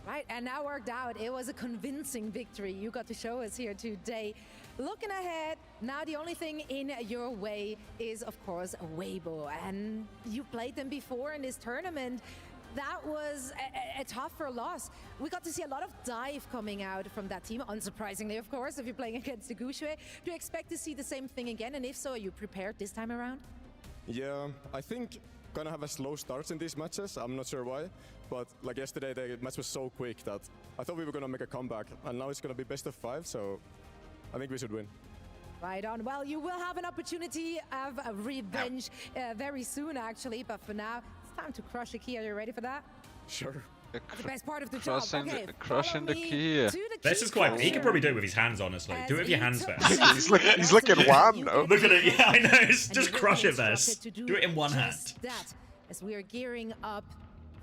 Right, and now worked out. It was a convincing victory you got to show us here today. Looking ahead, now the only thing in your way is, of course, Weibo. And you played them before in this tournament. That was a tougher loss. We got to see a lot of dive coming out from that team, unsurprisingly, of course, if you're playing against the Gushue. Do you expect to see the same thing again? And if so, are you prepared this time around? Yeah, I think gonna have a slow start in these matches. I'm not sure why, but like yesterday the match was so quick that I thought we were gonna make a comeback, and now it's gonna be best of 5, so I think we should win. Right on. Well, you will have an opportunity of a revenge very soon, actually, but for now, it's time to crush a key. Are you ready for that? Sure. That's the best part of the job. Okay, crushing the key. This is quite... He could probably do it with his hands, honestly. Do it with your hands first. he's looking wham, no? Look at it. Yeah, I know. Just crush it first. Do it in one hand. That, as we are gearing up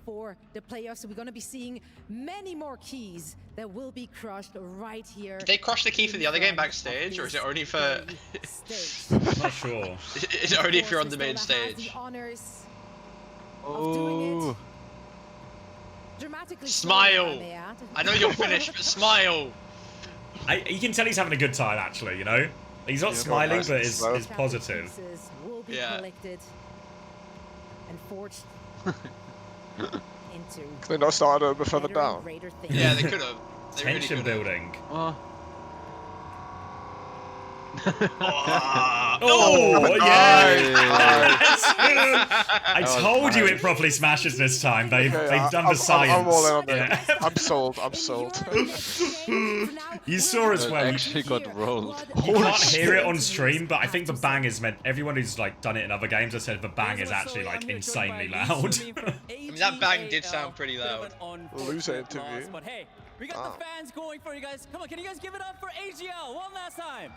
for the playoffs, we're going to be seeing many more keys that will be crushed right here. Did they crush the key for the other game backstage, or is it only for... Not sure. Is it only if you're on the main stage? Oh. Smile! I know you're finished, but smile! You can tell he's having a good time, actually, you know? He's not smiling, but is positive. Will be collected and forged into... Can they not start a bit further down? Yeah, they could have. Tension building. Oh, yeah! I That was told you nice. it properly smashes this time. They've Okay, done the I'm science. all in on it. Yeah. I'm sold. I'm In sold. your next game, for now, You we're saw as It well. actually got here. rolled. Blood You Holy can't hear it shit. on stream, but I think the bang is meant. Everyone who's like done it in other games has said the bang is actually like insanely loud. I mean, that bang did sound pretty loud. Loser interview. But hey, we got the fans going for you guys. Come on, can you guys give it up for AG.AL one last time?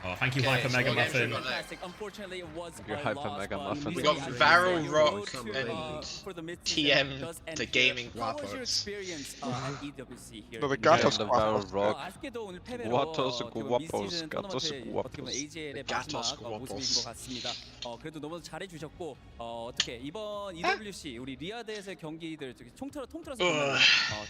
Oh, thank you, Okay, Hyper so Mega what games we Muffin. got Fantastic. Unfortunately, it was Your a Hyper loss, Mega but Muffin. We got Midseason Varro Championship Rock road to, and for the Midseason TM does end the here. gaming How was your rappers. experience at EWC here? No, the in Gatos the Guapos. Varro Rock. 아쉽게도 오늘 패배로 Guapos, 어떻게 보면 Guapos, midseason Gatos, 토너먼트의 어떻게 보면 Guapos. AG.AL의 Gatos, 마지막 모습인 Guapos. 것 같습니다. 그래도 너무 잘해주셨고 어떻게 이번 EWC 우리 리아드에서의 경기들 통틀어서 보면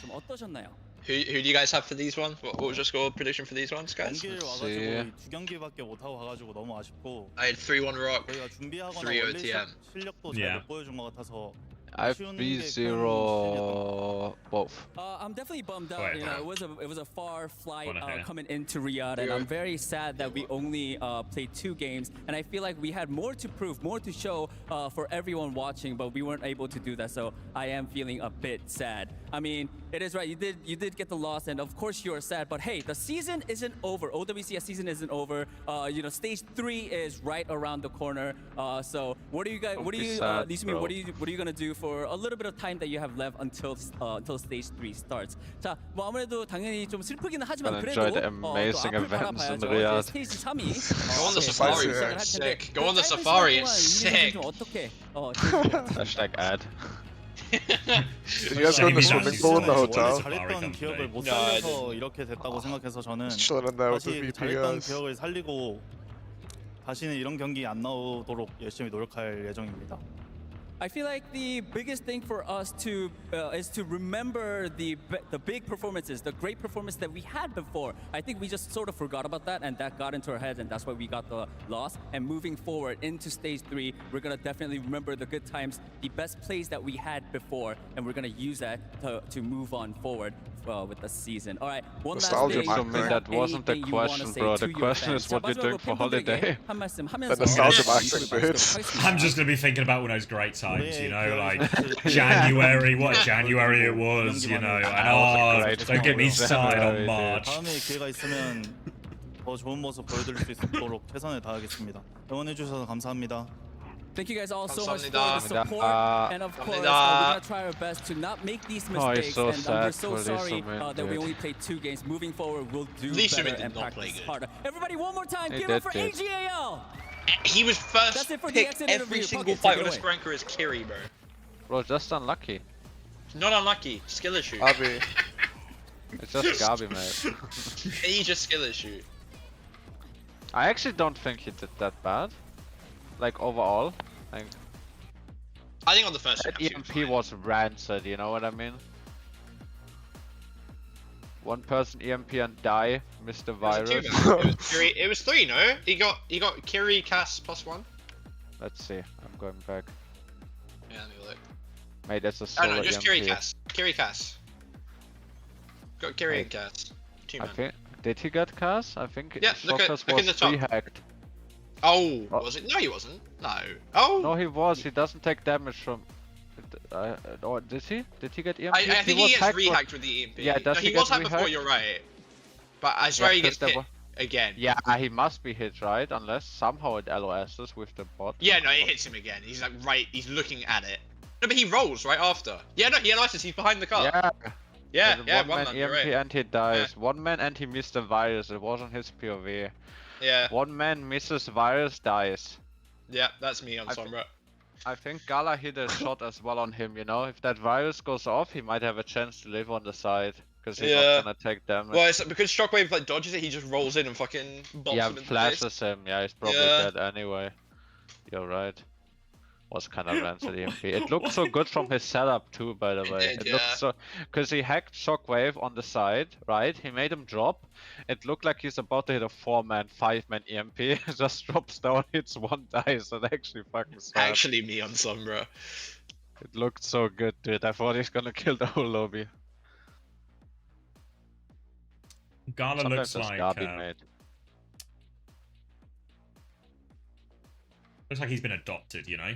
좀 어떠셨나요? Who do you guys have for these ones? What was your score prediction for these ones, guys? 경기를 와가지고 두 경기밖에 못 하고 가가지고 너무 아쉽고 I had 3-1 Rock. 저희가 준비하거나 3 원래 OTM. 실력도 잘 Yeah. 못 보여준 것 같아서 FB0 both. I'm definitely bummed out. Wait, You know, huh? it was a far flight Wanna hear? coming into Riyadh, and I'm very sad that we only played 2 games. And I feel like we had more to prove, more to show for everyone watching, but we weren't able to do that. So I am feeling a bit sad. I mean, it is right. You did get the loss, and of course you are sad. But hey, the season isn't over. OWCS season isn't over. You know, stage 3 is right around the corner. So what are you guys? What are you, Lee-Sumi, what are you gonna do for a little bit of time that you have left until stage 3 starts? 자, 뭐 아무래도 당연히 좀 슬프기는 하지만 Gonna 그래도 enjoy the amazing 또 앞을 events in 바라봐야죠. Riyadh. 이제 스테이지 3이 Go on the safari, bro. It's sick. Go on the safari. It's sick. 좀 어떻게 Hashtag ad. Did you guys go in the swimming pool in the 원래 hotel? 잘했던 기억을 못 No, I 살려서 이렇게 됐다고 생각해서 저는 Chilling in there with the 다시 VP 잘했던 guys. 기억을 살리고 다시는 이런 경기 안 나오도록 열심히 노력할 예정입니다. I feel like the biggest thing for us to is to remember the big performances, the great performance that we had before. I think we just sort of forgot about that, and that got into our heads, and that's why we got the loss. And moving forward into stage 3, we're gonna definitely remember the good times, the best plays that we had before, and we're gonna use that to move on forward with the season. All right, one Nostalgia last thing. back I mean, there. that wasn't the Anything you wanna question, say bro. to The your question fans? is what 자, you're doing 마지막으로 for 팬분들에게 holiday. 한 말씀 The 하면서 nostalgia back 인터뷰 there, 마치도록 dude. 하겠습니다. I'm just gonna be thinking about all those great times, you know, like 올해 January, what January it was, you know, and oh, don't get me started on March. 다음에 기회가 있으면 더 좋은 모습 보여드릴 수 있도록 최선을 다하겠습니다. 응원해 주셔서 감사합니다. Thank you guys all so much for the 감사합니다. support, and of course, we're 감사합니다. gonna try our best to not make these Oh, it's mistakes. so And we're sad so for sorry Lee-Sumi, that we dude. only played 2 games. Moving forward, we'll do Lee-Sumi better did and not play practice good. harder. Everybody, one more time, He give it up did for good. AG.AL. He was first That's it for the pick exit every interview. single Bucket, fight take with it a Skranker is Kiri, bro. Bro, just unlucky. Not unlucky. Skill issue. Abby. It's just Gabi, mate. He just skill issue. I actually don't think he did that bad. Like overall, like I think on the first that match, he was EMP fine. was rancid. You know what I mean? One person EMP and die, Mr. It was a Virus. two-man. It was Kiri. It was 3, no? He got Kiri, Cass +1. Let's see. I'm going back. Yeah, let me look. Mate, that's a Oh solo no, just EMP. Kiri, Cass. Kiri, Cass. Got Kiri and Cass. I 2-man. think. Did he get Cass? I think Yeah, look at- Shockers look in was the top. 3-hacked. Oh, Oh. was it? No, he wasn't. No. Oh. No, he was. He doesn't take damage from. Or did he? Did he get EMP? I think he was gets hacked rehacked with the EMP. Yeah, does no, he he was get hacked before. rehacked? You're right. But I swear he 'cause gets there hit were- again. Yeah, he must be hit, right? Unless somehow it LOSs with the bot. Yeah, no, it hits him again. He's like right. He's looking at it. No, but he rolls right after. Yeah, no, he analyzes. He's behind the car. Yeah. yeah, There's yeah. one man man, EMP you're right. and he dies. One man and he missed the virus. It wasn't his POV. Yeah, One man misses virus, dies. yeah, that's me on I Sombra. I think Gala hit a shot as well on him, you know? If that virus goes off, he might have a chance to live on the side. Because he's Yeah. not gonna take damage. Well, it's because Shockwave like dodges it. He just rolls in and fucking bolts Yeah, him in the face. flashes him. Yeah, he's probably Yeah. dead anyway. You're right. Was kind of rancid EMP. It looked so good from his setup too, by the It way. did, It yeah. looked so, because he hacked Shockwave on the side, right? He made him drop. It looked like he's about to hit a 4-man, 5-man EMP. Just drops down, hits one, dies, and actually fucking sad. Actually, me on Sombra. It looked so good, dude. I thought he's gonna kill the whole lobby. Gala Sometimes looks that's like Gabi, mate. Looks like he's been adopted, you know?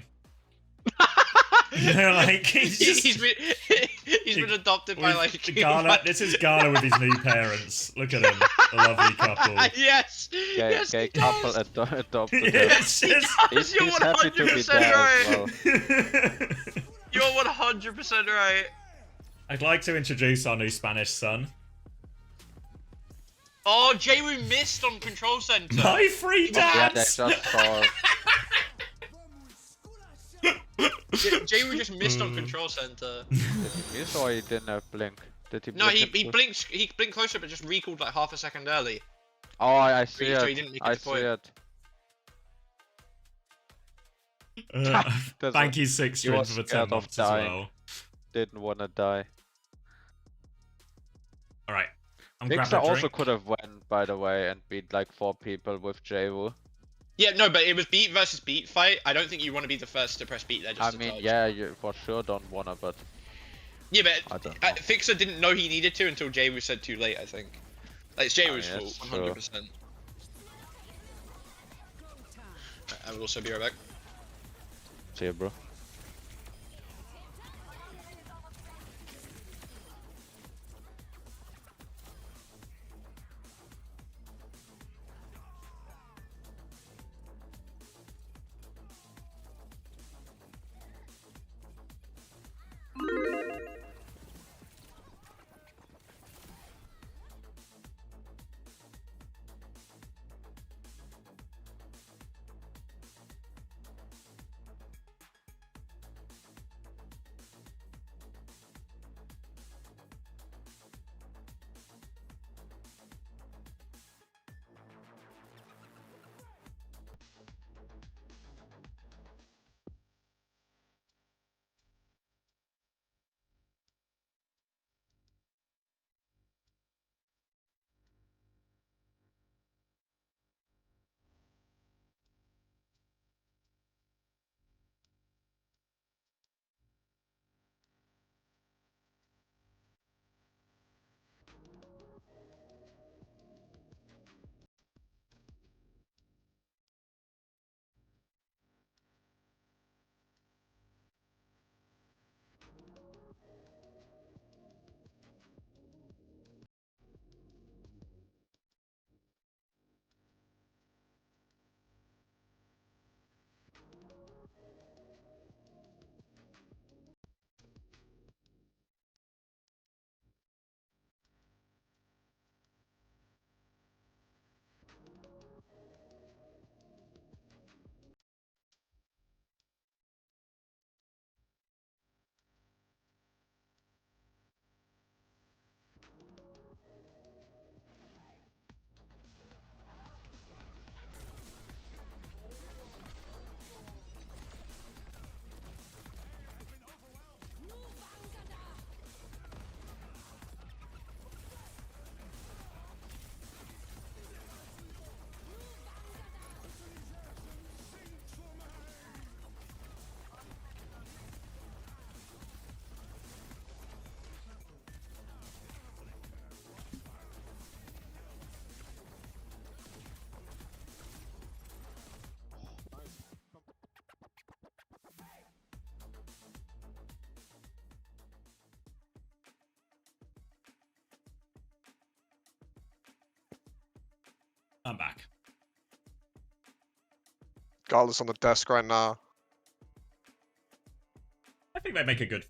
You know, like, he's just... he's been adopted by, like... Gala, this is Gala with his new parents. Look at him. A lovely couple. Yes! Yes, Gay he couple does! adopted him. Yes, He's You're happy to be 100% there right! as well. You're 100% right! I'd like to introduce our new Spanish son. Oh, J-Woo missed on Control Center! My free Yeah, they dance! just saw. J-Woo just missed on Control Center. Did he miss or he didn't have blink? Did he? No, blink he it? blinked closer, but just recalled like half a second early. Oh, I see So it. he didn't make it I to see point. it. Thank you, Six He was for the 10 scared of months as dying. well. Didn't wanna die. Alright. I'm Dixer grabbing a also drink. could have went, by the way, and beat like 4 people with J-Woo. Yeah, no, but it was beat versus beat fight. I don't think you want to be the first to press beat there. Just I to mean, touch. yeah, you for sure don't wanna, but Yeah, I but don't know. Fixer didn't know he needed to until J-Woo said too late, I think. Like, it's J-Woo's yeah, fault, that's true. 100%. I will also be right back. see you, bro. I'm back. Gala's on the desk right now. I think they make a good